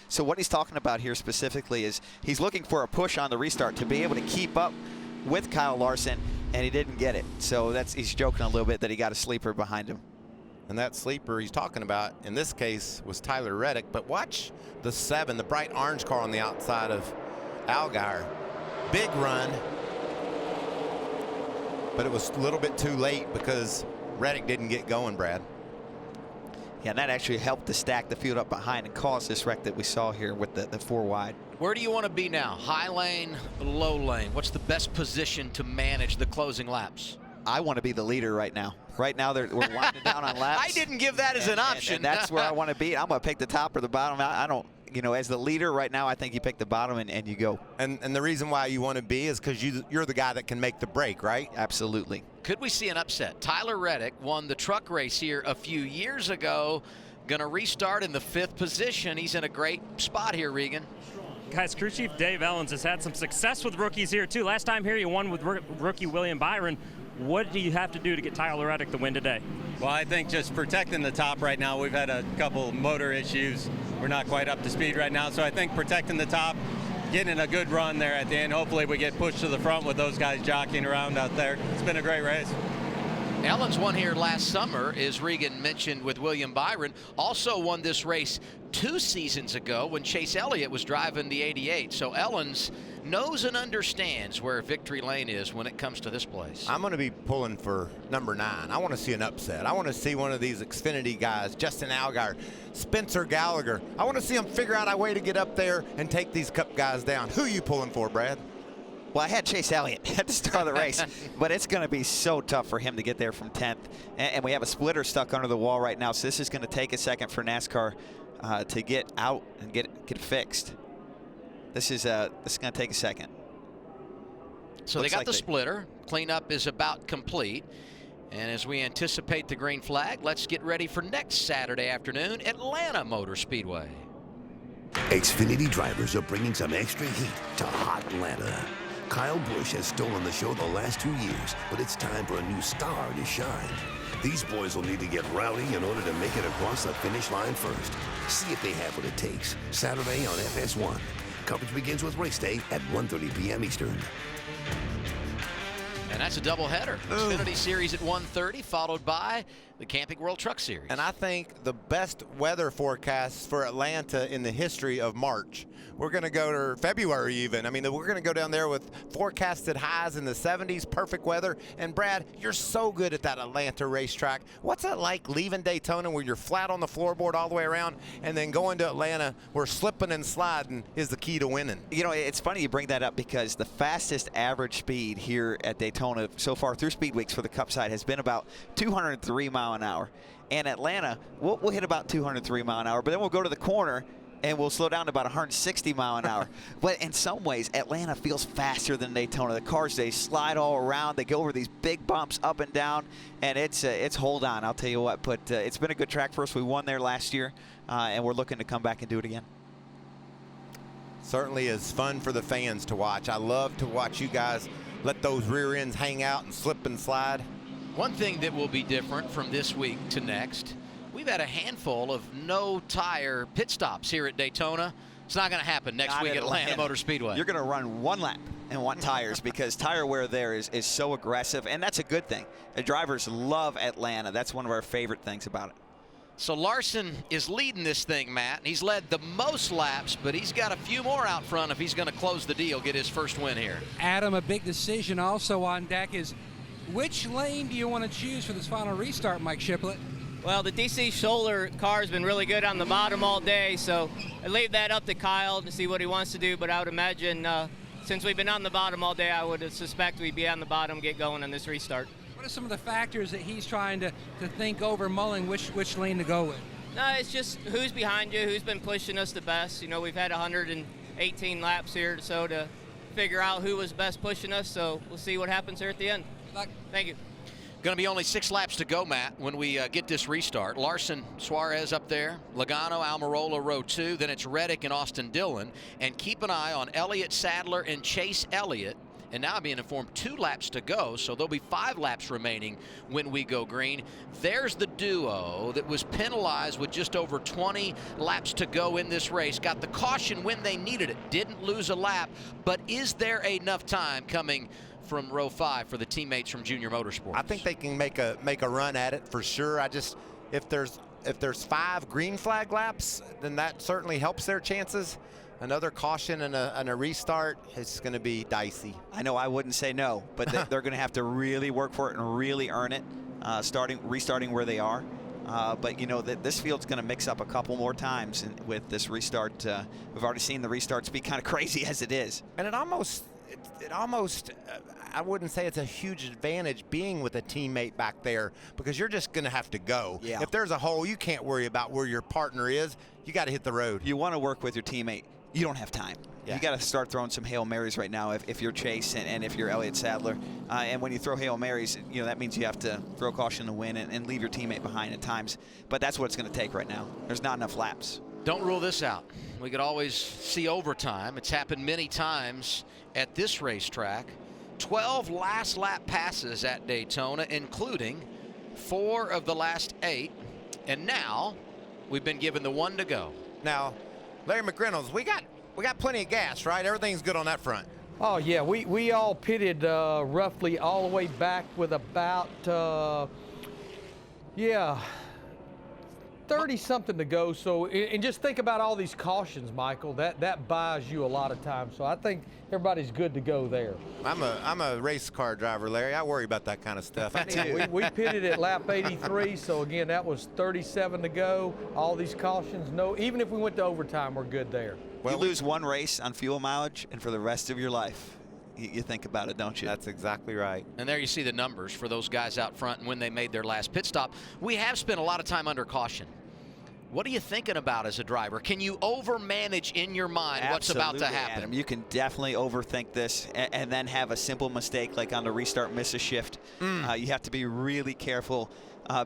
So what he's talking about here specifically is he's looking for a push on the restart to be able to keep up with Kyle Larson, and he didn't get it. So he's joking a little bit that he got a sleeper behind him. And that sleeper he's talking about in this case was Tyler Reddick. But watch the 7, the bright orange car on the outside of Allgaier. Big run, but it was a little bit too late because Reddick didn't get going, Brad. Yeah, and that actually helped to stack the field up behind and cause this wreck that we saw here with the 4 wide. Where do you want to be now? High lane, low lane? What's the best position to manage the closing laps? I want to be the leader right now. Right now, we're winding down on laps. I didn't give that as an option. And that's where I want to be. I'm going to pick the top or the bottom. I don't, as the leader right now, I think you pick the bottom and you go. And the reason why you want to be is because you're the guy that can make the break, right? Absolutely. Could we see an upset? Tyler Reddick won the truck race here a few years ago. Going to restart in the 5th position. He's in a great spot here, Regan. Guys, crew chief Dave Ellens has had some success with rookies here, too. Last time here, you won with rookie William Byron. What do you have to do to get Tyler Reddick the win today? Well, I think just protecting the top right now. We've had a couple motor issues. We're not quite up to speed right now. So I think protecting the top, getting a good run there at the end. Hopefully we get pushed to the front with those guys jockeying around out there. It's been a great race. Ellens won here last summer, as Regan mentioned, with William Byron. Also won this race 2 seasons ago when Chase Elliott was driving the 88. So Ellens knows and understands where victory lane is when it comes to this place. I'm going to be pulling for number 9. I want to see an upset. I want to see one of these Xfinity guys, Justin Allgaier, Spencer Gallagher. I want to see them figure out a way to get up there and take these Cup guys down. Who are you pulling for, Brad? Well, I had Chase Elliott at the start of the race, but it's going to be so tough for him to get there from 10th. And we have a splitter stuck under the wall right now, so this is going to take a second for NASCAR to get out and get fixed. This is going to take a second. So they got the splitter. Cleanup is about complete. And as we anticipate the green flag, let's get ready for next Saturday afternoon, Atlanta Motor Speedway. Xfinity drivers are bringing some extra heat to hot Atlanta. Kyle Busch has stolen the show the last 2 years, but it's time for a new star to shine. These boys will need to get rowdy in order to make it across the finish line first. See if they have what it takes. Saturday on FS1. Coverage begins with race day at 1:30 p.m. Eastern. And that's a doubleheader. Xfinity Series at 1:30, followed by the Camping World Truck Series. And I think the best weather forecasts for Atlanta in the history of March. We're going to go to February even. I mean, we're going to go down there with forecasted highs in the 70s, perfect weather. And Brad, you're so good at that Atlanta racetrack. What's it like leaving Daytona where you're flat on the floorboard all the way around and then going to Atlanta where slipping and sliding is the key to winning? You know, it's funny you bring that up because the fastest average speed here at Daytona so far through Speed Weeks for the Cup side has been about 203 miles an hour. And Atlanta, we'll hit about 203 miles an hour, but then we'll go to the corner and we'll slow down to about 160 miles an hour. But in some ways, Atlanta feels faster than Daytona. The cars, they slide all around. They go over these big bumps up and down, and it's hold on, I'll tell you what. But it's been a good track for us. We won there last year, and we're looking to come back and do it again. Certainly is fun for the fans to watch. I love to watch you guys let those rear ends hang out and slip and slide. One thing that will be different from this week to next, we've had a handful of no-tire pit stops here at Daytona. It's not going to happen next week at Atlanta Motor Speedway. You're going to run one lap and want tires because tire wear there is so aggressive, and that's a good thing. The drivers love Atlanta. That's one of our favorite things about it. So Larson is leading this thing, Matt. He's led the most laps, but he's got a few more out front if he's going to close the deal, get his first win here. Adam, a big decision also on deck is which lane do you want to choose for this final restart, Mike Shiplett? Well, the DC Solar car has been really good on the bottom all day, so I leave that up to Kyle to see what he wants to do, but I would imagine since we've been on the bottom all day, I would suspect we'd be on the bottom, get going on this restart. What are some of the factors that he's trying to think over, mulling which lane to go with? No, it's just who's behind you, who's been pushing us the best. You know, we've had 118 laps here so to figure out who was best pushing us, so we'll see what happens here at the end. Good luck. Thank you. Going to be only 6 laps to go, Matt, when we get this restart. Larson, Suarez up there, Logano, Almirola, row 2. Then it's Reddick and Austin Dillon. And keep an eye on Elliott Sadler and Chase Elliott And now I'm being informed 2 laps to go, so there'll be 5 laps remaining when we go green. There's the duo that was penalized with just over 20 laps to go in this race. Got the caution when they needed it. Didn't lose a lap, but is there enough time coming from row 5 for the teammates from Junior Motorsports? I think they can make a run at it for sure. If there's 5 green flag laps, then that certainly helps their chances. Another caution and a restart is going to be dicey. I know I wouldn't say no, but they're going to have to really work for it and really earn it, restarting where they are. But you know that this field's going to mix up a couple more times with this restart. We've already seen the restarts be kind of crazy as it is. And it almost, I wouldn't say it's a huge advantage being with a teammate back there, because you're just going to have to go. Yeah. If there's a hole, you can't worry about where your partner is. You got to hit the road. You want to work with your teammate. You don't have time. Yeah. You got to start throwing some Hail Marys right now if you're Chase and if you're Elliott Sadler. And when you throw Hail Marys, you know, that means you have to throw caution to win and leave your teammate behind at times. But that's what it's going to take right now. There's not enough laps. Don't rule this out. We could always see overtime. It's happened many times at this racetrack. 12 last lap passes at Daytona, including 4 of the last 8. And now we've been given the 1 to go. Now, Larry McReynolds, we got plenty of gas, right? Everything's good on that front. Oh, yeah. We all pitted roughly all the way back with about, 30-something to go. So, and just think about all these cautions, Michael. That buys you a lot of time. So I think everybody's good to go there. I'm a race car driver, Larry. I worry about that kind of stuff. we pitted at lap 83. So again, that was 37 to go. All these cautions, no. Even if we went to overtime, we're good there. Well, you lose 1 race on fuel mileage, and for the rest of your life, you think about it, don't you? That's exactly right. And there you see the numbers for those guys out front and when they made their last pit stop. We have spent a lot of time under caution. What are you thinking about as a driver? Can you overmanage in your mind what's about to happen? Adam, you can definitely overthink this and then have a simple mistake like on the restart, miss a shift. You have to be really careful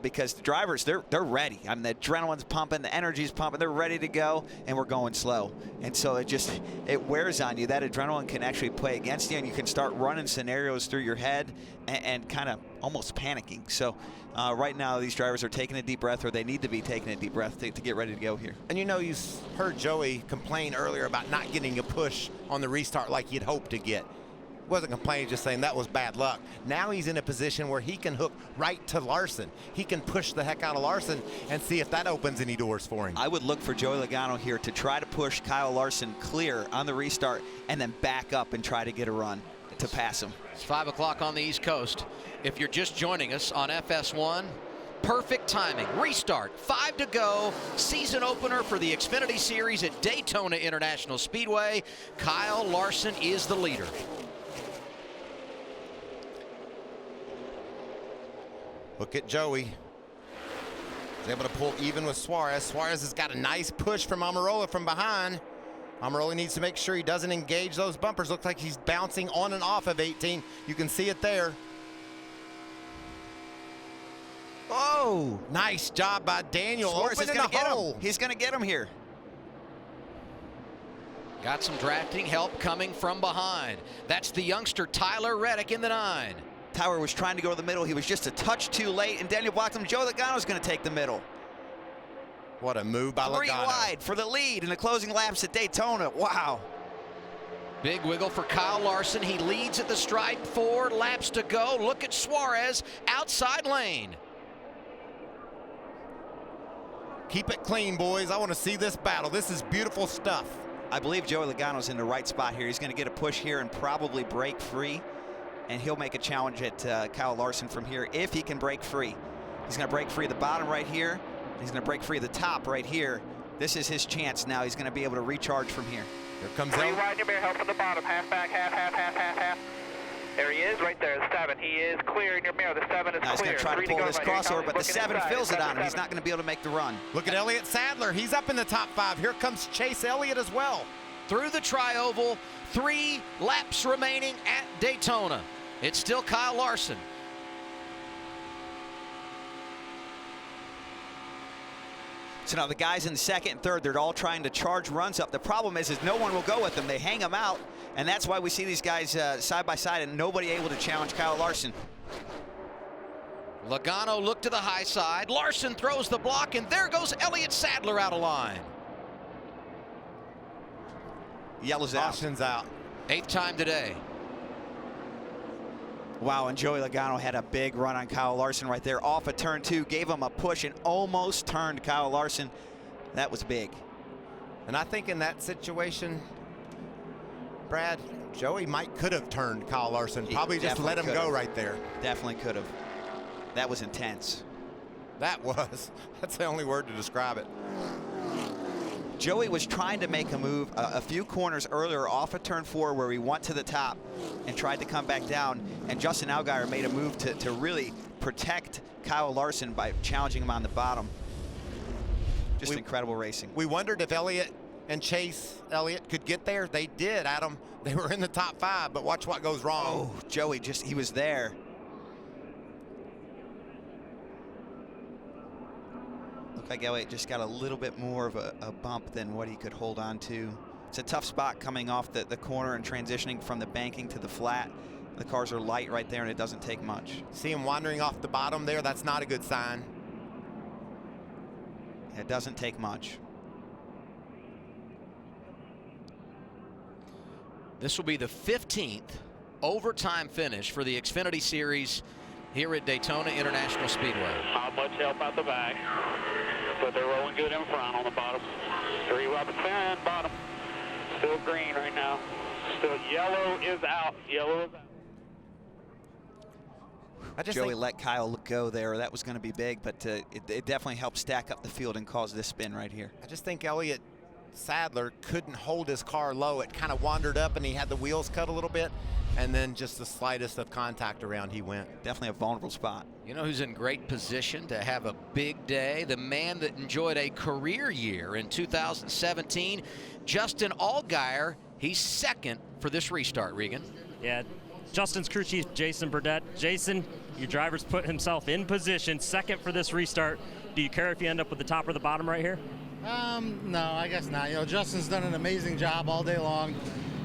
because the drivers, they're ready. I mean, the adrenaline's pumping, the energy's pumping, they're ready to go, and we're going slow. And so it wears on you. That adrenaline can actually play against you, and you can start running scenarios through your head and kind of almost panicking. So right now, these drivers are taking a deep breath, or they need to be taking a deep breath to get ready to go here. And you know, you heard Joey complain earlier about not getting a push on the restart like you'd hoped to get. Wasn't complaining, just saying that was bad luck. Now he's in a position where he can hook right to Larson. He can push the heck out of Larson and see if that opens any doors for him. I would look for Joey Logano here to try to push Kyle Larson clear on the restart and then back up and try to get a run to pass him. It's 5 o'clock on the East Coast. If you're just joining us on FS1, perfect timing. Restart, 5 to go. Season opener for the Xfinity Series at Daytona International Speedway. Kyle Larson is the leader. Look at Joey. He's able to pull even with Suarez. Suarez has got a nice push from Almirola from behind. Almirola needs to make sure he doesn't engage those bumpers. Looks like he's bouncing on and off of 18. You can see it there. Oh, nice job by Daniel. Suarez is going to get hole. him. He's going to get him here. Got some drafting help coming from behind. That's the youngster Tyler Reddick in the 9. Tyler was trying to go to the middle. He was just a touch too late, and Daniel blocked him. Joe Logano's going to take the middle. What a move by Logano. 3 wide for the lead in the closing laps at Daytona. Wow. Big wiggle for Kyle Larson. He leads at the stripe. 4 laps to go. Look at Suarez outside lane. Keep it clean, boys. I want to see this battle. This is beautiful stuff. I believe Joey Logano's in the right spot here. He's going to get a push here and probably break free. And he'll make a challenge at Kyle Larson from here if he can break free. He's going to break free the bottom right here. He's going to break free the top right here. This is his chance now. He's going to be able to recharge from here. Here comes Elliott. Wide your mirror, help from the bottom. Half back, half. There he is, right there, the 7. He is clear in your mirror. The 7 is now clear. He's going to try to pull this crossover, but the 7 fills it on him. He's not going to be able to make the run. Look at Elliott Sadler. He's up in the top 5. Here comes Chase Elliott as well. Through the tri-oval, 3 laps remaining at Daytona. It's still Kyle Larson. So now the guys in second and third, they're all trying to charge runs up. The problem is no one will go with them. They hang them out, and that's why we see these guys side by side and nobody able to challenge Kyle Larson. Logano looked to the high side. Larson throws the block, and there goes Elliott Sadler out of line. Yellows out. Caution's out. 8th time today. Wow, and Joey Logano had a big run on Kyle Larson right there off of turn 2, gave him a push and almost turned Kyle Larson. That was big. And I think in that situation, Brad, Joey could have turned Kyle Larson. Probably just let him go right there. Definitely could have. That was intense. That was. That's the only word to describe it. Joey was trying to make a move a few corners earlier off of turn 4 where he went to the top and tried to come back down, and Justin Allgaier made a move to really protect Kyle Larson by challenging him on the bottom. Just incredible racing. We wondered if Elliott and Chase Elliott could get there. They did, Adam. They were in the top 5, but watch what goes wrong. Oh, Joey he was there. Looked like Elliott just got a little bit more of a bump than what he could hold on to. It's a tough spot coming off the corner and transitioning from the banking to the flat. The cars are light right there, and it doesn't take much. See him wandering off the bottom there? That's not a good sign. It doesn't take much. This will be the 15th overtime finish for the Xfinity Series here at Daytona International Speedway. Not much help out the back, but they're rolling good in front on the bottom. 3 wide fin, bottom. Still green right now. Still yellow is out. Yellow is out. Joey let Kyle go there. That was going to be big, but it definitely helped stack up the field and cause this spin right here. I just think Elliott Sadler couldn't hold his car low. It kind of wandered up, and he had the wheels cut a little bit, and then just the slightest of contact around, he went. Definitely a vulnerable spot. You know who's in great position to have a big day? The man that enjoyed a career year in 2017, Justin Allgaier. He's second for this restart, Regan. Yeah, Justin's crew chief, Jason Burdett. Jason, your driver's put himself in position, second for this restart. Do you care if you end up with the top or the bottom right here? No, I guess not. You know, Justin's done an amazing job all day long,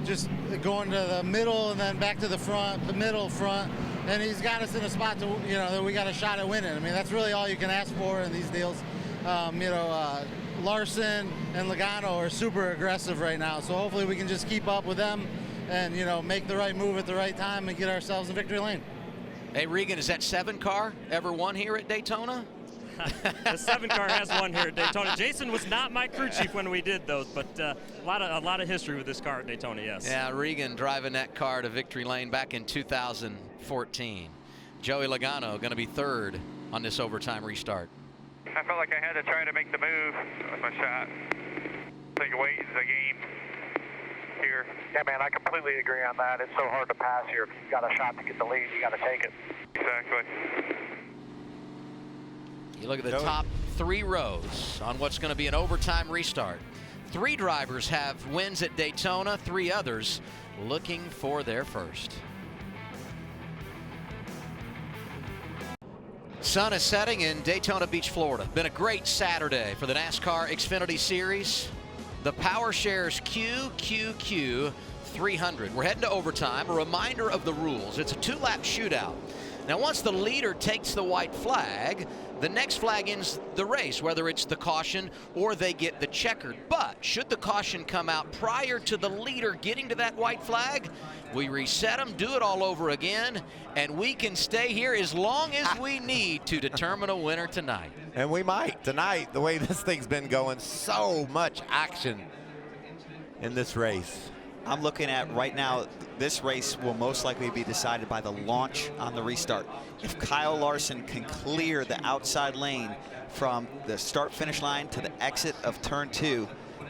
just going to the middle and then back to the front, the middle, front, and he's got us in a spot to, you know, that we got a shot at winning. I mean, that's really all you can ask for in these deals. Larson and Logano are super aggressive right now, so hopefully we can just keep up with them and, you know, make the right move at the right time and get ourselves in victory lane. Hey, Regan, is that 7 car ever won here at Daytona? The 7 car has won here at Daytona. Jason was not my crew chief when we did those, but a lot of history with this car at Daytona, yes. Yeah, Regan driving that car to victory lane back in 2014. Joey Logano going to be third on this overtime restart. I felt like I had to try to make the move with my shot. I think weight is the game here. Yeah, man, I completely agree on that. It's so hard to pass here. If you've got a shot to get the lead, you got to take it. Exactly. You look at the top 3 rows on what's going to be an overtime restart. 3 drivers have wins at Daytona, 3 others looking for their first. Sun is setting in Daytona Beach, Florida. Been a great Saturday for the NASCAR Xfinity Series. The PowerShares QQQ 300. We're heading to overtime. A reminder of the rules. It's a 2-lap shootout. Now, once the leader takes the white flag, the next flag ends the race, whether it's the caution or they get the checkered. But should the caution come out prior to the leader getting to that white flag, we reset them, do it all over again, and we can stay here as long as we need to determine a winner tonight. And we might tonight, the way this thing's been going. So much action in this race. I'm looking at right now, this race will most likely be decided by the launch on the restart. If Kyle Larson can clear the outside lane from the start-finish line to the exit of turn 2,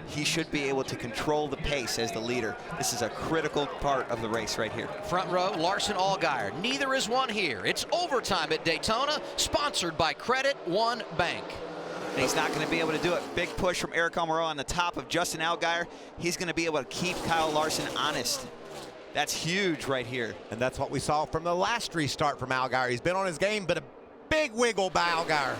he should be able to control the pace as the leader. This is a critical part of the race right here. Front row, Larson Allgaier. Neither is won here. It's overtime at Daytona, sponsored by Credit One Bank. He's not going to be able to do it. Big push from Eric Almirola on the top of Justin Allgaier. He's going to be able to keep Kyle Larson honest. That's huge right here. And that's what we saw from the last restart from Allgaier. He's been on his game, but a big wiggle by Allgaier.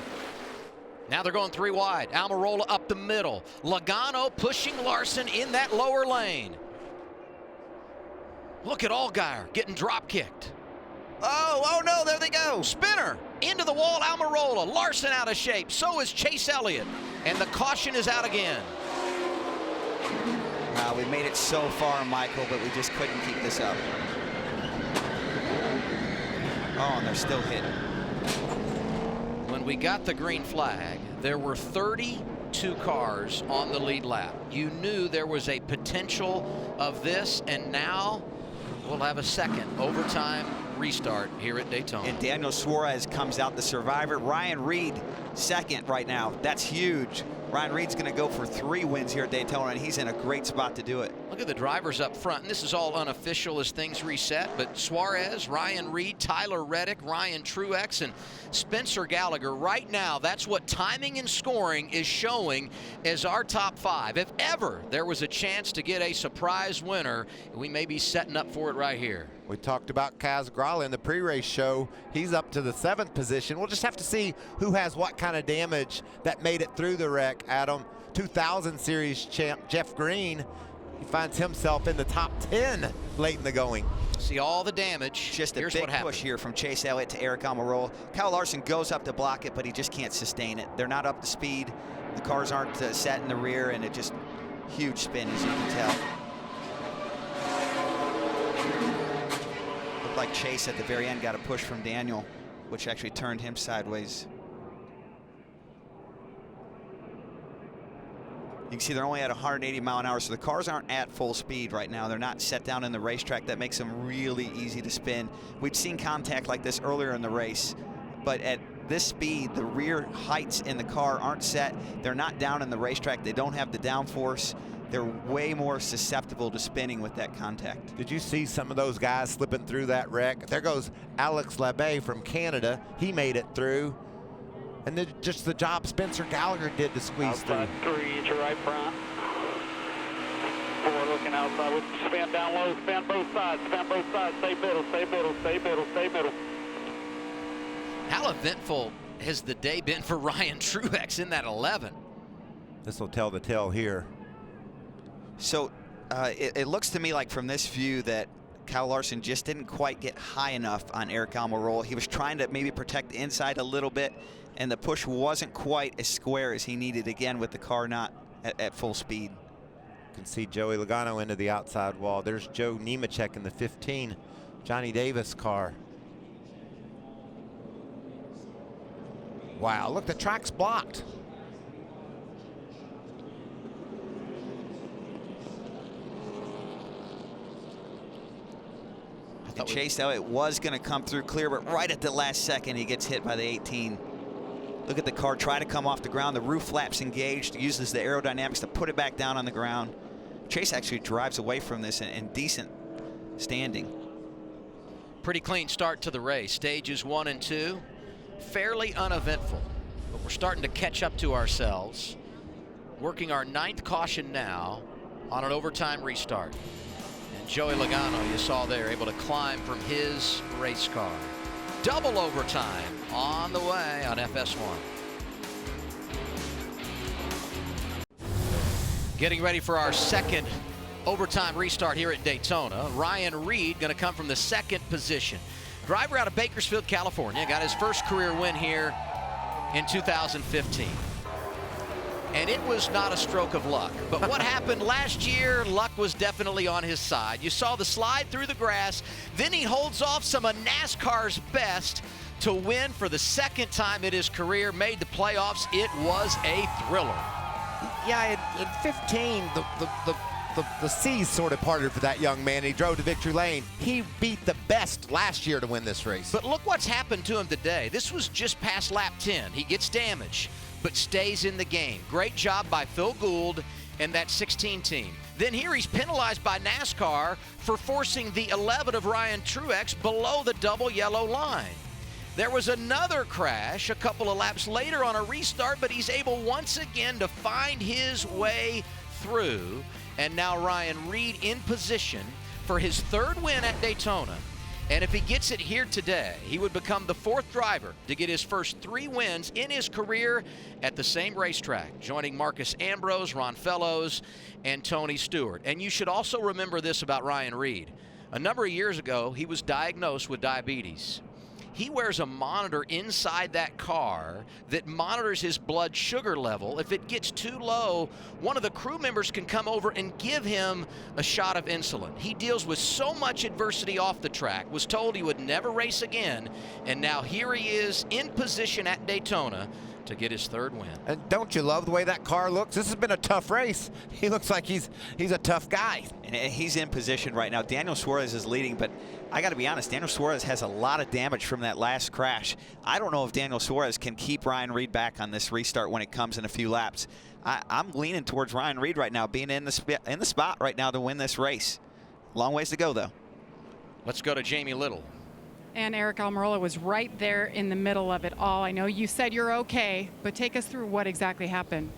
Now they're going 3 wide. Almirola up the middle. Logano pushing Larson in that lower lane. Look at Allgaier getting drop kicked. Oh no, there they go. Spinner into the wall, Almirola. Larson out of shape. So is Chase Elliott. And the caution is out again. We made it so far, Michael, but we just couldn't keep this up. Oh, and they're still hitting. When we got the green flag, there were 32 cars on the lead lap. You knew there was a potential of this, and now we'll have a second overtime restart here at Daytona. And Daniel Suarez comes out the survivor. Ryan Reed second right now. That's huge. Ryan Reed's going to go for 3 wins here at Daytona, and he's in a great spot to do it. Look at the drivers up front, and this is all unofficial as things reset, but Suarez, Ryan Reed, Tyler Reddick, Ryan Truex, and Spencer Gallagher. Right now, that's what timing and scoring is showing as our top 5. If ever there was a chance to get a surprise winner, we may be setting up for it right here. We talked about Kaz Grala in the pre-race show. He's up to the 7th position. We'll just have to see who has what kind of damage that made it through the wreck, Adam. 2000 Series champ Jeff Green, he finds himself in the top 10 late in the going. See all the damage. Just a big push here from Chase Elliott to Eric Almirola. Kyle Larson goes up to block it, but he just can't sustain it. They're not up to speed. The cars aren't set in the rear, and it just huge spin, as you can tell. Looked like Chase at the very end got a push from Daniel, which actually turned him sideways. You can see they're only at 180 mile an hour, so the cars aren't at full speed right now. They're not set down in the racetrack. That makes them really easy to spin. We'd seen contact like this earlier in the race, but at this speed, the rear heights in the car aren't set. They're not down in the racetrack. They don't have the downforce. They're way more susceptible to spinning with that contact. Did you see some of those guys slipping through that wreck? There goes Alex Labbe from Canada. He made it through. And then just the job Spencer Gallagher did to squeeze through. 3 into right front. 4 looking outside. We'll spin down low, spin both sides, stay middle, stay middle, stay middle, stay middle. How eventful has the day been for Ryan Truex in that 11? This will tell the tale here. So it looks to me like from this view that Kyle Larson just didn't quite get high enough on Eric Almirola. He was trying to maybe protect the inside a little bit, and the push wasn't quite as square as he needed, again, with the car not at full speed. You can see Joey Logano into the outside wall. There's Joe Nemechek in the 15 Johnny Davis car. Wow, look, the track's blocked. And Chase Elliott was going to come through clear, but right at the last second, he gets hit by the 18. Look at the car try to come off the ground. The roof flaps engaged, uses the aerodynamics to put it back down on the ground. Chase actually drives away from this in decent standing. Pretty clean start to the race. Stages 1 and 2, fairly uneventful, but we're starting to catch up to ourselves. Working our 9th caution now on an overtime restart. Joey Logano, you saw there, able to climb from his race car. Double overtime on the way on FS1. Getting ready for our 2nd overtime restart here at Daytona. Ryan Reed going to come from the 2nd position. Driver out of Bakersfield, California, got his first career win here in 2015. And it was not a stroke of luck. But what happened last year, luck was definitely on his side. You saw the slide through the grass. Then he holds off some of NASCAR's best to win for the 2nd time in his career, made the playoffs. It was a thriller. Yeah, in 15, the seas sort of parted for that young man. He drove to victory lane. He beat the best last year to win this race. But look what's happened to him today. This was just past lap 10. He gets damage, but stays in the game. Great job by Phil Gould and that 16 team. Then here he's penalized by NASCAR for forcing the 11 of Ryan Truex below the double yellow line. There was another crash a couple of laps later on a restart, but he's able once again to find his way through. And now Ryan Reed in position for his 3rd win at Daytona. And if he gets it here today, he would become the 4th driver to get his first 3 wins in his career at the same racetrack, joining Marcus Ambrose, Ron Fellows, and Tony Stewart. And you should also remember this about Ryan Reed. A number of years ago, he was diagnosed with diabetes. He wears a monitor inside that car that monitors his blood sugar level. If it gets too low, one of the crew members can come over and give him a shot of insulin. He deals with so much adversity off the track, was told he would never race again, and now here he is in position at Daytona to get his 3rd win. And don't you love the way that car looks? This has been a tough race. He looks like he's a tough guy. And he's in position right now. Daniel Suarez is leading, but I got to be honest, Daniel Suarez has a lot of damage from that last crash. I don't know if Daniel Suarez can keep Ryan Reed back on this restart when it comes in a few laps. I'm leaning towards Ryan Reed right now, being in the spot right now to win this race. Long ways to go, though. Let's go to Jamie Little. And Eric Almirola was right there in the middle of it all. I know you said you're okay, but take us through what exactly happened.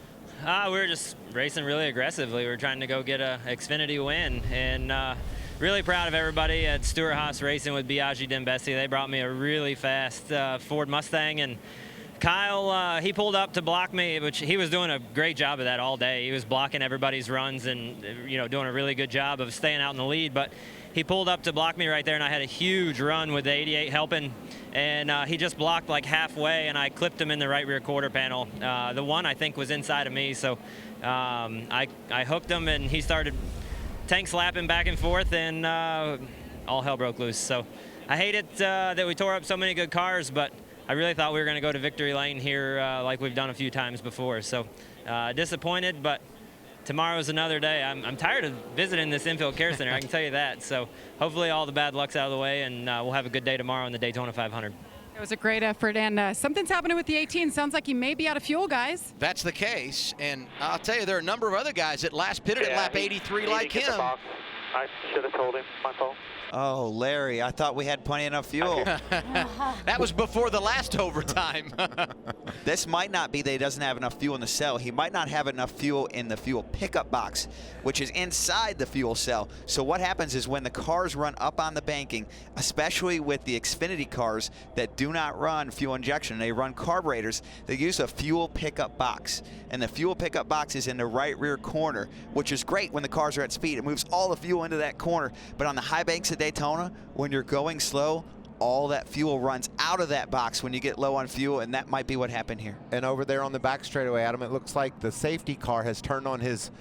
We were just racing really aggressively. We were trying to go get a Xfinity win, and really proud of everybody at Stewart Haas Racing with Biaggi Dembesi. They brought me a really fast Ford Mustang, and Kyle, he pulled up to block me, which he was doing a great job of that all day. He was blocking everybody's runs and, you know, doing a really good job of staying out in the lead, but he pulled up to block me right there, and I had a huge run with the 88 helping, and he just blocked like halfway, and I clipped him in the right rear quarter panel. The one, I think, was inside of me, so I hooked him, and he started tank slapping back and forth, and all hell broke loose. So I hate it that we tore up so many good cars, but I really thought we were going to go to victory lane here like we've done a few times before. So disappointed, but tomorrow's another day. I'm tired of visiting this infield care center, I can tell you that. So hopefully all the bad luck's out of the way, and we'll have a good day tomorrow in the Daytona 500. It was a great effort, and something's happening with the 18. Sounds like he may be out of fuel, guys. That's the case, and I'll tell you, there are a number of other guys that last pitted at lap 83 like him. I should have told him. My fault. Oh, Larry, I thought we had plenty enough fuel. That was before the last overtime. This might not be that he doesn't have enough fuel in the cell. He might not have enough fuel in the fuel pickup box, which is inside the fuel cell. So what happens is when the cars run up on the banking, especially with the Xfinity cars that do not run fuel injection, they run carburetors, they use a fuel pickup box. And the fuel pickup box is in the right rear corner, which is great when the cars are at speed. It moves all the fuel into that corner. But on the high banks of Daytona, when you're going slow, all that fuel runs out of that box when you get low on fuel, and that might be what happened here. And over there on the back straightaway, Adam, it looks like the safety car has turned on his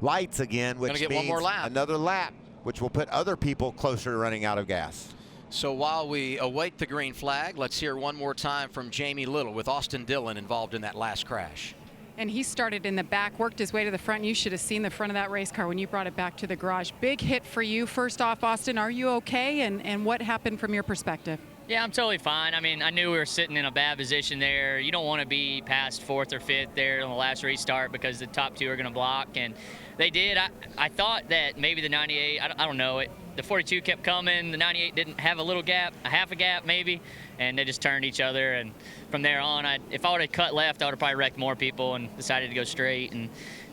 lights again, which get means one more lap. another lap, which will put other people closer to running out of gas. So while we await the green flag, let's hear one more time from Jamie Little with Austin Dillon involved in that last crash. And he started in the back, worked his way to the front. You should have seen the front of that race car when you brought it back to the garage. Big hit for you. First off, Austin, are you okay? And what happened from your perspective? Yeah, I'm totally fine. I mean, I knew we were sitting in a bad position there. You don't want to be past 4th or 5th there on the last restart because the top 2 are going to block, and they did. I thought that maybe the 98, I don't know, the 42 kept coming. The 98 didn't have a little gap, a half a gap maybe, and they just turned each other. And from there on, if I would have cut left, I would have probably wrecked more people and decided to go straight and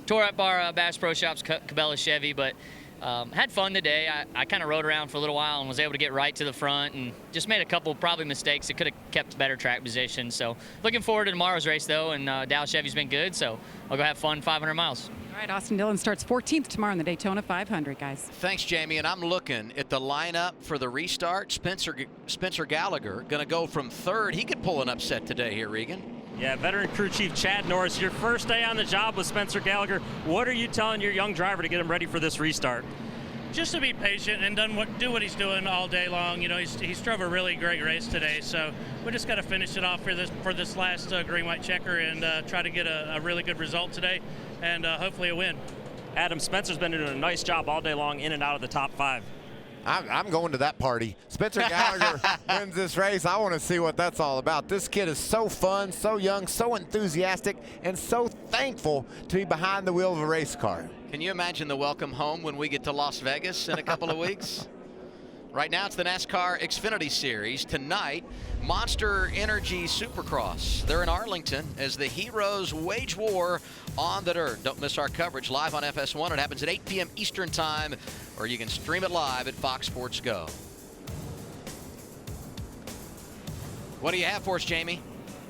tore up our Bass Pro Shops Cabela Chevy, but had fun today. I kind of rode around for a little while and was able to get right to the front and just made a couple probably mistakes that could have kept better track position. So looking forward to tomorrow's race though, and Dow Chevy's been good, so I'll go have fun 500 miles. All right, Austin Dillon starts 14th tomorrow in the Daytona 500, guys. Thanks, Jamie. And I'm looking at the lineup for the restart. Spencer Gallagher going to go from 3rd. He could pull an upset today here, Regan. Yeah, veteran crew chief Chad Norris, your first day on the job with Spencer Gallagher. What are you telling your young driver to get him ready for this restart? Just to be patient and do what he's doing all day long. You know, he's drove a really great race today, so we just got to finish it off for this last green-white checker and try to get a really good result today and hopefully a win. Adam, Spencer's been doing a nice job all day long in and out of the top 5. I'm going to that party. Spencer Gallagher wins this race. I want to see what that's all about. This kid is so fun, so young, so enthusiastic, and so thankful to be behind the wheel of a race car. Can you imagine the welcome home when we get to Las Vegas in a couple of weeks? Right now it's the NASCAR Xfinity Series. Tonight, Monster Energy Supercross. They're in Arlington as the heroes wage war on the dirt. Don't miss our coverage live on FS1. It happens at 8 p.m. Eastern Time, or you can stream it live at Fox Sports Go. What do you have for us, Jamie?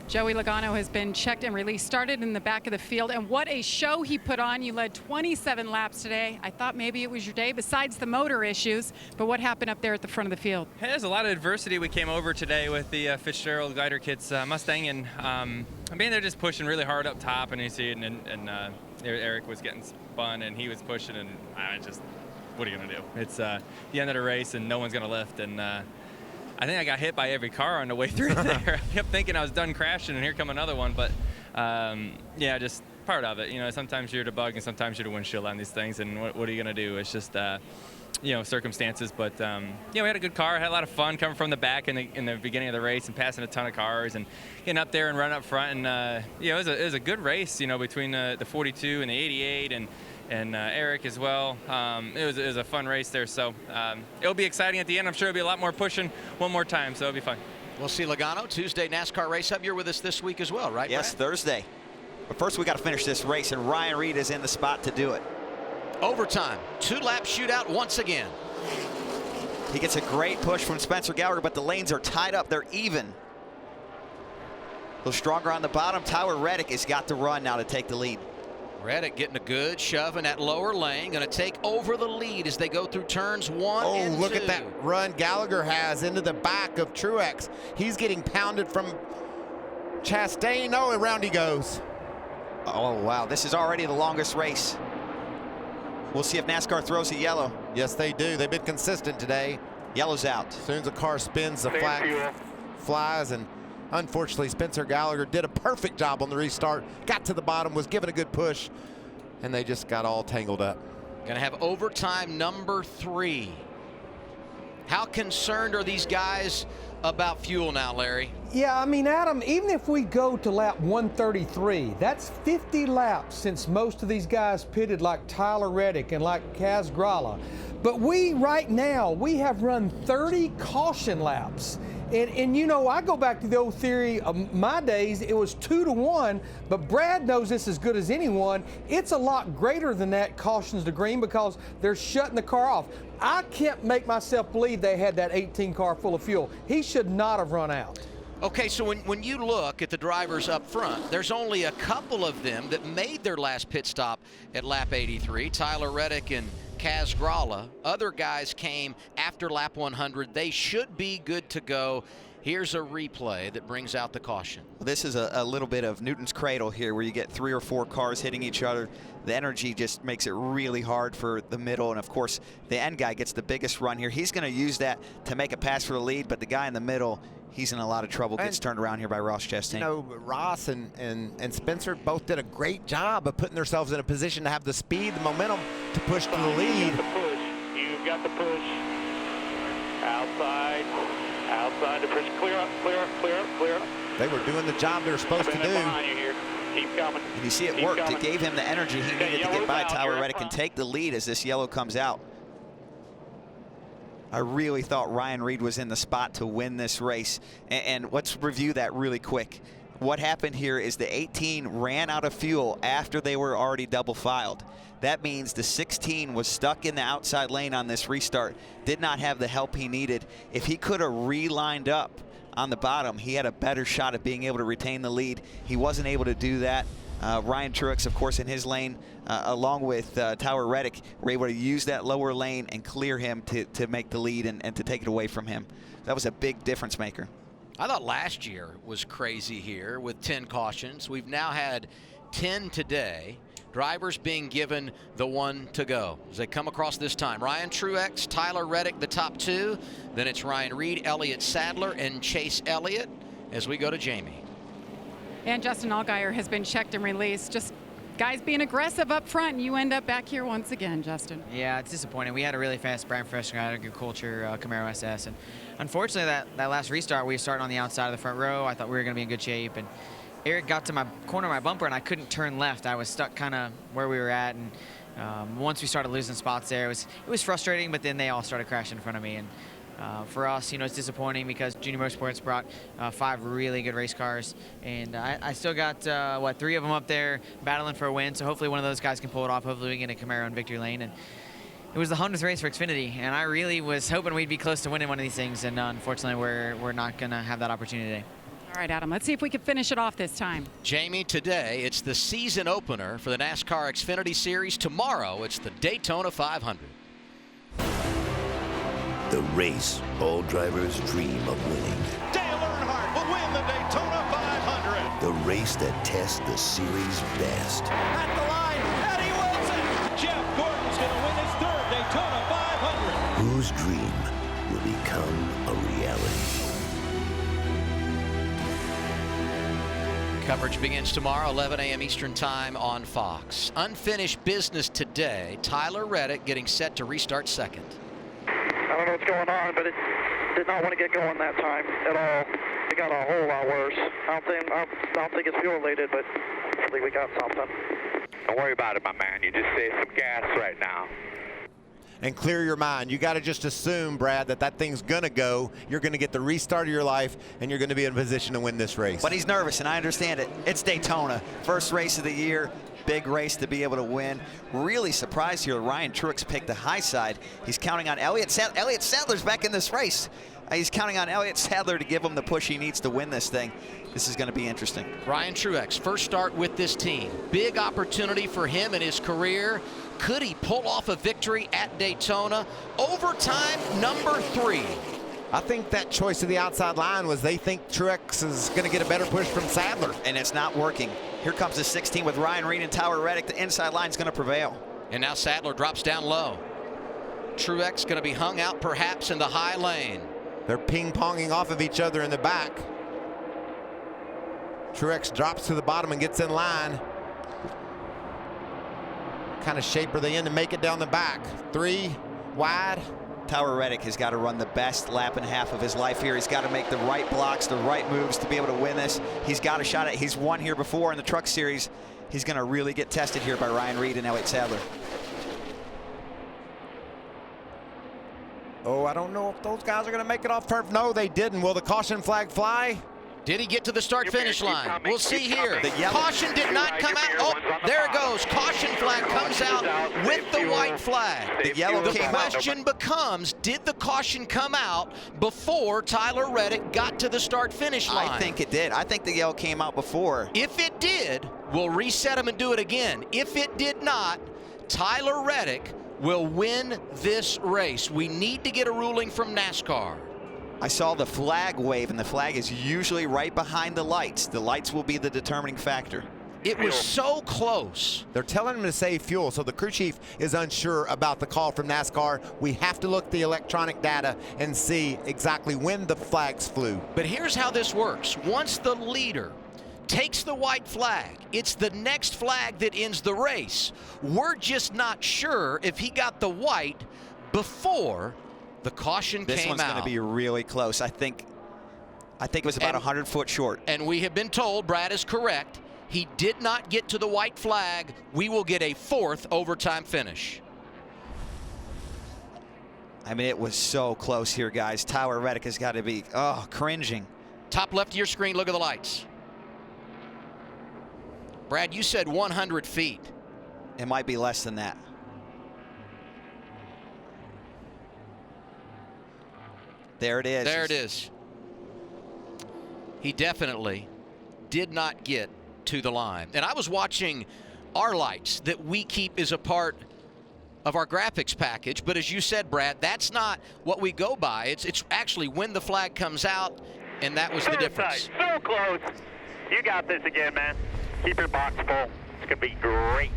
Joey Logano has been checked and released, started in the back of the field, and what a show he put on. You led 27 laps today. I thought maybe it was your day, besides the motor issues, but what happened up there at the front of the field? Hey, there's a lot of adversity we came over today with the Fitzgerald glider kits Mustang, and I mean, they're just pushing really hard up top, and you see it, and Eric was getting spun, and he was pushing, and I just, what are you going to do? It's the end of the race, and no one's going to lift, and I think I got hit by every car on the way through there. I kept thinking I was done crashing, and here come another one. But yeah, just part of it. You know, sometimes you're the bug, and sometimes you're the windshield on these things. And what are you gonna do? It's just you know, circumstances. But yeah, we had a good car. Had a lot of fun coming from the back in the beginning of the race and passing a ton of cars and getting up there and running up front. And yeah, it was a good race. You know, between the 42 and the 88 and Eric as well. It was a fun race there, so it'll be exciting at the end. I'm sure it'll be a lot more pushing one more time, so it'll be fun. We'll see Logano Tuesday NASCAR Race Hub. You're with us this week as well, right? Yes, Brad? Thursday. But first we got to finish this race, and Ryan Reed is in the spot to do it. Overtime, 2-lap shootout once again. He gets a great push from Spencer Gallagher, but the lanes are tied up. They're even. A little stronger on the bottom. Tyler Reddick has got to run now to take the lead. Reddick getting a good shove in that lower lane. Going to take over the lead as they go through turns 1 and 2. Oh, look at that run Gallagher has into the back of Truex. He's getting pounded from Chastain. Oh, around he goes. Oh, wow. This is already the longest race. We'll see if NASCAR throws a yellow. Yes, they do. They've been consistent today. Yellow's out. As soon as the car spins, the flag flies, and unfortunately, Spencer Gallagher did a perfect job on the restart. Got to the bottom, was given a good push, and they just got all tangled up. Going to have overtime number 3. How concerned are these guys about fuel now, Larry? Yeah, I mean, Adam, even if we go to lap 133, that's 50 laps since most of these guys pitted, like Tyler Reddick and like Kaz Grala. But right now, we have run 30 caution laps. And you know, I go back to the old theory of my days, it was 2-1, but Brad knows this as good as anyone. It's a lot greater than that, cautions to green, because they're shutting the car off. I can't make myself believe they had that 18 car full of fuel. He should not have run out. Okay, so when you look at the drivers up front, there's only a couple of them that made their last pit stop at lap 83, Tyler Reddick and Kaz Grala. Other guys came after lap 100. They should be good to go. Here's a replay that brings out the caution. Well, this is a little bit of Newton's cradle here, where you get 3 or 4 cars hitting each other. The energy just makes it really hard for the middle, and of course the end guy gets the biggest run here. He's going to use that to make a pass for the lead, but the guy in the middle, he's in a lot of trouble. Gets turned around here by Ross Chastain. You know, Ross and Spencer both did a great job of putting themselves in a position to have the speed, the momentum to push to the lead. You've got the push. Outside the push. Clear up. They were doing the job they were supposed to do. Behind you here. Keep coming. And you see it worked. It gave him the energy he needed to get by Tyler Reddick and take the lead as this yellow comes out. I really thought Ryan Reed was in the spot to win this race. And let's review that really quick. What happened here is the 18 ran out of fuel after they were already double filed. That means the 16 was stuck in the outside lane on this restart, did not have the help he needed. If he could have relined up on the bottom, he had a better shot at being able to retain the lead. He wasn't able to do that. Ryan Truex, of course, in his lane, along with Tyler Reddick, were able to use that lower lane and clear him to make the lead and to take it away from him. That was a big difference maker. I thought last year was crazy here with 10 cautions. We've now had 10 today. Drivers being given the 1 to go as they come across this time. Ryan Truex, Tyler Reddick, the top 2. Then it's Ryan Reed, Elliott Sadler, and Chase Elliott as we go to Jamie. And Justin Allgaier has been checked and released. Just guys being aggressive up front, and you end up back here once again, Justin. Yeah, it's disappointing. We had a really fast Brian Fresco Agriculture Camaro SS, and unfortunately that last restart, we started on the outside of the front row. I thought we were going to be in good shape, and Eric got to my corner of my bumper, and I couldn't turn left. I was stuck kind of where we were at, and once we started losing spots there, it was frustrating, but then they all started crashing in front of me. And for us, you know, it's disappointing because Junior Motorsports brought 5 really good race cars, and I still got 3 of them up there battling for a win. So hopefully one of those guys can pull it off. Hopefully we get a Camaro in victory lane. And it was the 100th race for Xfinity, and I really was hoping we'd be close to winning one of these things. And unfortunately, we're not gonna have that opportunity today. All right, Adam, let's see if we can finish it off this time. Jamie, today it's the season opener for the NASCAR Xfinity Series. Tomorrow it's the Daytona 500. The race all drivers dream of winning. Dale Earnhardt will win the Daytona 500. The race that tests the series best. At the line, Eddie Wilson. Jeff Gordon's going to win his third Daytona 500. Whose dream will become a reality? Coverage begins tomorrow, 11 a.m. Eastern Time on Fox. Unfinished business today. Tyler Reddick getting set to restart second. I don't know what's going on, but it did not want to get going that time at all. It got a whole lot worse. I don't think it's fuel related, but I think we got something. Don't worry about it, my man. You just save some gas right now. And clear your mind. You got to just assume, Brad, that thing's going to go. You're going to get the restart of your life, and you're going to be in a position to win this race. But he's nervous, and I understand it. It's Daytona. First race of the year. Big race to be able to win. Really surprised here. Ryan Truex picked the high side. He's counting on Elliott Sadler. Elliott Sadler's back in this race. He's counting on Elliott Sadler to give him the push he needs to win this thing. This is going to be interesting. Ryan Truex, first start with this team. Big opportunity for him in his career. Could he pull off a victory at Daytona? Overtime number 3. I think that choice of the outside line was they think Truex is going to get a better push from Sadler. And it's not working. Here comes the 16 with Ryan Reed and Tyler Reddick. The inside line is going to prevail. And now Sadler drops down low. Truex going to be hung out perhaps in the high lane. They're ping-ponging off of each other in the back. Truex drops to the bottom and gets in line. What kind of shape are they in to make it down the back? 3 wide. Tyler Reddick has got to run the best lap and a half of his life here. He's got to make the right blocks, the right moves to be able to win this. He's got a shot at it. He's won here before in the Truck Series. He's going to really get tested here by Ryan Reed and Elliott Sadler. Oh, I don't know if those guys are going to make it off turf. No, they didn't. Will the caution flag fly? Did he get to the start-finish line? We'll see here. Caution did not come out. Oh, there it goes. Caution flag comes out with the white flag. The question becomes, did the caution come out before Tyler Reddick got to the start-finish line? I think it did. I think the yellow came out before. If it did, we'll reset him and do it again. If it did not, Tyler Reddick will win this race. We need to get a ruling from NASCAR. I saw the flag wave, and the flag is usually right behind the lights. The lights will be the determining factor. It was so close. They're telling him to save fuel, so the crew chief is unsure about the call from NASCAR. We have to look at the electronic data and see exactly when the flags flew. But here's how this works. Once the leader takes the white flag, it's the next flag that ends the race. We're just not sure if he got the white before the caution came out. This one's going to be really close. I think it was about 100 foot short. And we have been told, Brad is correct, he did not get to the white flag. We will get a 4th overtime finish. I mean, it was so close here, guys. Tyler Reddick has got to be, cringing. Top left of your screen, look at the lights. Brad, you said 100 feet. It might be less than that. There it is. There it is. He definitely did not get to the line. And I was watching our lights that we keep as a part of our graphics package. But as you said, Brad, that's not what we go by. It's actually when the flag comes out, and that was the difference. So close. You got this again, man. Keep your box full. It's going to be great.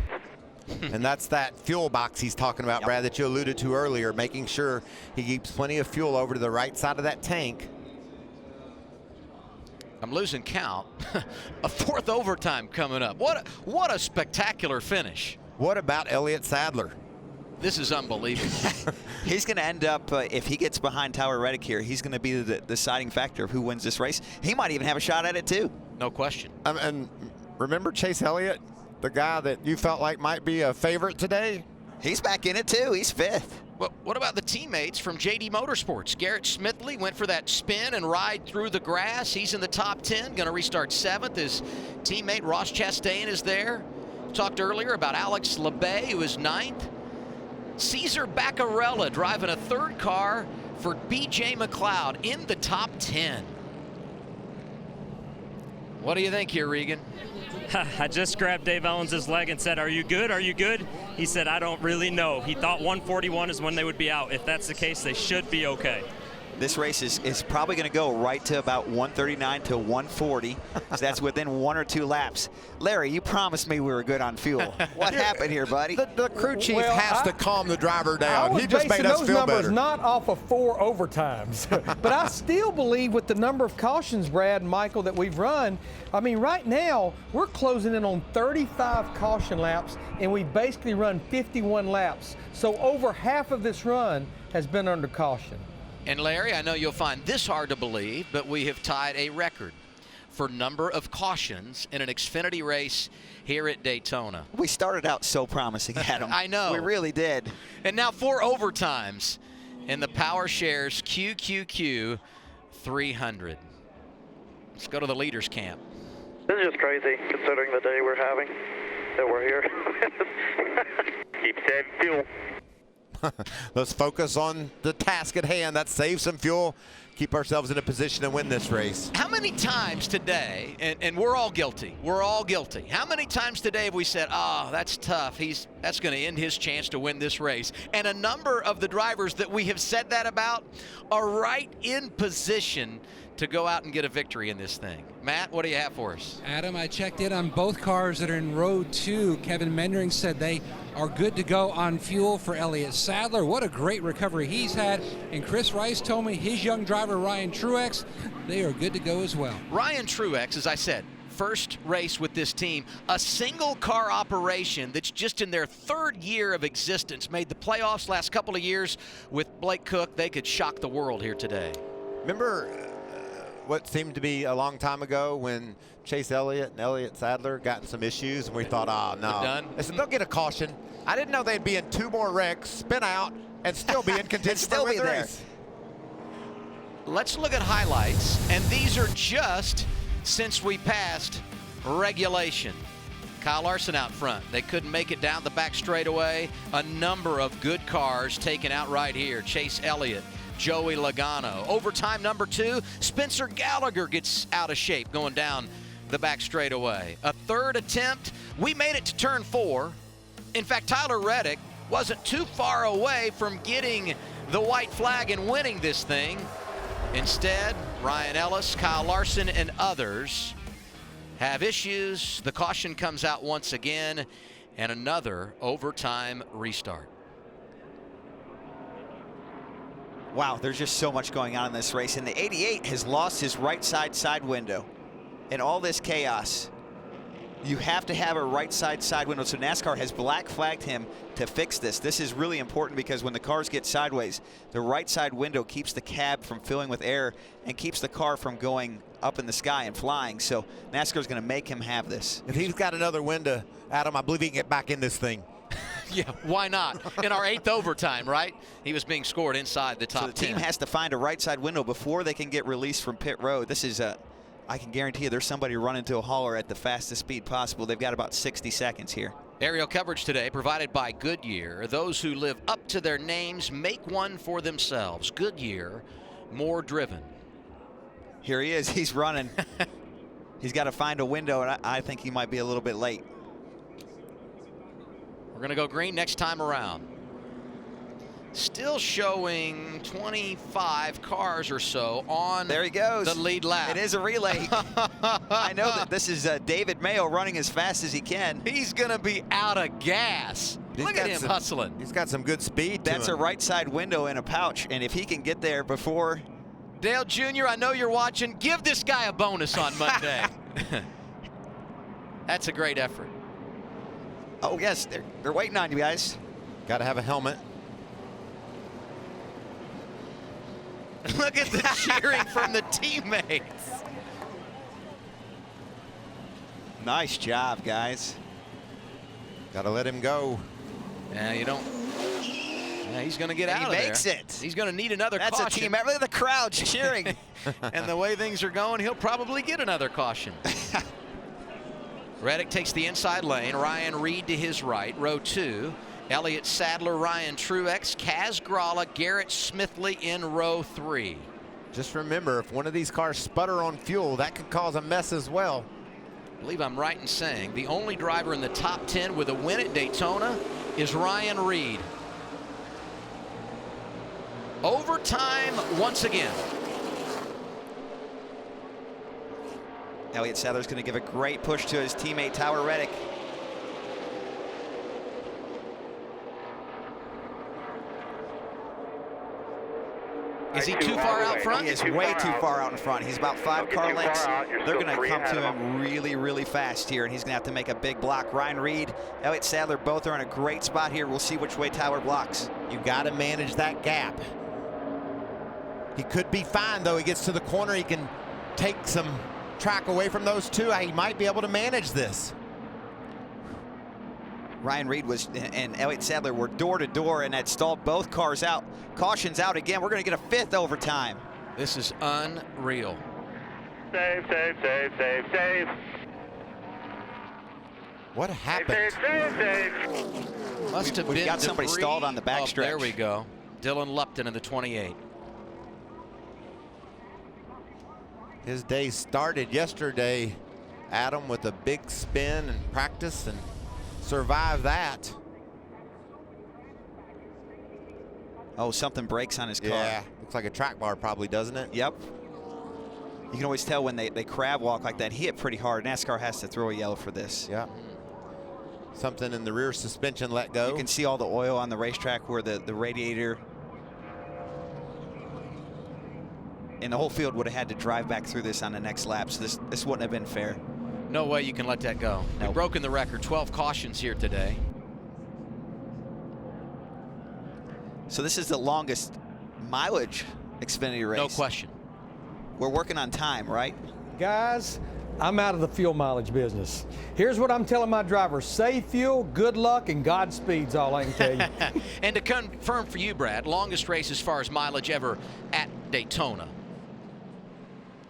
And that's that fuel box he's talking about, Brad, that you alluded to earlier, making sure he keeps plenty of fuel over to the right side of that tank. I'm losing count. A 4th overtime coming up. What a spectacular finish. What about Elliott Sadler? This is unbelievable. He's going to end up, if he gets behind Tyler Reddick here, he's going to be the deciding factor of who wins this race. He might even have a shot at it, too. No question. And remember Chase Elliott, the guy that you felt like might be a favorite today? He's back in it, too. He's 5th. Well, what about the teammates from JD Motorsports? Garrett Smithley went for that spin and ride through the grass. He's in the top 10, going to restart 7th. His teammate Ross Chastain is there. Talked earlier about Alex LeBay, who is 9th. Cesar Baccarella driving a 3rd car for B.J. McLeod in the top 10. What do you think here, Regan? I just grabbed Dave Owens' leg and said, "Are you good? Are you good?" He said, "I don't really know." He thought 141 is when they would be out. If that's the case, they should be okay. This race is probably going to go right to about 139 to 140. So that's within 1 or 2 laps. Larry, you promised me we were good on fuel. What happened here, buddy? The crew chief has to calm the driver down. I was He just made basing us those feel numbers better. not off of 4 overtimes. But I still believe with the number of cautions, Brad and Michael, that we've run, I mean, right now, we're closing in on 35 caution laps, and we basically run 51 laps. So over half of this run has been under caution. And Larry, I know you'll find this hard to believe, but we have tied a record for number of cautions in an Xfinity race here at Daytona. We started out so promising, Adam. I know. We really did. And now 4 overtimes in the PowerShares QQQ 300. Let's go to the leaders camp. This is just crazy considering the day we're having, that we're here. Keep saving fuel. Let's focus on the task at hand. That's save some fuel, keep ourselves in a position to win this race. How many times today, and we're all guilty, how many times today have we said, oh, that's tough, that's going to end his chance to win this race? And a number of the drivers that we have said that about are right in position to go out and get a victory in this thing. Matt, what do you have for us? Adam, I checked in on both cars that are in row 2. Kevin Mendering said they are good to go on fuel for Elliott Sadler. What a great recovery he's had. And Chris Rice told me his young driver, Ryan Truex, they are good to go as well. Ryan Truex, as I said, first race with this team, a single car operation that's just in their 3rd year of existence, made the playoffs last couple of years with Blake Cook. They could shock the world here today. Remember what seemed to be a long time ago when Chase Elliott and Elliott Sadler got in some issues and we thought, oh, no. Done? I said, they'll get a caution. I didn't know they'd be in 2 more wrecks, spin out, and still be in contention for the race. Let's look at highlights, and these are just since we passed regulation. Kyle Larson out front. They couldn't make it down the back straightaway. A number of good cars taken out right here. Chase Elliott, Joey Logano. Overtime number 2, Spencer Gallagher gets out of shape going down the back straightaway. A 3rd attempt. We made it to turn 4. In fact, Tyler Reddick wasn't too far away from getting the white flag and winning this thing. Instead, Ryan Ellis, Kyle Larson, and others have issues. The caution comes out once again, and another overtime restart. Wow, there's just so much going on in this race. And the 88 has lost his right side window. In all this chaos, you have to have a right side window. So NASCAR has black flagged him to fix this. This is really important because when the cars get sideways, the right side window keeps the cab from filling with air and keeps the car from going up in the sky and flying. So NASCAR is going to make him have this. If he's got another window, Adam, I believe he can get back in this thing. Yeah, why not? In our 8th overtime, right? He was being scored inside the top 10. So the team has to find a right side window before they can get released from pit road. This is I can guarantee you there's somebody running to a hauler at the fastest speed possible. They've got about 60 seconds here. Aerial coverage today provided by Goodyear. Those who live up to their names make one for themselves. Goodyear, more driven. Here he is. He's running. He's got to find a window, and I think he might be a little bit late. We're going to go green next time around. Still showing 25 cars or so on there he goes. The lead lap. It is a relay. I know that this is David Mayo running as fast as he can. He's going to be out of gas. Look at him hustling. He's got some good speed to That's him. a right side window in a pouch, and if he can get there before... Dale Jr., I know you're watching. Give this guy a bonus on Monday. That's a great effort. Oh, yes, they're waiting on you guys. Got to have a helmet. Look at the cheering from the teammates. Nice job, guys. Got to let him go. Yeah, you don't. Yeah, he's going to get out of there. He makes it. He's going to need another caution. That's a team effort. Look at the crowd cheering. And the way things are going, he'll probably get another caution. Reddick takes the inside lane. Ryan Reed to his right. Row 2. Elliott Sadler, Ryan Truex, Kaz Gralla, Garrett Smithley in row 3. Just remember, if one of these cars sputter on fuel, that could cause a mess as well. I believe I'm right in saying the only driver in the top 10 with a win at Daytona is Ryan Reed. Overtime once again. Elliott Sadler's going to give a great push to his teammate Tyler Reddick. Is he too far out front? He is way too far out in front. He's about 5 car lengths. They're going to come to him really, really fast here, and he's going to have to make a big block. Ryan Reed, Elliott Sadler, both are in a great spot here. We'll see which way Tyler blocks. You got to manage that gap. He could be fine, though. He gets to the corner. He can take some track away from those two. He might be able to manage this. Ryan Reed and Elliott Sadler were door to door, and that stalled both cars out. Caution's out again. We're going to get a 5th overtime. This is unreal. Save. What happened? Save. Must have We've been got somebody debris. stalled on the backstretch. There we go. Dylan Lupton in the 28. His day started yesterday, Adam, with a big spin and practice and survived that. Oh, something breaks on his car. Yeah, looks like a track bar probably, doesn't it? Yep. You can always tell when they crab walk like that. He hit pretty hard. NASCAR has to throw a yellow for this. Yeah. Something in the rear suspension let go. You can see all the oil on the racetrack where the radiator. And the whole field would have had to drive back through this on the next lap, so this wouldn't have been fair. No way you can let that go. Nope. We've broken the record, 12 cautions here today. So this is the longest mileage Xfinity race. No question. We're working on time, right? Guys, I'm out of the fuel mileage business. Here's what I'm telling my drivers: save fuel, good luck, and Godspeed's all I can tell you. And to confirm for you, Brad, longest race as far as mileage ever at Daytona,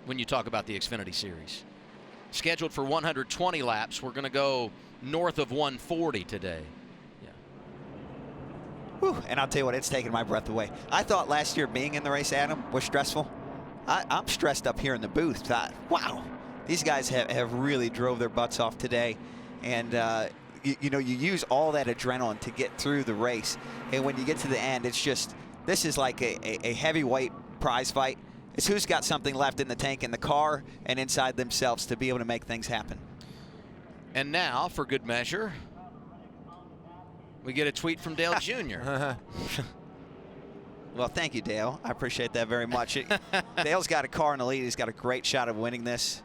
when you talk about the Xfinity Series. Scheduled for 120 laps. We're going to go north of 140 today. Whew, and I'll tell you what, it's taking my breath away. I thought last year being in the race, Adam, was stressful. I'm stressed up here in the booth. Wow, these guys have really drove their butts off today. And, you know, you use all that adrenaline to get through the race. And when you get to the end, it's just, this is like a heavyweight prize fight. It's who's got something left in the tank in the car and inside themselves to be able to make things happen. And now, for good measure, we get a tweet from Dale Jr. Well, thank you, Dale. I appreciate that very much. Dale's got a car in the lead. He's got a great shot of winning this.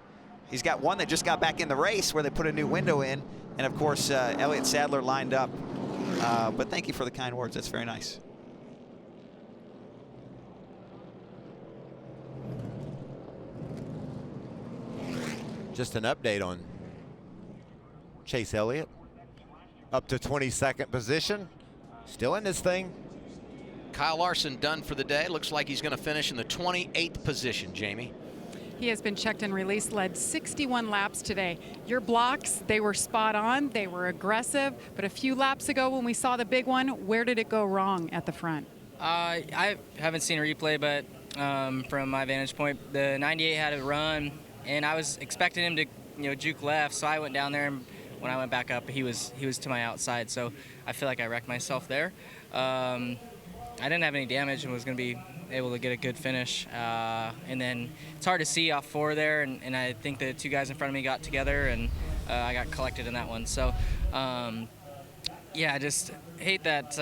He's got one that just got back in the race where they put a new window in. And, of course, Elliott Sadler lined up. But thank you for the kind words. That's very nice. Just an update on Chase Elliott. Up to 22nd position. Still in this thing. Kyle Larson done for the day. Looks like he's going to finish in the 28th position, Jamie. He has been checked and released, led 61 laps today. Your blocks, they were spot on. They were aggressive. But a few laps ago when we saw the big one, where did it go wrong at the front? I haven't seen a replay, but from my vantage point, the 98 had a run, and I was expecting him to, juke left. So I went down there, and when I went back up, he was to my outside. So I feel like I wrecked myself there. I didn't have any damage and was going to be able to get a good finish. And then it's hard to see off 4 there, and I think the 2 guys in front of me got together, and I got collected in that one. So, yeah, I just hate that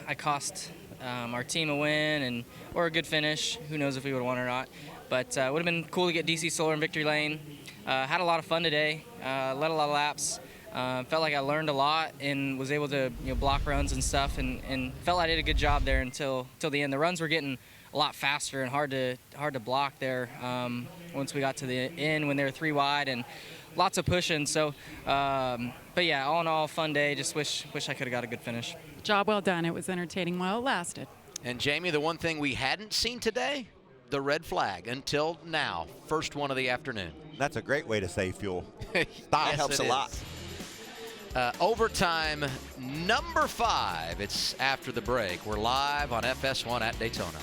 I cost our team a win or a good finish. Who knows if we would have won or not. But it would have been cool to get DC Solar in victory lane. Had a lot of fun today, led a lot of laps. Felt like I learned a lot and was able to block runs and stuff, and felt I did a good job there until the end. The runs were getting a lot faster and hard to block there once we got to the end when they were 3 wide and lots of pushing. So, but yeah, all in all, fun day. Just wish I could have got a good finish. Job well done. It was entertaining while it lasted. And Jamie, the one thing we hadn't seen today, the red flag until now, first one of the afternoon. That's a great way to save fuel. That helps a lot. Overtime number 5. It's after the break. We're live on FS1 at Daytona.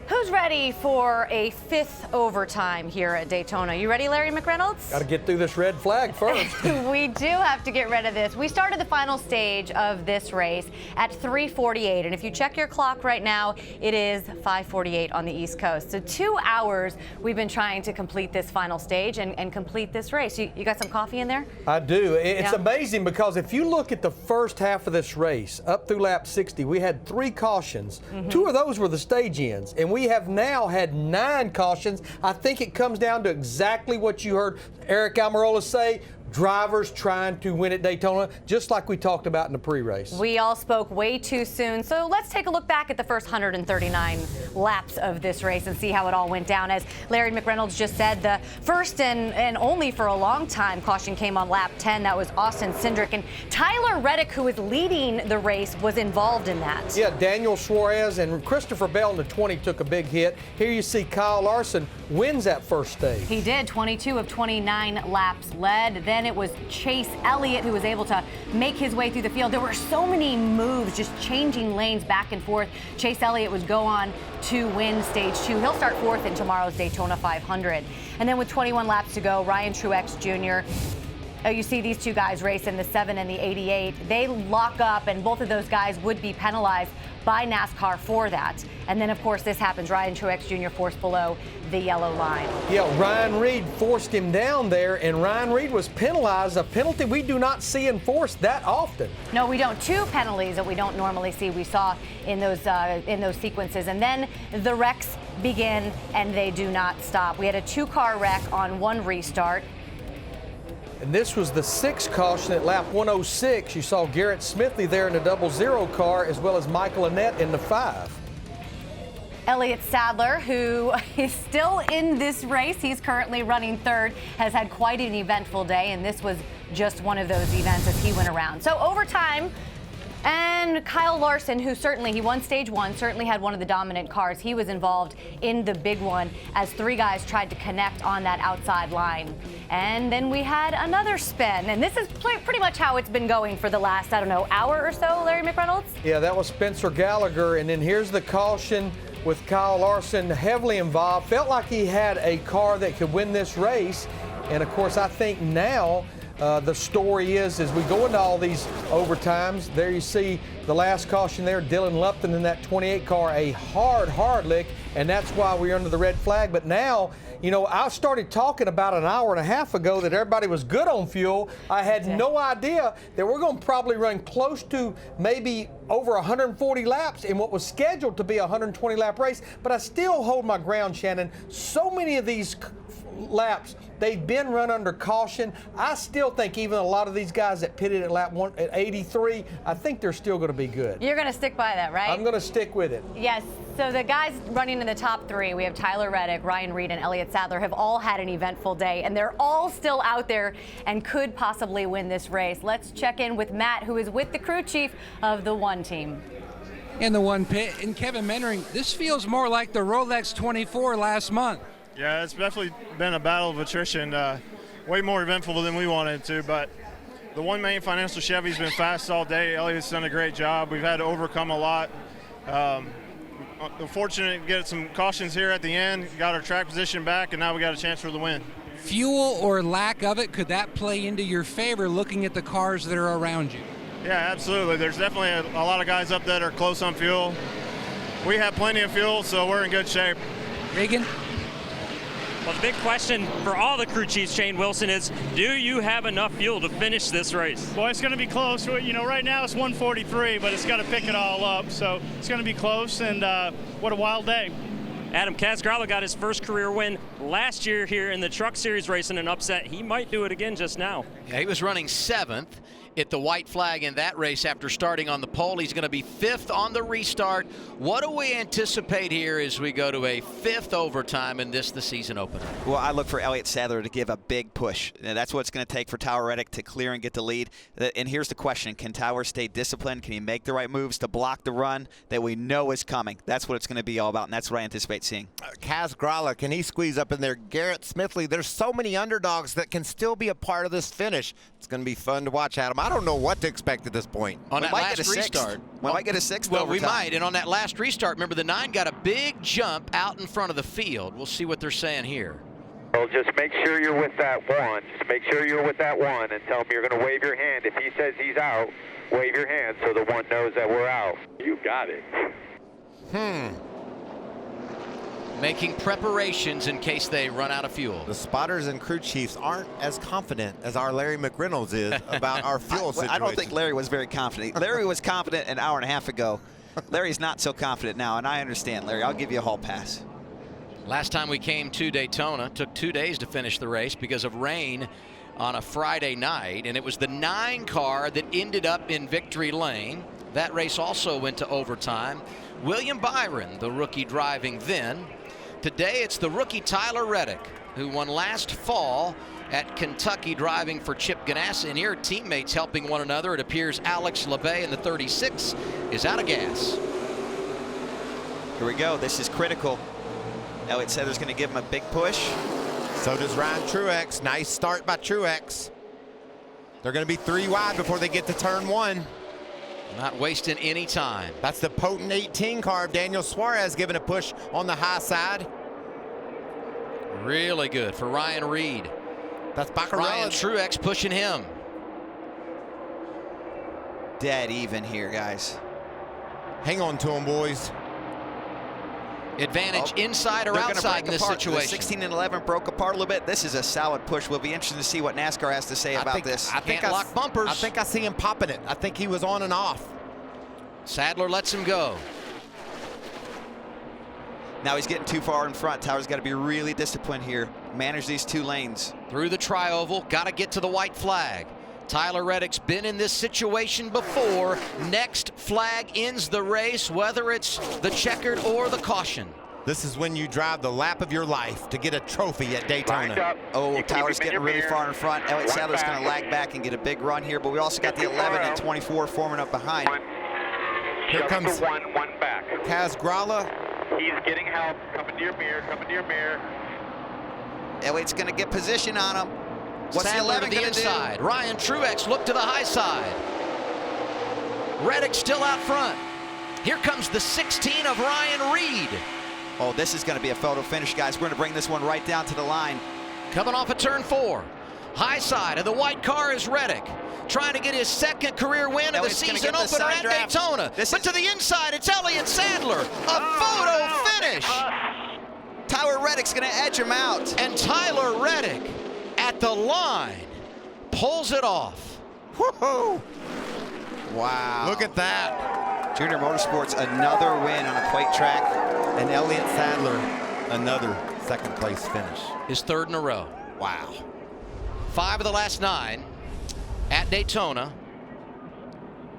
Who's ready for a 5th overtime here at Daytona? You ready, Larry McReynolds? Got to get through this red flag first. We do have to get rid of this. We started the final stage of this race at 3:48, and if you check your clock right now, it is 5:48 on the East Coast. So 2 hours we've been trying to complete this final stage and complete this race. You got some coffee in there? I do. It's Yeah. amazing because if you look at the first half of this race, up through lap 60, we had 3 cautions. 2 of those were the stage ends, and we have now had 9 cautions. I think it comes down to exactly what you heard Eric Almirola say. Drivers trying to win at Daytona, just like we talked about in the pre-race. We all spoke way too soon, so let's take a look back at the first 139 laps of this race and see how it all went down. As Larry McReynolds just said, the first and only for a long time caution came on lap 10. That was Austin Cindric, and Tyler Reddick, who was leading the race, was involved in that. Yeah, Daniel Suarez and Christopher Bell in the 20 took a big hit. Here you see Kyle Larson wins that first stage. He did. 22 of 29 laps led. Then it was Chase Elliott who was able to make his way through the field. There were so many moves, just changing lanes back and forth. Chase Elliott would go on to win stage 2. He'll start 4th in tomorrow's Daytona 500. And then with 21 laps to go, Ryan Truex Jr., you see these 2 guys race in the 7 and the 88. They lock up, and both of those guys would be penalized by NASCAR for that. And then, of course, this happens. Ryan Truex Jr. forced below the yellow line. Yeah, Ryan Reed forced him down there, and Ryan Reed was penalized, a penalty we do not see enforced that often. No, we don't. 2 penalties that we don't normally see. We saw in those sequences. And then the wrecks begin, and they do not stop. We had a 2-car wreck on 1 restart. And this was the 6th caution at lap 106. You saw Garrett Smithley there in the 00 car, as well as Michael Annett in the 5. Elliott Sadler, who is still in this race, he's currently running 3rd, has had quite an eventful day, and this was just one of those events as he went around. So overtime, and Kyle Larson, who he won stage 1, certainly had one of the dominant cars. He was involved in the big one as 3 guys tried to connect on that outside line. And then we had another spin, and this is pretty much how it's been going for the last, hour or so, Larry McReynolds? Yeah, that was Spencer Gallagher, and then here's the caution with Kyle Larson heavily involved. Felt like he had a car that could win this race, and of course I think now the story is, as we go into all these overtimes, there you see the last caution there, Dylan Lupton in that 28 car, a hard lick, and that's why we're under the red flag. But now, I started talking about an hour and a half ago that everybody was good on fuel. I had no idea that we're going to probably run close to maybe over 140 laps in what was scheduled to be a 120-lap race. But I still hold my ground, Shannon. So many of these laps, they've been run under caution. I still think even a lot of these guys that pitted at lap 83, I think they're still going to be good. You're going to stick by that, right? I'm going to stick with it. Yes. So the guys running in the top 3, we have Tyler Reddick, Ryan Reed, and Elliott Sadler, have all had an eventful day, and they're all still out there and could possibly win this race. Let's check in with Matt, who is with the crew chief of the 1 team. In the 1 pit, and Kevin Menering, this feels more like the Rolex 24 last month. Yeah, it's definitely been a battle of attrition, way more eventful than we wanted to, but the 1 main Financial Chevy's been fast all day. Elliott's done a great job. We've had to overcome a lot. We're fortunate to get some cautions here at the end, got our track position back, and now we got a chance for the win. Fuel or lack of it, could that play into your favor looking at the cars that are around you? Yeah, absolutely. There's definitely a lot of guys up that are close on fuel. We have plenty of fuel, so we're in good shape. Reagan? Well, the big question for all the crew chiefs, Shane Wilson, is do you have enough fuel to finish this race? Well, it's going to be close. Right now it's 143, but it's got to pick it all up. So it's going to be close, and what a wild day. Adam Casgralla got his first career win last year here in the Truck Series race in an upset. He might do it again just now. Yeah, he was running 7th at the white flag in that race after starting on the pole. He's going to be 5th on the restart. What do we anticipate here as we go to a 5th overtime in the season opener? Well, I look for Elliott Sadler to give a big push. And that's what it's going to take for Tyler Reddick to clear and get the lead. And here's the question. Can Tyler stay disciplined? Can he make the right moves to block the run that we know is coming? That's what it's going to be all about, and that's what I anticipate seeing. Kaz Grala, can he squeeze up in there? Garrett Smithley, there's so many underdogs that can still be a part of this finish. It's going to be fun to watch, Adam. I don't know what to expect at this point. On that last restart. We might get a sixth. Well, we might. And on that last restart, remember the 9 got a big jump out in front of the field. We'll see what they're saying here. Well, just make sure you're with that one. Just make sure you're with that one and tell him you're going to wave your hand. If he says he's out, wave your hand so the one knows that we're out. You got it. Making preparations in case they run out of fuel. The spotters and crew chiefs aren't as confident as our Larry McReynolds is about our fuel situation. I don't think Larry was very confident. Larry was confident an hour and a half ago. Larry's not so confident now, and I understand, Larry. I'll give you a hall pass. Last time we came to Daytona, took 2 days to finish the race because of rain on a Friday night, and it was the 9 car that ended up in victory lane. That race also went to overtime. William Byron, the rookie, driving then. Today it's the rookie Tyler Reddick, who won last fall at Kentucky driving for Chip Ganassi, and here teammates helping one another. It appears Alex LeBay in the 36 is out of gas. Here we go. This is critical. Elliott Sadler's going to give him a big push. So does Ryan Truex. Nice start by Truex. They're going to be 3 wide before they get to turn 1. Not wasting any time. That's the potent 18 car of Daniel Suarez giving a push on the high side. Really good for Ryan Reed. That's Baccarella. Ryan Truex pushing him. Dead even here, guys. Hang on to him, boys. Advantage inside or outside in this situation. The 16 and 11 broke apart a little bit. This is a solid push. We'll be interested to see what NASCAR has to say about this. I think lock bumpers. I think I see him popping it. I think he was on and off. Sadler lets him go. Now he's getting too far in front. Tyler's got to be really disciplined here. Manage these 2 lanes. Through the tri-oval, got to get to the white flag. Tyler Reddick's been in this situation before. Next flag ends the race, whether it's the checkered or the caution. This is when you drive the lap of your life to get a trophy at Daytona. Oh, Tyler's getting really far in front. Elliott Sadler's going to lag back and get a big run here, but we also got the 11 and 24 forming up behind. Here comes one back. Kaz Grala. He's getting help. Coming to your mirror. Coming to your mirror. Elliott's going to get position on him. What's Sadler the 11 to the inside. Ryan Truex look to the high side. Reddick still out front. Here comes the 16 of Ryan Reed. Oh, this is going to be a photo finish, guys. We're going to bring this one right down to the line. Coming off of turn 4. High side of the white car is Reddick. Trying to get his 2nd career win of the season opener at Daytona. But to the inside, it's Elliott Sadler. A photo finish. Tyler Reddick's going to edge him out. And Tyler Reddick at the line pulls it off. Woohoo! Wow. Look at that. Junior Motorsports, another win on a plate track. And Elliott Sadler, another 2nd place finish. His 3rd in a row. Wow. 5 of the last 9 at Daytona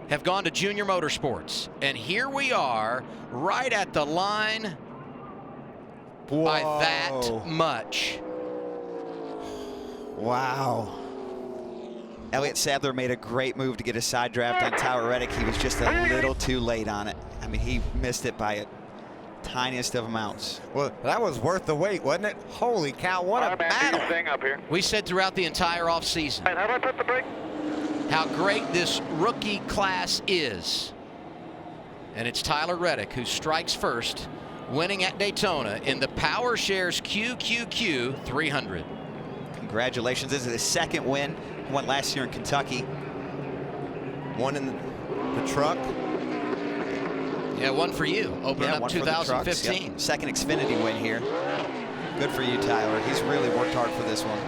have gone to Junior Motorsports. And here we are right at the line. Whoa. By that much. Wow. Elliott Sadler made a great move to get a side draft on Tyler Reddick. He was just a little too late on it. I mean, he missed it by a tiniest of amounts. Well, that was worth the wait, wasn't it? Holy cow, what a battle. Up here. We said throughout the entire offseason How do I put the brake? how great this rookie class is. And it's Tyler Reddick who strikes first, winning at Daytona in the PowerShares QQQ 300. Congratulations. This is his 2nd win. He won last year in Kentucky. One in the truck. Yeah, one for you. Opening up 2015. Yep. 2nd Xfinity win here. Good for you, Tyler. He's really worked hard for this one.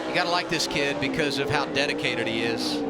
You got to like this kid because of how dedicated he is.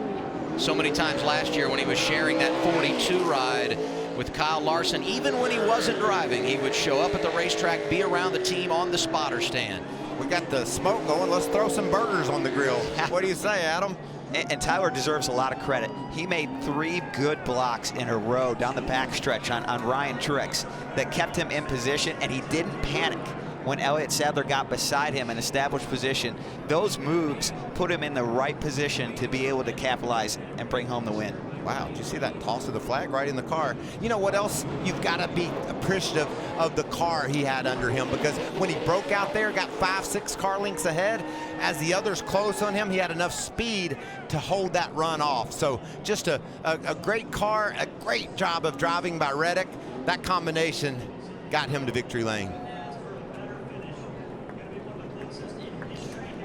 So many times last year when he was sharing that 42 ride with Kyle Larson, even when he wasn't driving, he would show up at the racetrack, be around the team on the spotter stand. We got the smoke going. Let's throw some burgers on the grill. What do you say, Adam? And Tyler deserves a lot of credit. He made 3 good blocks in a row down the backstretch on Ryan Truex that kept him in position, and he didn't panic when Elliott Sadler got beside him in established position. Those moves put him in the right position to be able to capitalize and bring home the win. Wow, did you see that toss of the flag right in the car? You know what else? You've got to be appreciative of the car he had under him, because when he broke out there, got 5-6 car lengths ahead, as the others closed on him, he had enough speed to hold that run off. So just a great car, a great job of driving by Reddick. That combination got him to victory lane.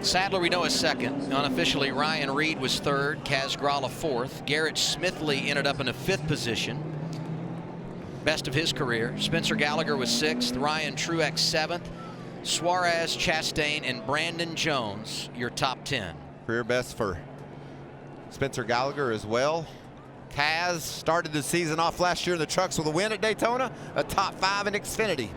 Sadler, we know, is second. Unofficially, Ryan Reed was third, Kaz Gralla fourth. Garrett Smithley ended up in a 5th position, best of his career. Spencer Gallagher was 6th, Ryan Truex 7th, Suarez, Chastain, and Brandon Jones, your top 10. Career best for Spencer Gallagher as well. Kaz started the season off last year in the trucks with a win at Daytona, a top 5 in Xfinity.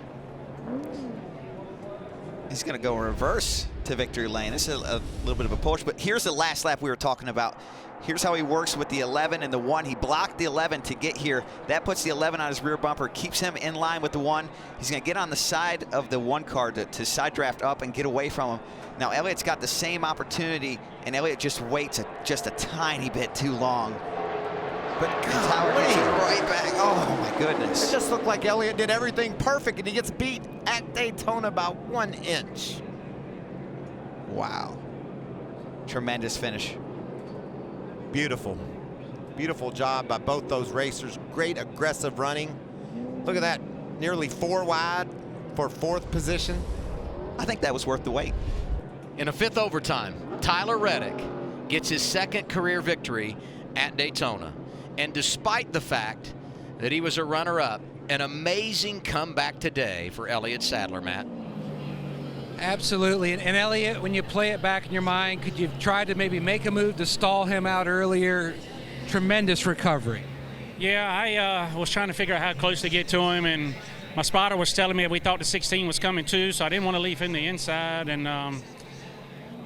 He's going to go reverse to victory lane. This is a little bit of a push, but here's the last lap we were talking about. Here's how he works with the 11 and the 1. He blocked the 11 to get here. That puts the 11 on his rear bumper, keeps him in line with the 1. He's going to get on the side of the 1 car to side draft up and get away from him. Now Elliott's got the same opportunity, and Elliott just waits just a tiny bit too long. But Tyler gets it right back. Oh my goodness. It just looked like Elliott did everything perfect, and he gets beat at Daytona by 1 inch. Wow. Tremendous finish. Beautiful. Beautiful job by both those racers. Great aggressive running. Look at that. Nearly 4 wide for 4th position. I think that was worth the wait. In a 5th overtime, Tyler Reddick gets his 2nd career victory at Daytona. And despite the fact that he was a runner-up, an amazing comeback today for Elliott Sadler, Matt. Absolutely. And Elliott, when you play it back in your mind, could you try to maybe make a move to stall him out earlier? Tremendous recovery. Yeah, I was trying to figure out how close to get to him, and my spotter was telling me we thought the 16 was coming too, so I didn't want to leave him the inside. And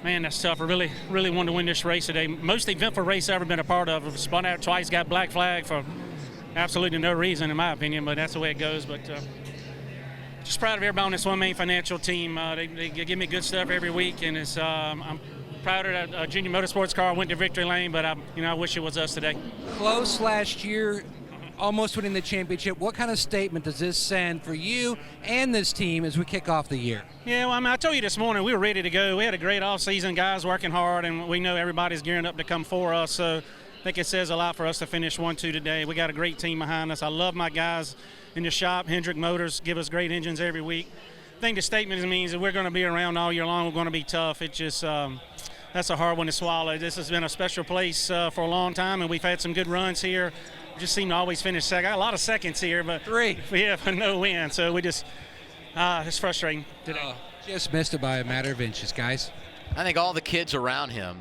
man, that's tough. I really wanted to win this race today. Most eventful race I've ever been a part of. I've spun out twice, got black flag for absolutely no reason, in my opinion, but that's the way it goes. But just proud of everybody on this One Main Financial team. They give me good stuff every week, and it's I'm proud of that Junior Motorsports car. Went to victory lane, but I wish it was us today. Close last year, almost winning the championship. What kind of statement does this send for you and this team as we kick off the year? Yeah, well, I told you this morning we were ready to go. We had a great offseason, guys working hard, and we know everybody's gearing up to come for us. So I think it says a lot for us to finish 1-2 today. We got a great team behind us. I love my guys in the shop. Hendrick Motors give us great engines every week. I think the statement means that we're going to be around all year long. We're going to be tough. It just that's a hard one to swallow. This has been a special place for a long time, and we've had some good runs here. We just seem to always finish second. I got a lot of seconds here, but 3. Yeah, but no win. So we just it's frustrating today. Just missed it by a matter of inches, guys. I think all the kids around him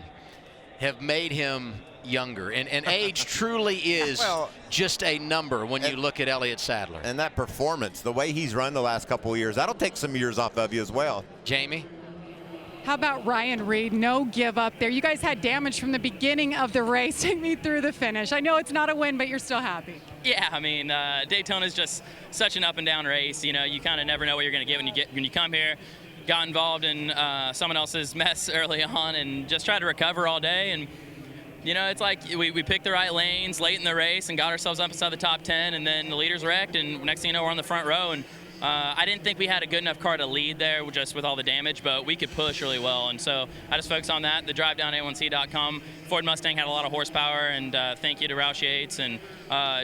have made him younger, and age truly is just a number when you look at Elliott Sadler. And that performance, the way he's run the last couple of years, that'll take some years off of you as well. Jamie? How about Ryan Reed? No give up there. You guys had damage from the beginning of the race. Take me through the finish. I know it's not a win, but you're still happy. Yeah, I mean, Daytona is just such an up and down race. You know, you kind of never know what you're going to get when you come here. Got involved in someone else's mess early on and just tried to recover all day. And you know, it's like we picked the right lanes late in the race and got ourselves up inside the top 10, and then the leaders wrecked, and next thing you know, we're on the front row. And I didn't think we had a good enough car to lead there just with all the damage, but we could push really well. And so I just focused on that. The drivedown1c.com. Ford Mustang had a lot of horsepower, and thank you to Roush Yates and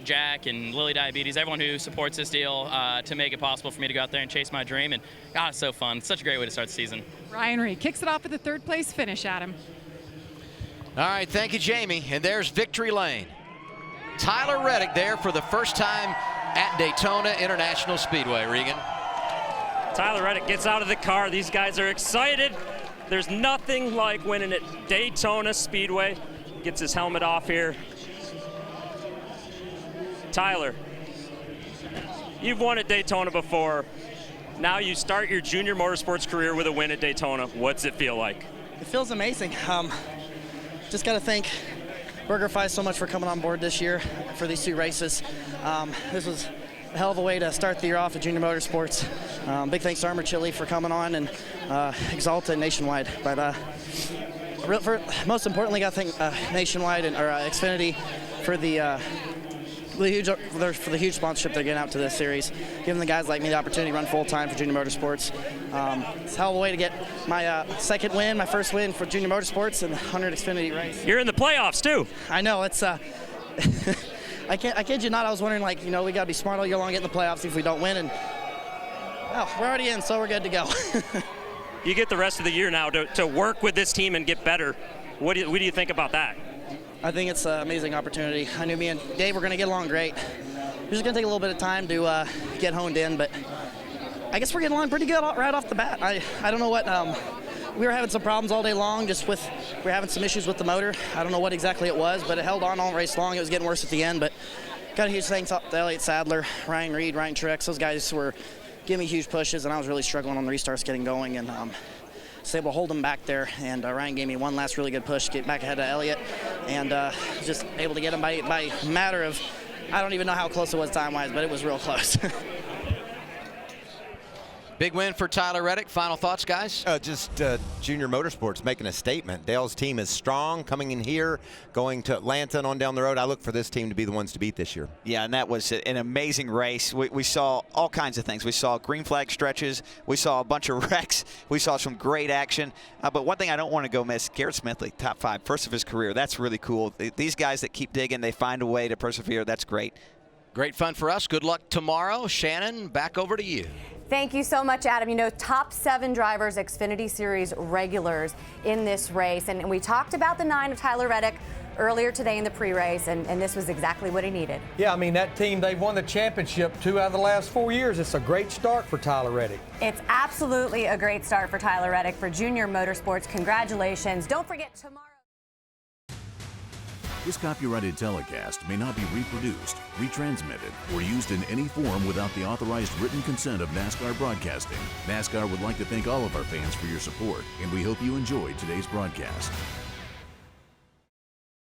Jack and Lily Diabetes, everyone who supports this deal to make it possible for me to go out there and chase my dream. And God, it's so fun. It's such a great way to start the season. Ryan Reed kicks it off with the 3rd place finish, Adam. All right, thank you, Jamie. And there's victory lane. Tyler Reddick there for the first time at Daytona International Speedway, Regan. Tyler Reddick gets out of the car. These guys are excited. There's nothing like winning at Daytona Speedway. Gets his helmet off here. Tyler, you've won at Daytona before. Now you start your junior motorsports career with a win at Daytona. What's it feel like? It feels amazing. Just got to thank BurgerFi so much for coming on board this year for these 2 races. This was a hell of a way to start the year off at Junior Motorsports. Big thanks to Armor Chili for coming on, and Exalta Nationwide. But most importantly, I think Nationwide or Xfinity for the huge sponsorship they're getting out to this series, giving the guys like me the opportunity to run full time for Junior Motorsports. It's a hell of a way to get my second win, my first win for Junior Motorsports in the 100 Xfinity race. You're in the playoffs too. I know, it's I kid you not, I was wondering, like, we got to be smart all year long, get in the playoffs if we don't win, and we're already in, so we're good to go. You get the rest of the year now to work with this team and get better. What do you think about that? I think it's an amazing opportunity. I knew me and Dave were going to get along great. It was going to take a little bit of time to get honed in, but I guess we're getting along pretty good right off the bat. I don't know what, we were having some problems all day long, we were having some issues with the motor. I don't know what exactly it was, but it held on all race long. It was getting worse at the end, but got a huge thanks up to Elliott Sadler, Ryan Reed, Ryan Truex. Those guys were giving me huge pushes, and I was really struggling on the restarts getting going, and was able to hold them back there, and Ryan gave me one last really good push to get back ahead of Elliott, and just able to get him by matter of, I don't even know how close it was time-wise, but it was real close. Big win for Tyler Reddick. Final thoughts, guys? Junior Motorsports making a statement. Dale's team is strong, coming in here, going to Atlanta and on down the road. I look for this team to be the ones to beat this year. Yeah, and that was an amazing race. We saw all kinds of things. We saw green flag stretches. We saw a bunch of wrecks. We saw some great action. But one thing I don't want to go miss, Garrett Smithley, top 5, first of his career. That's really cool. These guys that keep digging, they find a way to persevere. That's great. Great fun for us. Good luck tomorrow. Shannon, back over to you. Thank you so much, Adam. Top 7 drivers, Xfinity Series regulars in this race. And we talked about the 9 of Tyler Reddick earlier today in the pre-race, and this was exactly what he needed. Yeah, that team, they've won the championship 2 out of the last 4 years. It's a great start for Tyler Reddick. It's absolutely a great start for Tyler Reddick for Junior Motorsports. Congratulations. Don't forget tomorrow. This copyrighted telecast may not be reproduced, retransmitted, or used in any form without the authorized written consent of NASCAR Broadcasting. NASCAR would like to thank all of our fans for your support, and we hope you enjoyed today's broadcast.